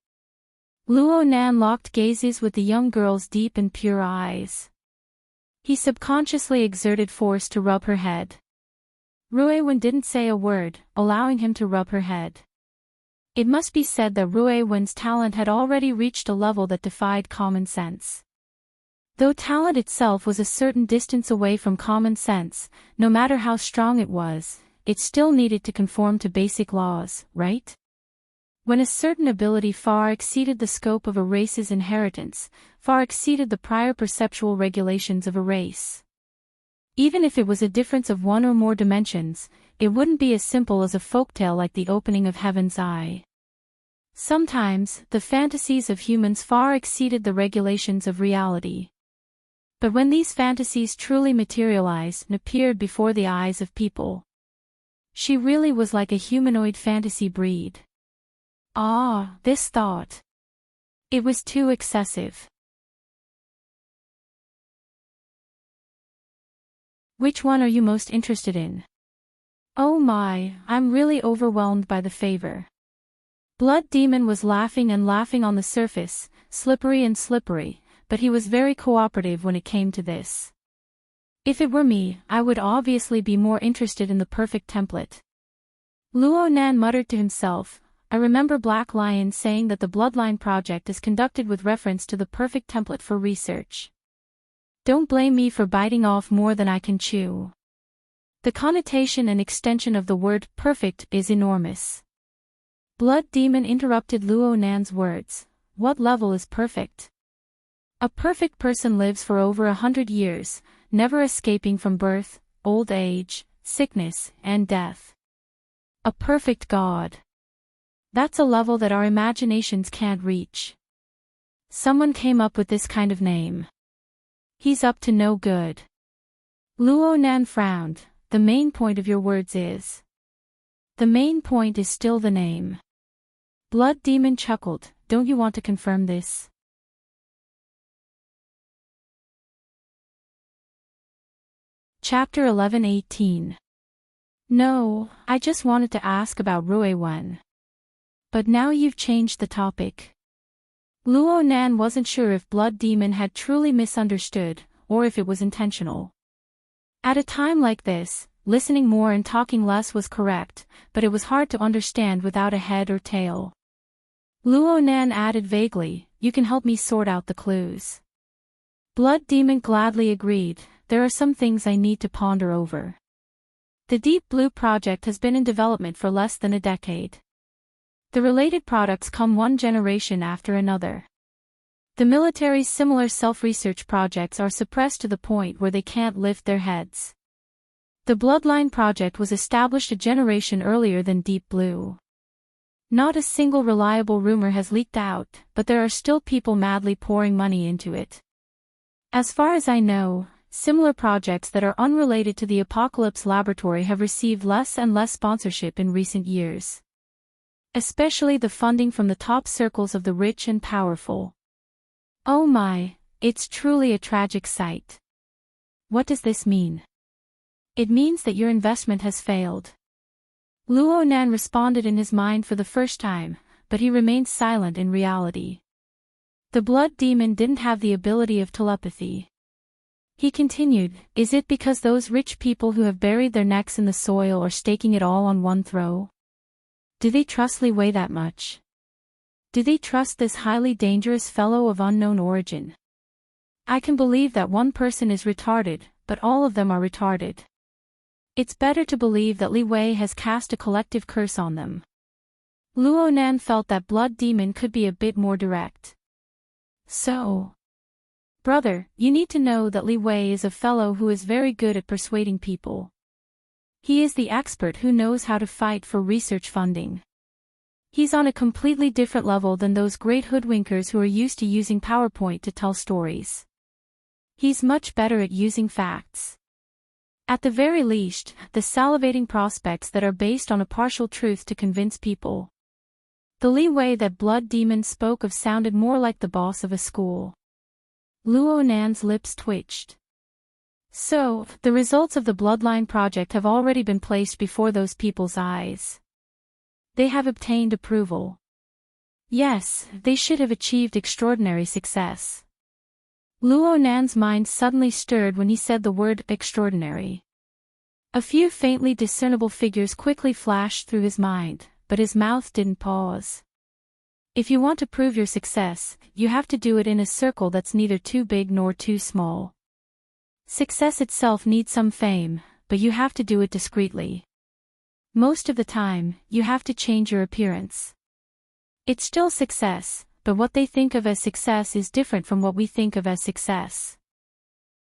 Luo Nan locked gazes with the young girl's deep and pure eyes. He subconsciously exerted force to rub her head. Ruiwen didn't say a word, allowing him to rub her head. It must be said that Ruiwen's talent had already reached a level that defied common sense. Though talent itself was a certain distance away from common sense, no matter how strong it was, it still needed to conform to basic laws, right? When a certain ability far exceeded the scope of a race's inheritance, far exceeded the prior perceptual regulations of a race. Even if it was a difference of one or more dimensions, it wouldn't be as simple as a folktale like the opening of Heaven's Eye. Sometimes, the fantasies of humans far exceeded the regulations of reality. But when these fantasies truly materialized and appeared before the eyes of people, she really was like a humanoid fantasy breed. Ah, this thought. It was too excessive. Which one are you most interested in? Oh my, I'm really overwhelmed by the favor. Blood Demon was laughing and laughing on the surface, slippery and slippery, but he was very cooperative when it came to this. If it were me, I would obviously be more interested in the perfect template. Luo Nan muttered to himself, I remember Black Lion saying that the Bloodline project is conducted with reference to the perfect template for research. Don't blame me for biting off more than I can chew. The connotation and extension of the word perfect is enormous. Blood Demon interrupted Luo Nan's words. What level is perfect? A perfect person lives for over 100 years, never escaping from birth, old age, sickness, and death. A perfect God. That's a level that our imaginations can't reach. Someone came up with this kind of name. He's up to no good. Luo Nan frowned. The main point of your words is. The main point is still the name. Blood Demon chuckled. Don't you want to confirm this? Chapter 11:18. No, I just wanted to ask about Ruiwen. But now you've changed the topic. Luo Nan wasn't sure if Blood Demon had truly misunderstood, or if it was intentional. At a time like this, listening more and talking less was correct, but it was hard to understand without a head or tail. Luo Nan added vaguely, "You can help me sort out the clues." Blood Demon gladly agreed, "There are some things I need to ponder over." The Deep Blue project has been in development for less than a decade. The related products come one generation after another. The military's similar self-research projects are suppressed to the point where they can't lift their heads. The Bloodline project was established a generation earlier than Deep Blue. Not a single reliable rumor has leaked out, but there are still people madly pouring money into it. As far as I know, similar projects that are unrelated to the Apocalypse Laboratory have received less and less sponsorship in recent years. Especially the funding from the top circles of the rich and powerful. Oh my, it's truly a tragic sight. What does this mean? It means that your investment has failed. Luo Nan responded in his mind for the first time, but he remained silent in reality. The Blood Demon didn't have the ability of telepathy. He continued, "Is it because those rich people who have buried their necks in the soil are staking it all on one throw? Do they trust Li Wei that much? Do they trust this highly dangerous fellow of unknown origin? I can believe that one person is retarded, but all of them are retarded. It's better to believe that Li Wei has cast a collective curse on them." Luo Nan felt that Blood Demon could be a bit more direct. "So, brother, you need to know that Li Wei is a fellow who is very good at persuading people. He is the expert who knows how to fight for research funding. He's on a completely different level than those great hoodwinkers who are used to using PowerPoint to tell stories. He's much better at using facts. At the very least, the salivating prospects that are based on a partial truth to convince people." The Li Wei that Blood Demon spoke of sounded more like the boss of a school. Luo Nan's lips twitched. "So, the results of the Bloodline project have already been placed before those people's eyes. They have obtained approval. Yes, they should have achieved extraordinary success." Luo Nan's mind suddenly stirred when he said the word extraordinary. A few faintly discernible figures quickly flashed through his mind, but his mouth didn't pause. If you want to prove your success, you have to do it in a circle that's neither too big nor too small. Success itself needs some fame, but you have to do it discreetly. Most of the time, you have to change your appearance. It's still success, but what they think of as success is different from what we think of as success.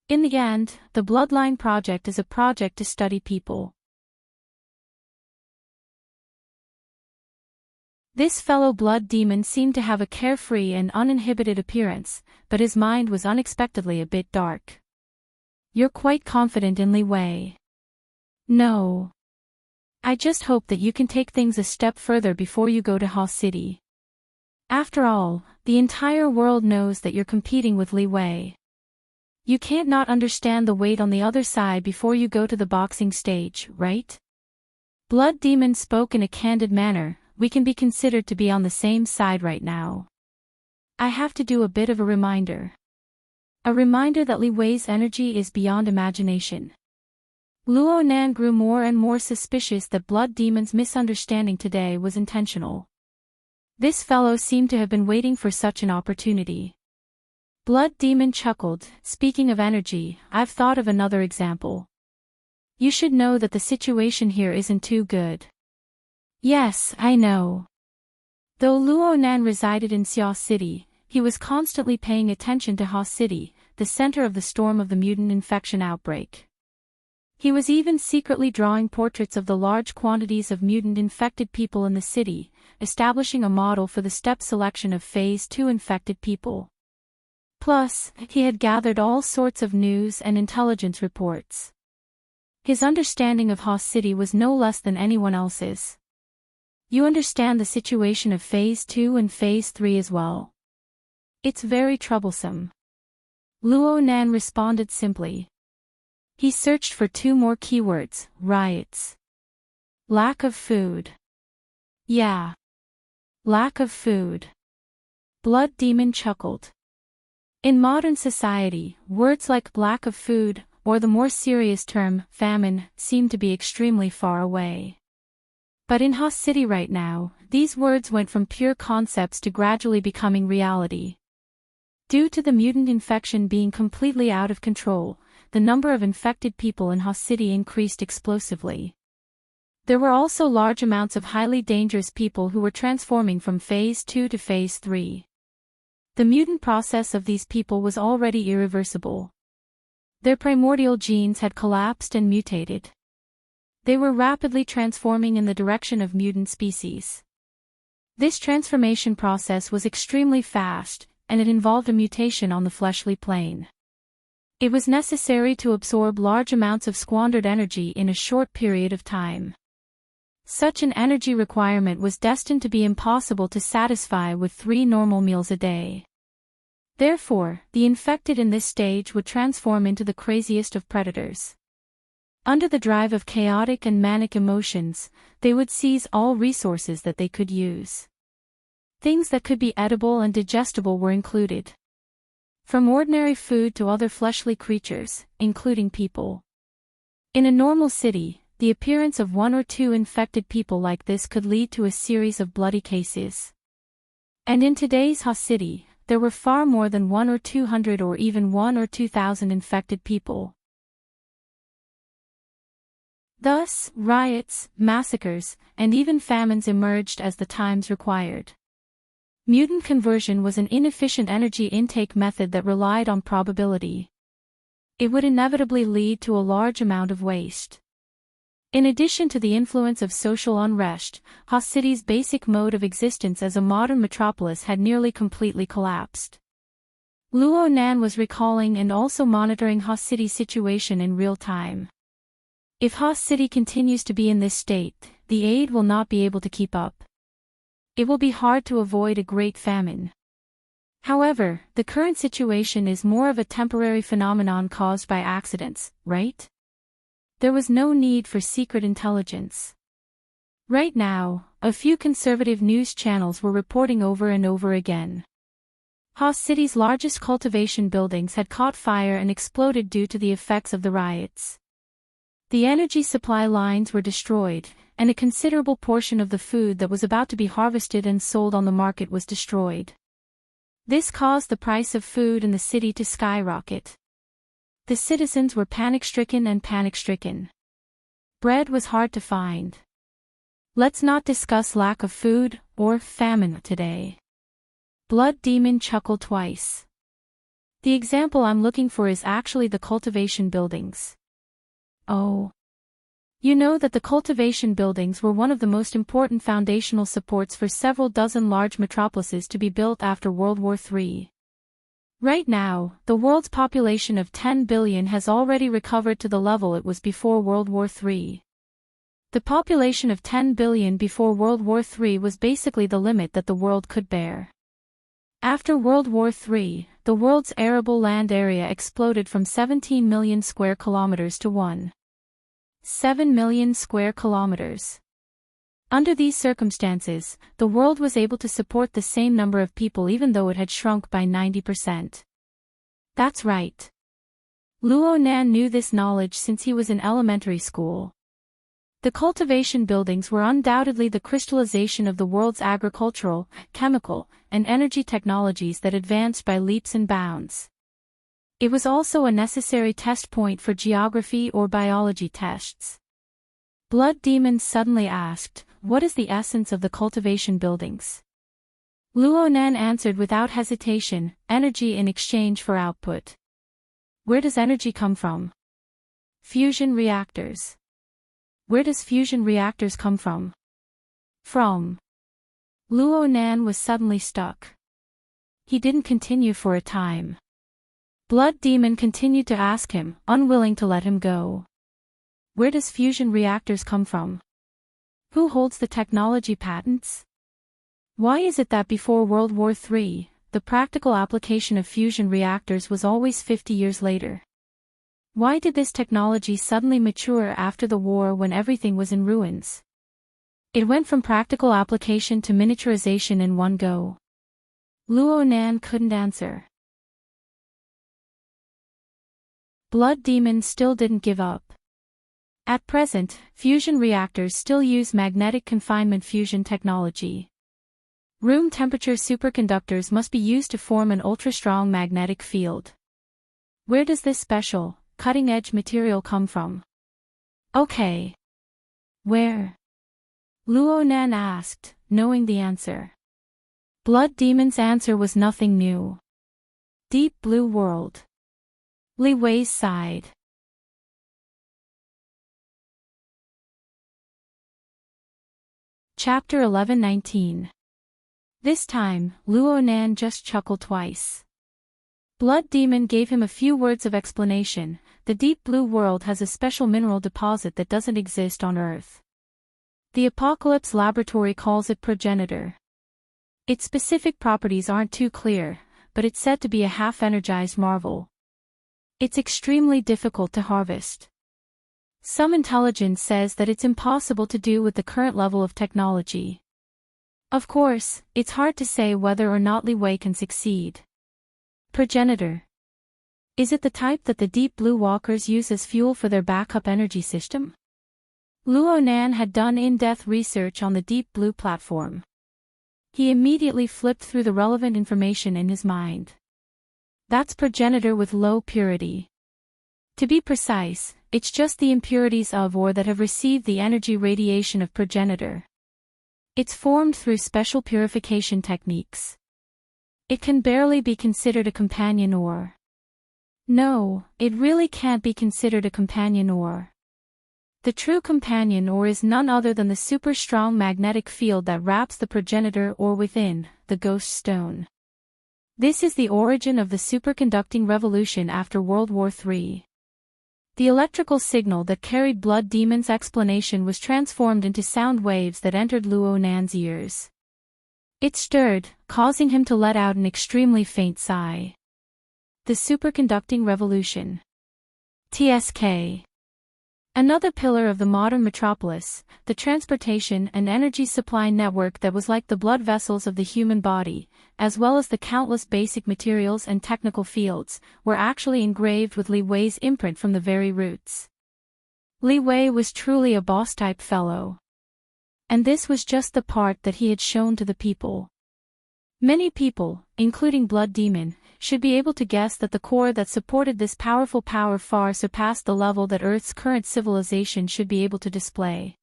In the end, the Bloodline project is a project to study people. This fellow Blood Demon seemed to have a carefree and uninhibited appearance, but his mind was unexpectedly a bit dark. "You're quite confident in Li Wei." "No. I just hope that you can take things a step further before you go to Ha City. After all, the entire world knows that you're competing with Li Wei. You can't not understand the weight on the other side before you go to the boxing stage, right?" Blood Demon spoke in a candid manner. "We can be considered to be on the same side right now. I have to do a bit of a reminder. A reminder that Li Wei's energy is beyond imagination." Luo Nan grew more and more suspicious that Blood Demon's misunderstanding today was intentional. This fellow seemed to have been waiting for such an opportunity. Blood Demon chuckled, "Speaking of energy, I've thought of another example. You should know that the situation here isn't too good." "Yes, I know." Though Luo Nan resided in Xia City, he was constantly paying attention to Ha City, the center of the storm of the mutant infection outbreak. He was even secretly drawing portraits of the large quantities of mutant-infected people in the city, establishing a model for the step selection of Phase 2 infected people. Plus, he had gathered all sorts of news and intelligence reports. His understanding of Ha City was no less than anyone else's. "You understand the situation of Phase 2 and Phase 3 as well?" "It's very troublesome." Luo Nan responded simply. He searched for two more keywords: riots. Lack of food. Yeah. Lack of food. Blood Demon chuckled. In modern society, words like lack of food, or the more serious term, famine, seemed to be extremely far away. But in Hoth City right now, these words went from pure concepts to gradually becoming reality. Due to the mutant infection being completely out of control, the number of infected people in Hoth City increased explosively. There were also large amounts of highly dangerous people who were transforming from Phase 2 to Phase 3. The mutant process of these people was already irreversible. Their primordial genes had collapsed and mutated. They were rapidly transforming in the direction of mutant species. This transformation process was extremely fast, and it involved a mutation on the fleshly plane. It was necessary to absorb large amounts of squandered energy in a short period of time. Such an energy requirement was destined to be impossible to satisfy with 3 normal meals a day. Therefore, the infected in this stage would transform into the craziest of predators. Under the drive of chaotic and manic emotions, they would seize all resources that they could use. Things that could be edible and digestible were included. From ordinary food to other fleshly creatures, including people. In a normal city, the appearance of 1 or 2 infected people like this could lead to a series of bloody cases. And in today's Hoth City, there were far more than 1 or 200 or even 1 or 2,000 infected people. Thus, riots, massacres, and even famines emerged as the times required. Mutant conversion was an inefficient energy intake method that relied on probability. It would inevitably lead to a large amount of waste. In addition to the influence of social unrest, Hoth City's basic mode of existence as a modern metropolis had nearly completely collapsed. Luo Nan was recalling and also monitoring Hoth City's situation in real time. If Hoth City continues to be in this state, the aid will not be able to keep up. It will be hard to avoid a great famine. However, the current situation is more of a temporary phenomenon caused by accidents, right? There was no need for secret intelligence. Right now, a few conservative news channels were reporting over and over again. Hoth City's largest cultivation buildings had caught fire and exploded due to the effects of the riots. The energy supply lines were destroyed, and a considerable portion of the food that was about to be harvested and sold on the market was destroyed. This caused the price of food in the city to skyrocket. The citizens were panic-stricken and panic-stricken. Bread was hard to find. Let's not discuss lack of food, or famine, today. Blood Demon chuckled twice. The example I'm looking for is actually the cultivation buildings. Oh. You know that the cultivation buildings were one of the most important foundational supports for several dozen large metropolises to be built after World War III. Right now, the world's population of 10 billion has already recovered to the level it was before World War III. The population of 10 billion before World War III was basically the limit that the world could bear. After World War III, the world's arable land area exploded from 17 million square kilometers to 1.7 million square kilometers. Under these circumstances, the world was able to support the same number of people even though it had shrunk by 90%. That's right. Luo Nan knew this knowledge since he was in elementary school. The cultivation buildings were undoubtedly the crystallization of the world's agricultural, chemical, and energy technologies that advanced by leaps and bounds. It was also a necessary test point for geography or biology tests. Blood Demon suddenly asked, "What is the essence of the cultivation buildings?" Luo Nan answered without hesitation, "Energy in exchange for output." Where does energy come from? Fusion reactors. Where does fusion reactors come from? From. Luo Nan was suddenly stuck. He didn't continue for a time. Blood Demon continued to ask him, unwilling to let him go. Where does fusion reactors come from? Who holds the technology patents? Why is it that before World War III, the practical application of fusion reactors was always 50 years later? Why did this technology suddenly mature after the war when everything was in ruins? It went from practical application to miniaturization in one go. Luo Nan couldn't answer. Blood Demon still didn't give up. At present, fusion reactors still use magnetic confinement fusion technology. Room temperature superconductors must be used to form an ultra-strong magnetic field. Where does this special, cutting-edge material come from? Okay. Where? Luonan asked, knowing the answer. Blood Demon's answer was nothing new. Deep Blue World. Li Wei sighed. Chapter 11:19. This time, Luonan just chuckled twice. Blood Demon gave him a few words of explanation. The Deep Blue World has a special mineral deposit that doesn't exist on Earth. The Apocalypse Laboratory calls it progenitor. Its specific properties aren't too clear, but it's said to be a half-energized marvel. It's extremely difficult to harvest. Some intelligence says that it's impossible to do with the current level of technology. Of course, it's hard to say whether or not Li Wei can succeed. Progenitor. Is it the type that the Deep Blue Walkers use as fuel for their backup energy system? Luonan had done in-depth research on the Deep Blue platform. He immediately flipped through the relevant information in his mind. That's progenitor with low purity. To be precise, it's just the impurities of or that have received the energy radiation of progenitor. It's formed through special purification techniques. It can barely be considered a companion ore. No, it really can't be considered a companion ore. The true companion ore is none other than the super-strong magnetic field that wraps the progenitor ore within, the ghost stone. This is the origin of the superconducting revolution after World War III. The electrical signal that carried Blood Demon's explanation was transformed into sound waves that entered Luonan's ears. It stirred, causing him to let out an extremely faint sigh. The superconducting revolution. TSK. Another pillar of the modern metropolis, the transportation and energy supply network that was like the blood vessels of the human body, as well as the countless basic materials and technical fields, were actually engraved with Li Wei's imprint from the very roots. Li Wei was truly a boss-type fellow. And this was just the part that he had shown to the people. Many people, including Blood Demon, should be able to guess that the core that supported this powerful power far surpassed the level that Earth's current civilization should be able to display.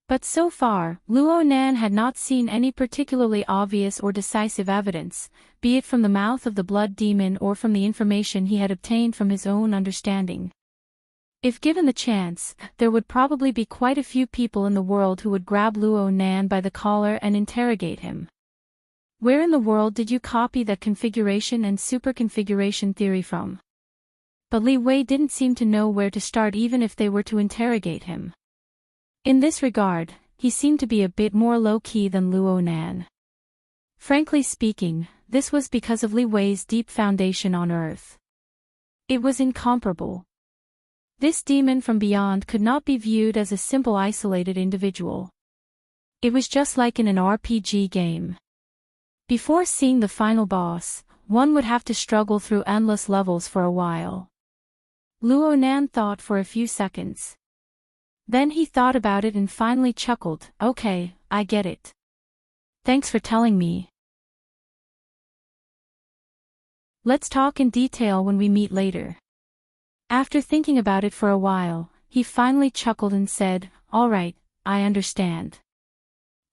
But so far, Luonan had not seen any particularly obvious or decisive evidence, be it from the mouth of the Blood Demon or from the information he had obtained from his own understanding. If given the chance, there would probably be quite a few people in the world who would grab Luonan by the collar and interrogate him. Where in the world did you copy that configuration and superconfiguration theory from? But Li Wei didn't seem to know where to start even if they were to interrogate him. In this regard, he seemed to be a bit more low-key than Luonan. Frankly speaking, this was because of Li Wei's deep foundation on Earth. It was incomparable. This demon from beyond could not be viewed as a simple isolated individual. It was just like in an RPG game. Before seeing the final boss, one would have to struggle through endless levels for a while. Luonan thought for a few seconds. Then he thought about it and finally chuckled. Okay, I get it. Thanks for telling me. Let's talk in detail when we meet later. After thinking about it for a while, he finally chuckled and said, All right, I understand.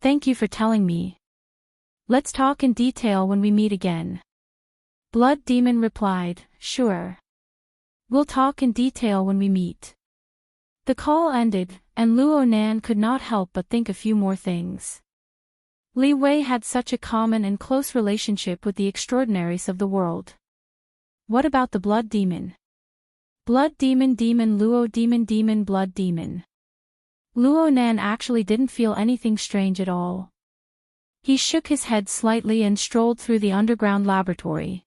Thank you for telling me. Let's talk in detail when we meet again. Blood Demon replied, Sure. We'll talk in detail when we meet. The call ended, and Luonan could not help but think a few more things. Li Wei had such a common and close relationship with the extraordinaries of the world. What about the Blood Demon? Blood Demon Demon Luo Demon Demon Blood Demon. Luonan actually didn't feel anything strange at all. He shook his head slightly and strolled through the underground laboratory.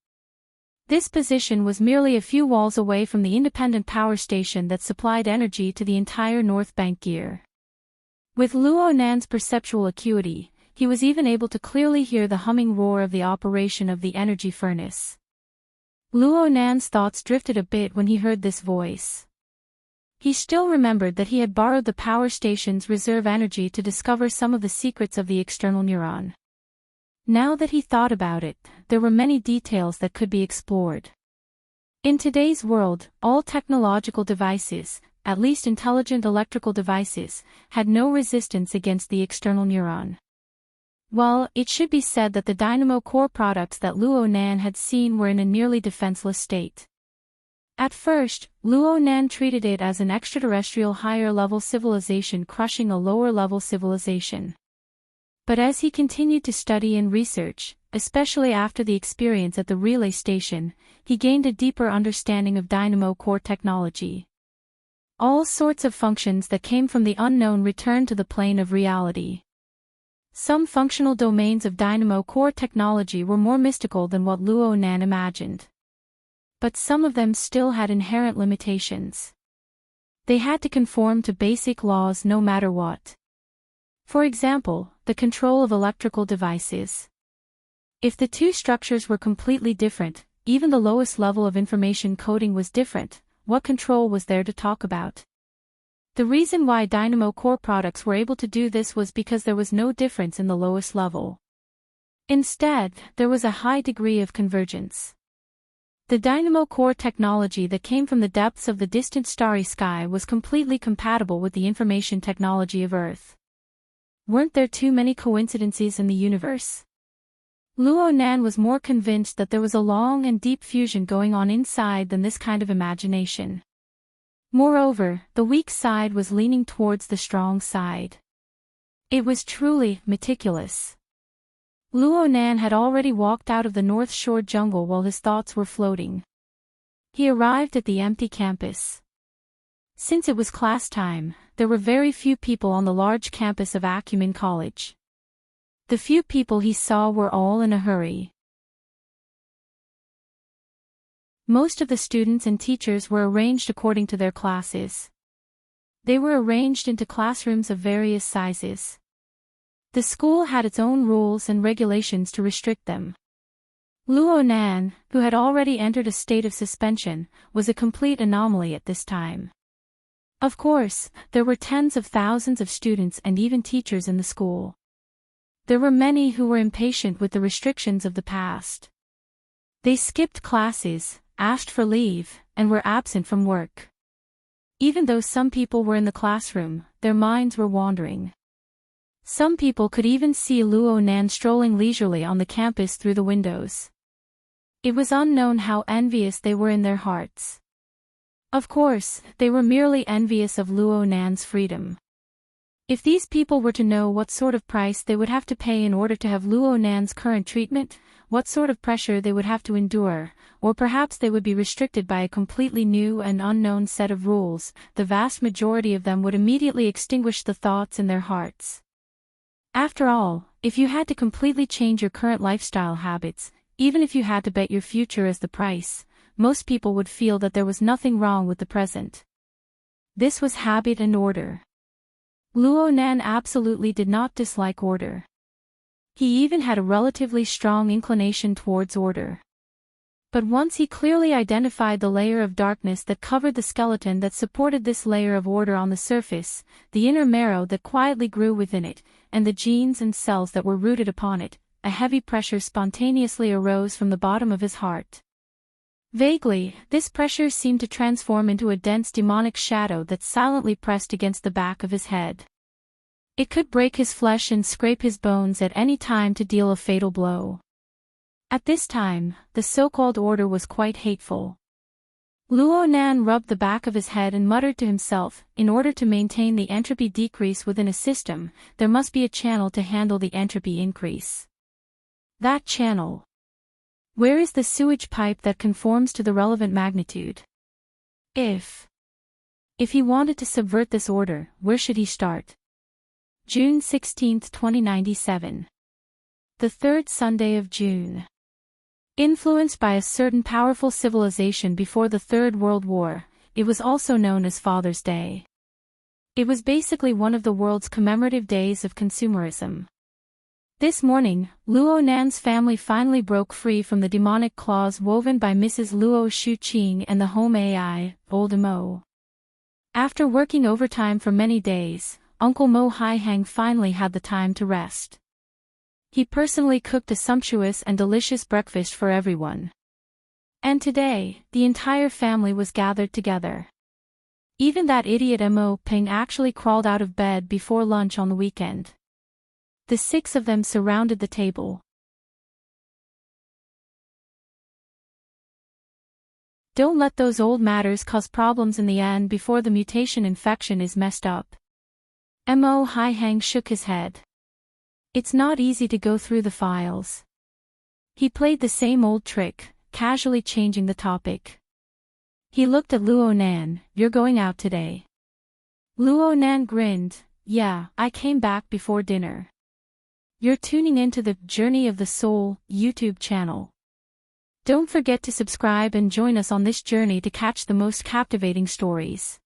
This position was merely a few walls away from the independent power station that supplied energy to the entire North Bank gear. With Luonan's perceptual acuity, he was even able to clearly hear the humming roar of the operation of the energy furnace. Luo Nan's thoughts drifted a bit when he heard this voice. He still remembered that he had borrowed the power station's reserve energy to discover some of the secrets of the external neuron. Now that he thought about it, there were many details that could be explored. In today's world, all technological devices, at least intelligent electrical devices, had no resistance against the external neuron. Well, it should be said that the dynamo core products that Luo Nan had seen were in a nearly defenseless state. At first, Luo Nan treated it as an extraterrestrial higher-level civilization crushing a lower-level civilization. But as he continued to study and research, especially after the experience at the relay station, he gained a deeper understanding of dynamo core technology. All sorts of functions that came from the unknown returned to the plane of reality. Some functional domains of dynamo core technology were more mystical than what Luo Nan imagined. But some of them still had inherent limitations. They had to conform to basic laws no matter what. For example, the control of electrical devices. If the two structures were completely different, even the lowest level of information coding was different, what control was there to talk about? The reason why dynamo core products were able to do this was because there was no difference in the lowest level. Instead, there was a high degree of convergence. The dynamo core technology that came from the depths of the distant starry sky was completely compatible with the information technology of Earth. Weren't there too many coincidences in the universe? Luo Nan was more convinced that there was a long and deep fusion going on inside than this kind of imagination. Moreover, the weak side was leaning towards the strong side. It was truly meticulous. Luo Nan had already walked out of the North Shore jungle while his thoughts were floating. He arrived at the empty campus. Since it was class time, there were very few people on the large campus of Acumen College. The few people he saw were all in a hurry. Most of the students and teachers were arranged according to their classes. They were arranged into classrooms of various sizes. The school had its own rules and regulations to restrict them. Luo Nan, who had already entered a state of suspension, was a complete anomaly at this time. Of course, there were tens of thousands of students and even teachers in the school. There were many who were impatient with the restrictions of the past. They skipped classes, asked for leave, and were absent from work. Even though some people were in the classroom, their minds were wandering. Some people could even see Luo Nan strolling leisurely on the campus through the windows. It was unknown how envious they were in their hearts. Of course, they were merely envious of Luo Nan's freedom. If these people were to know what sort of price they would have to pay in order to have Luo Nan's current treatment, what sort of pressure they would have to endure, or perhaps they would be restricted by a completely new and unknown set of rules, the vast majority of them would immediately extinguish the thoughts in their hearts. After all, if you had to completely change your current lifestyle habits, even if you had to bet your future as the price, most people would feel that there was nothing wrong with the present. This was habit and order. Luo Nan absolutely did not dislike order. He even had a relatively strong inclination towards order. But once he clearly identified the layer of darkness that covered the skeleton that supported this layer of order on the surface, the inner marrow that quietly grew within it, and the genes and cells that were rooted upon it, a heavy pressure spontaneously arose from the bottom of his heart. Vaguely, this pressure seemed to transform into a dense demonic shadow that silently pressed against the back of his head. It could break his flesh and scrape his bones at any time to deal a fatal blow. At this time, the so-called order was quite hateful. Luo Nan rubbed the back of his head and muttered to himself, in order to maintain the entropy decrease within a system, there must be a channel to handle the entropy increase. That channel. Where is the sewage pipe that conforms to the relevant magnitude? If he wanted to subvert this order, where should he start? June 16, 2097. The third Sunday of June. Influenced by a certain powerful civilization before the Third World War, it was also known as Father's Day. It was basically one of the world's commemorative days of consumerism. This morning, Luo Nan's family finally broke free from the demonic claws woven by Mrs. Luo Shuqing and the home AI, Old Mo. After working overtime for many days, Uncle Mo Haihang finally had the time to rest. He personally cooked a sumptuous and delicious breakfast for everyone. And today, the entire family was gathered together. Even that idiot Mo Peng actually crawled out of bed before lunch on the weekend. The 6 of them surrounded the table. Don't let those old matters cause problems in the end before the mutation infection is messed up. Mo Haihang shook his head. It's not easy to go through the files. He played the same old trick, casually changing the topic. He looked at Luo Nan. You're going out today. Luo Nan grinned. Yeah, I came back before dinner. You're tuning into the Journey of the Soul YouTube channel. Don't forget to subscribe and join us on this journey to catch the most captivating stories.